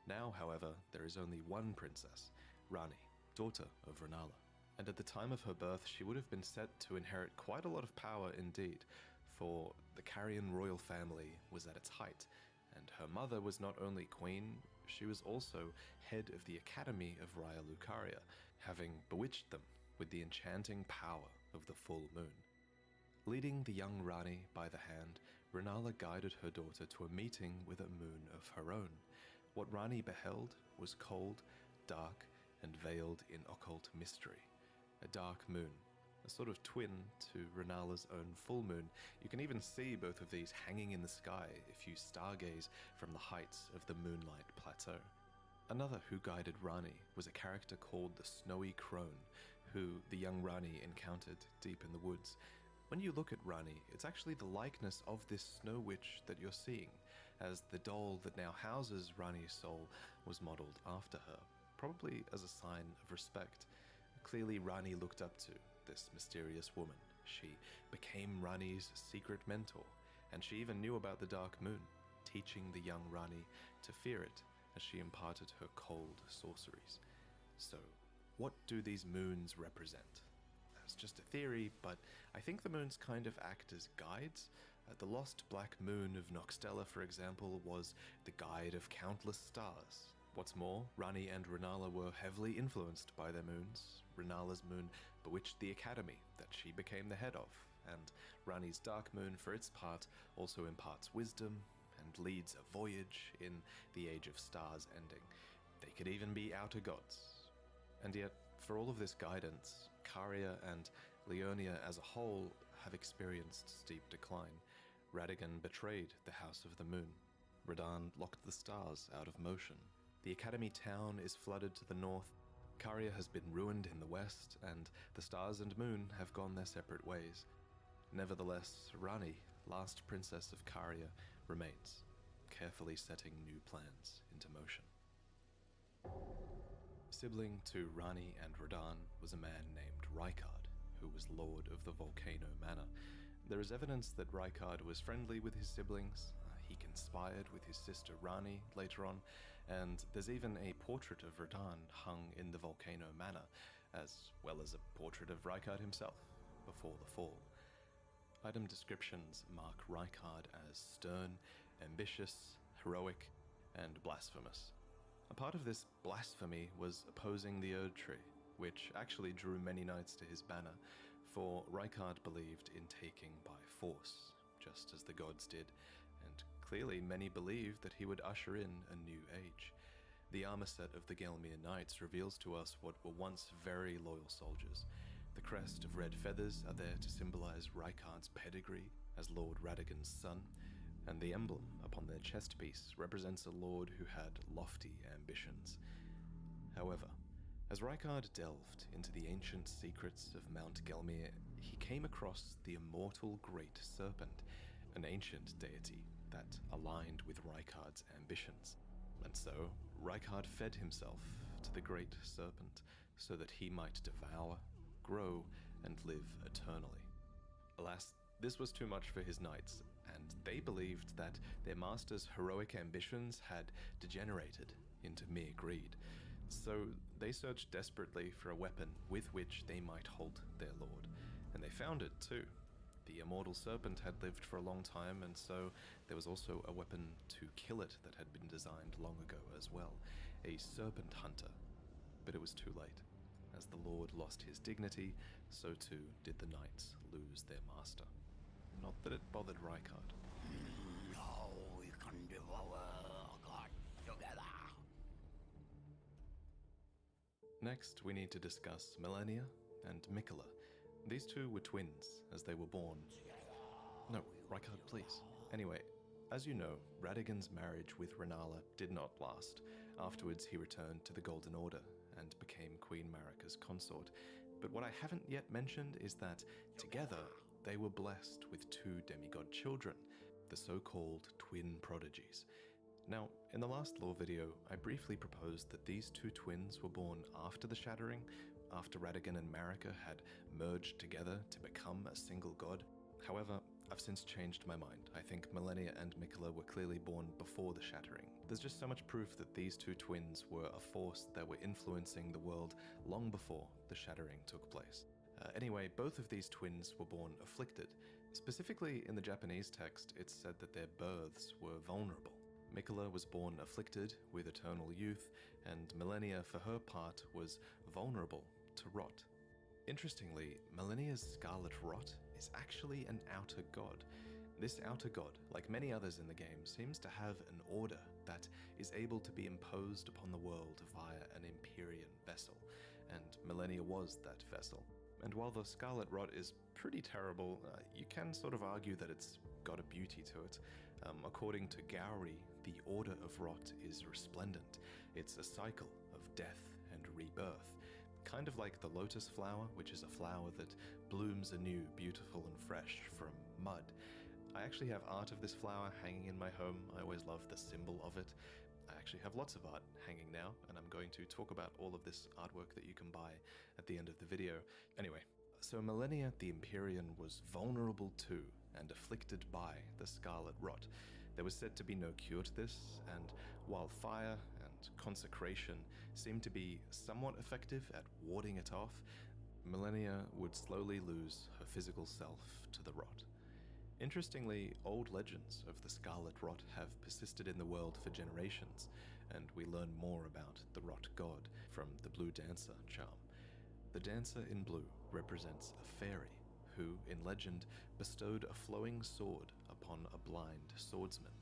Now, however, there is only one princess, Rani, daughter of Rennala. And at the time of her birth, she would have been set to inherit quite a lot of power indeed, for the Carian royal family was at its height, and her mother was not only queen, she was also head of the Academy of Raya Lucaria, having bewitched them with the enchanting power of the full moon. Leading the young Rani by the hand, Rennala guided her daughter to a meeting with a moon of her own. What Rani beheld was cold, dark, and veiled in occult mystery. A dark moon, a sort of twin to Rennala's own full moon. You can even see both of these hanging in the sky if you stargaze from the heights of the Moonlight Plateau. Another who guided Rani was a character called the Snowy Crone, who the young Rani encountered deep in the woods. When you look at Rani, it's actually the likeness of this snow witch that you're seeing, as the doll that now houses Rani's soul was modelled after her, probably as a sign of respect. Clearly, Rani looked up to this mysterious woman. She became Rani's secret mentor, and she even knew about the Dark Moon, teaching the young Rani to fear it as she imparted her cold sorceries. So, what do these moons represent? That's just a theory, but I think the moons kind of act as guides. The lost black moon of Noxtella, for example, was the guide of countless stars. What's more, Rani and Rennala were heavily influenced by their moons. Rennala's moon bewitched the academy that she became the head of, and Rani's dark moon, for its part, also imparts wisdom and leads a voyage in the Age of Stars ending. They could even be outer gods. And yet, for all of this guidance, Caria and Leonia as a whole have experienced steep decline. Radagon betrayed the House of the Moon. Radahn locked the stars out of motion. The Academy town is flooded to the north. Caria has been ruined in the west, and the stars and moon have gone their separate ways. Nevertheless, Rani, last princess of Caria, remains, carefully setting new plans into motion. Sibling to Rani and Radahn was a man named Rykard, who was lord of the Volcano Manor. There is evidence that Rykard was friendly with his siblings. He conspired with his sister Rani later on, and there's even a portrait of Radahn hung in the Volcano Manor, as well as a portrait of Rykard himself before the fall. Item descriptions mark Rykard as stern, ambitious, heroic, and blasphemous. A part of this blasphemy was opposing the Erd Tree, which actually drew many knights to his banner, for Rykard believed in taking by force, just as the gods did, and clearly many believed that he would usher in a new age. The armor set of the Gelmir Knights reveals to us what were once very loyal soldiers. The crest of red feathers are there to symbolize Rykard's pedigree as Lord Radagon's son, and the emblem upon their chest piece represents a lord who had lofty ambitions. However, as Rykard delved into the ancient secrets of Mount Gelmir, he came across the immortal Great Serpent, an ancient deity that aligned with Rykard's ambitions. And so, Rykard fed himself to the Great Serpent so that he might devour, grow, and live eternally. Alas, this was too much for his knights, and they believed that their master's heroic ambitions had degenerated into mere greed. So they searched desperately for a weapon with which they might halt their lord, and they found it too. The immortal serpent had lived for a long time, and so there was also a weapon to kill it that had been designed long ago as well, a serpent hunter. But it was too late. As the lord lost his dignity, so too did the knights lose their master. Not that it bothered Rykard. Now we can devour God together. Next, we need to discuss Melania and Miquella. These two were twins as they were born. No, Rykard, please. Anyway, as you know, Radagon's marriage with Rennala did not last. Afterwards, he returned to the Golden Order and became Queen Marika's consort. But what I haven't yet mentioned is that, together, they were blessed with two demigod children, the so-called twin prodigies. Now, in the last lore video, I briefly proposed that these two twins were born after the Shattering, after Radagon and Marika had merged together to become a single god. However, I've since changed my mind. I think Malenia and Miquella were clearly born before the Shattering. There's just so much proof that these two twins were a force that were influencing the world long before the Shattering took place. Anyway, both of these twins were born afflicted. Specifically in the Japanese text, it's said that their births were vulnerable. Miquella was born afflicted with eternal youth, and Malenia, for her part, was vulnerable to rot. Interestingly, Malenia's scarlet rot is actually an outer god. This outer god, like many others in the game, seems to have an order that is able to be imposed upon the world via an Empyrean vessel, and Malenia was that vessel. And while the scarlet rot is pretty terrible, you can sort of argue that it's got a beauty to it. According to Gowry, the order of rot is resplendent. It's a cycle of death and rebirth, kind of like the lotus flower, which is a flower that blooms anew, beautiful and fresh from mud. I actually have art of this flower hanging in my home. I always love the symbol of it. I actually have lots of art hanging now, and I'm going to talk about all of this artwork that you can buy at the end of the video. Anyway, so Malenia the Empyrean was vulnerable to and afflicted by the scarlet rot. There was said to be no cure to this, and while fire and consecration seemed to be somewhat effective at warding it off, Malenia would slowly lose her physical self to the rot. Interestingly, old legends of the scarlet rot have persisted in the world for generations, and we learn more about the rot god from the Blue Dancer charm. The dancer in blue represents a fairy who, in legend, bestowed a flowing sword upon a blind swordsman.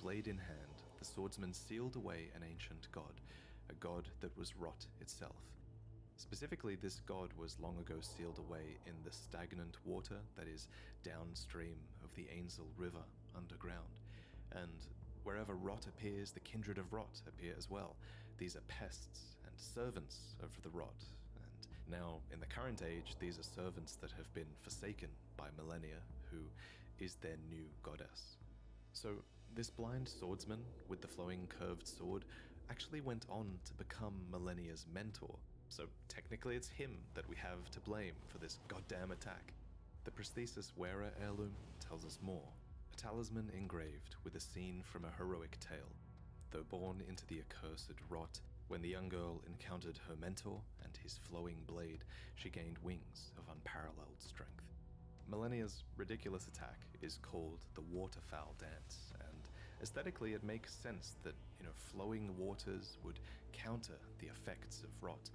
Blade in hand, the swordsman sealed away an ancient god, a god that was rot itself. Specifically, this god was long ago sealed away in the stagnant water that is downstream of the Ainsel River underground. And wherever rot appears, the kindred of rot appear as well. These are pests and servants of the rot. And now, in the current age, these are servants that have been forsaken by Malenia, who is their new goddess. So, this blind swordsman with the flowing curved sword actually went on to become Malenia's mentor. So technically it's him that we have to blame for this goddamn attack. The prosthesis wearer heirloom tells us more. A talisman engraved with a scene from a heroic tale. Though born into the accursed rot, when the young girl encountered her mentor and his flowing blade, she gained wings of unparalleled strength. Malenia's ridiculous attack is called the Waterfowl Dance, and aesthetically it makes sense that, flowing waters would counter the effects of rot.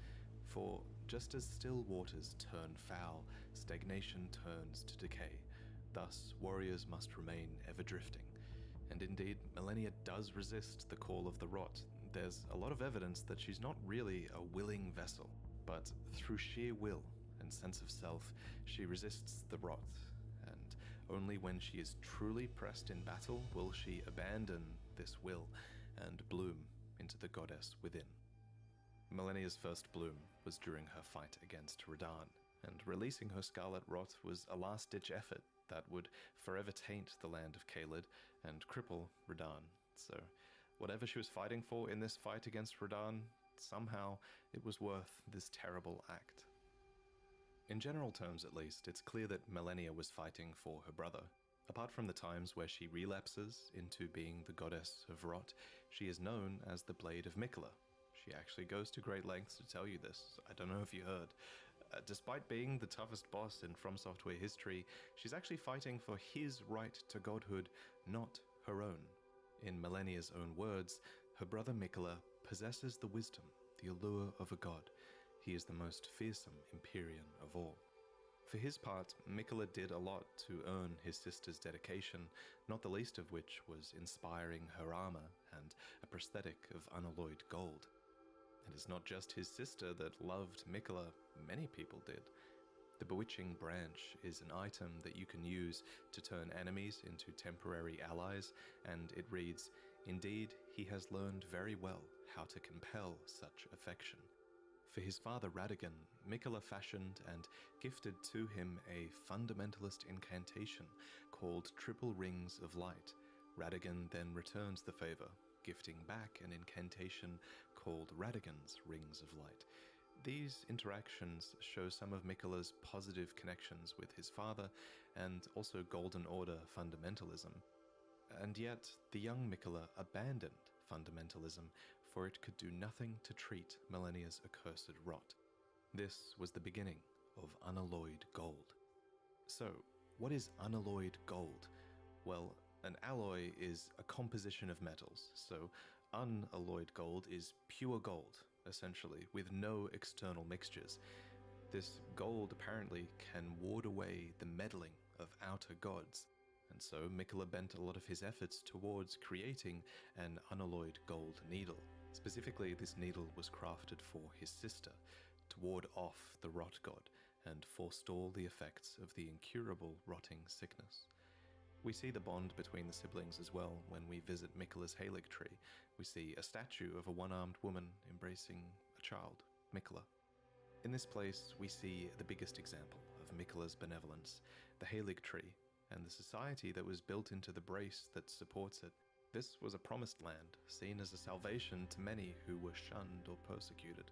For just as still waters turn foul, stagnation turns to decay. Thus, warriors must remain ever drifting. And indeed, Malenia does resist the call of the rot. There's a lot of evidence that she's not really a willing vessel, but through sheer will and sense of self, she resists the rot. And only when she is truly pressed in battle will she abandon this will and bloom into the goddess within. Malenia's first bloom was during her fight against Radahn, and releasing her scarlet rot was a last-ditch effort that would forever taint the land of Caelid and cripple Radahn. So, whatever she was fighting for in this fight against Radahn, somehow it was worth this terrible act. In general terms at least, it's clear that Malenia was fighting for her brother. Apart from the times where she relapses into being the goddess of rot, she is known as the Blade of Miquella. She actually goes to great lengths to tell you this. I don't know if you heard. Despite being the toughest boss in From Software history, she's actually fighting for his right to godhood, not her own. In Malenia's own words, her brother Miquella possesses the wisdom, the allure of a god. He is the most fearsome Empyrean of all. For his part, Miquella did a lot to earn his sister's dedication, not the least of which was inspiring her armor and a prosthetic of unalloyed gold. And it's not just his sister that loved Miquella, many people did. The Bewitching Branch is an item that you can use to turn enemies into temporary allies, and it reads, "Indeed, he has learned very well how to compel such affection." For his father Radagon, Miquella fashioned and gifted to him a fundamentalist incantation called Triple Rings of Light. Radagon then returns the favor, gifting back an incantation called Radagon's Rings of Light. These interactions show some of Miquella's positive connections with his father and also Golden Order fundamentalism. And yet, the young Miquella abandoned fundamentalism, for it could do nothing to treat Malenia's accursed rot. This was the beginning of unalloyed gold. So, what is unalloyed gold? Well, an alloy is a composition of metals, so unalloyed gold is pure gold, essentially, with no external mixtures. This gold apparently can ward away the meddling of outer gods, and so Miquella bent a lot of his efforts towards creating an unalloyed gold needle. Specifically, this needle was crafted for his sister, to ward off the rot god and forestall the effects of the incurable rotting sickness. We see the bond between the siblings as well when we visit Miquella's Halig tree. We see a statue of a one-armed woman embracing a child, Miquella. In this place, we see the biggest example of Miquella's benevolence, the Halig tree, and the society that was built into the brace that supports it. This was a promised land, seen as a salvation to many who were shunned or persecuted,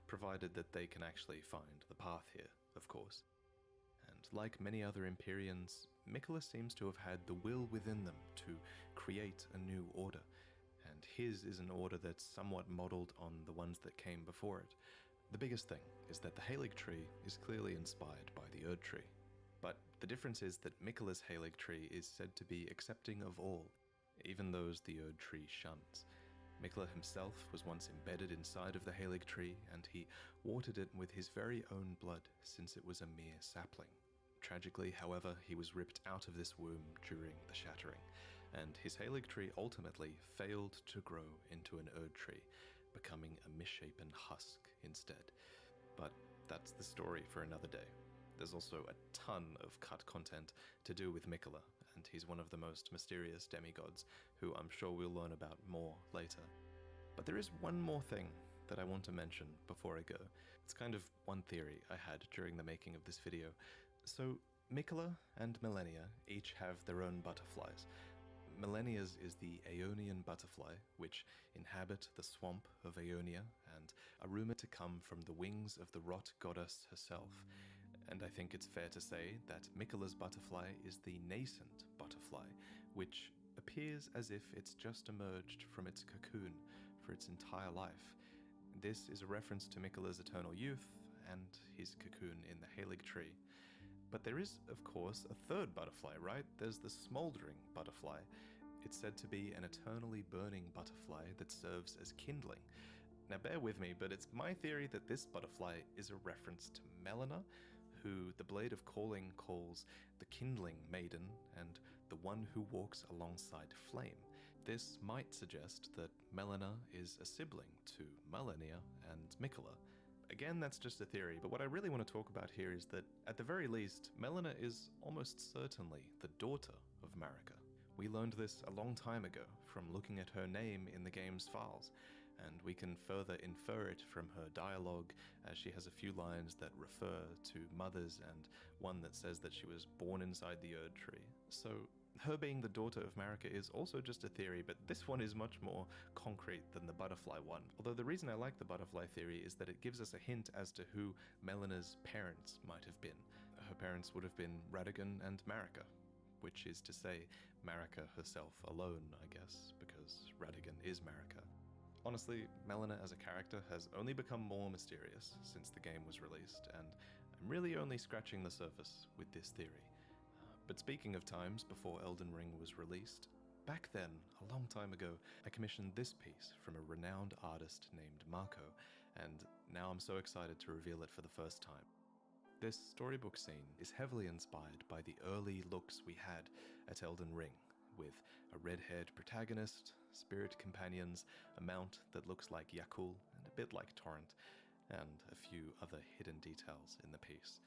provided that they can actually find the path here, of course. And like many other Empyreans, Miquella seems to have had the will within them to create a new order, and his is an order that's somewhat modelled on the ones that came before it. The biggest thing is that the Halig tree is clearly inspired by the Erd tree, but the difference is that Miquella's Halig tree is said to be accepting of all, even those the Erd tree shuns. Miquella himself was once embedded inside of the Halig tree, and he watered it with his very own blood since it was a mere sapling. Tragically, however, he was ripped out of this womb during the shattering, and his Halig tree ultimately failed to grow into an Erd tree, becoming a misshapen husk instead. But that's the story for another day. There's also a ton of cut content to do with Miquella, and he's one of the most mysterious demigods, who I'm sure we'll learn about more later. But there is one more thing that I want to mention before I go. It's kind of one theory I had during the making of this video. So, Miquella and Malenia each have their own butterflies. Malenia's is the Aeonian butterfly, which inhabit the swamp of Aeonia and are rumored to come from the wings of the rot goddess herself. And I think it's fair to say that Miquella's butterfly is the nascent butterfly, which appears as if it's just emerged from its cocoon for its entire life. This is a reference to Miquella's eternal youth and his cocoon in the Halig tree. But there is, of course, a third butterfly, right? There's the smouldering butterfly. It's said to be an eternally burning butterfly that serves as kindling. Now bear with me, but it's my theory that this butterfly is a reference to Melina, who the Blade of Calling calls the kindling maiden and the one who walks alongside flame. This might suggest that Melina is a sibling to Malenia and Miquella. Again, that's just a theory, but what I really want to talk about here is that, at the very least, Melina is almost certainly the daughter of Marika. We learned this a long time ago from looking at her name in the game's files, and we can further infer it from her dialogue, as she has a few lines that refer to mothers and one that says that she was born inside the Erd tree. So, her being the daughter of Marika is also just a theory, but this one is much more concrete than the butterfly one. Although the reason I like the butterfly theory is that it gives us a hint as to who Melina's parents might have been. Her parents would have been Radagon and Marika, which is to say Marika herself alone, I guess, because Radagon is Marika. Honestly, Melina as a character has only become more mysterious since the game was released, and I'm really only scratching the surface with this theory. But speaking of times before Elden Ring was released, back then, a long time ago, I commissioned this piece from a renowned artist named Marco, and now I'm so excited to reveal it for the first time. This storybook scene is heavily inspired by the early looks we had at Elden Ring, with a red-haired protagonist, spirit companions, a mount that looks like Yakul and a bit like Torrent, and a few other hidden details in the piece.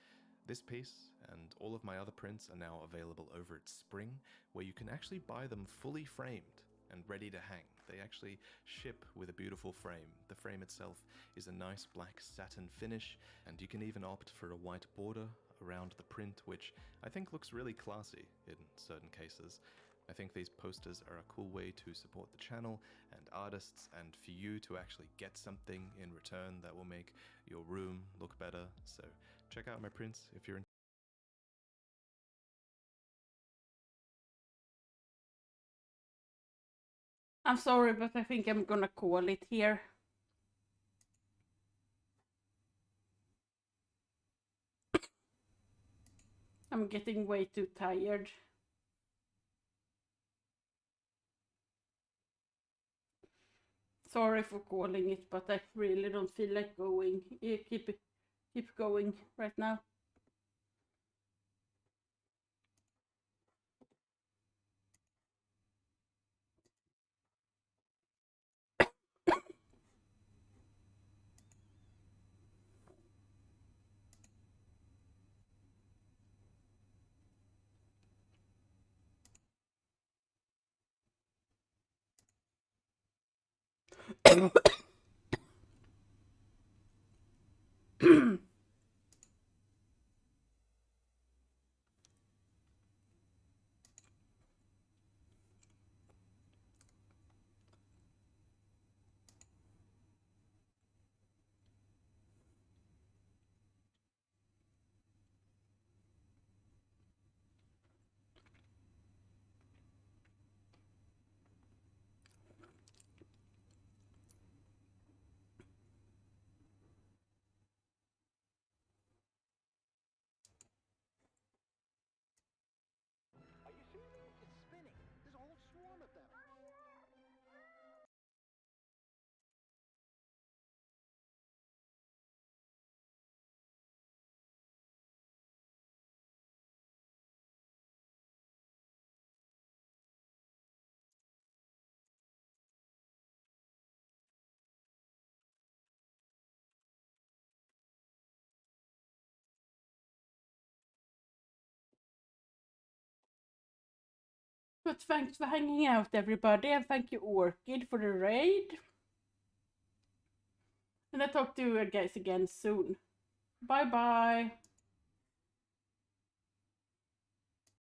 This piece, and all of my other prints, are now available over at Spring, where you can actually buy them fully framed and ready to hang. They actually ship with a beautiful frame. The frame itself is a nice black satin finish, and you can even opt for a white border around the print, which I think looks really classy in certain cases. I think these posters are a cool way to support the channel and artists, and for you to actually get something in return that will make your room look better. So check out my prints if you're interested. I'm sorry, but I think I'm gonna call it here. I'm getting way too tired. Sorry for calling it, but I really don't feel like going. Keep going right now. Are you seeing it? It's spinning. There's a whole swarm of them. But thanks for hanging out, everybody, and thank you, Orchid, for the raid. And I'll talk to you guys again soon. Bye bye.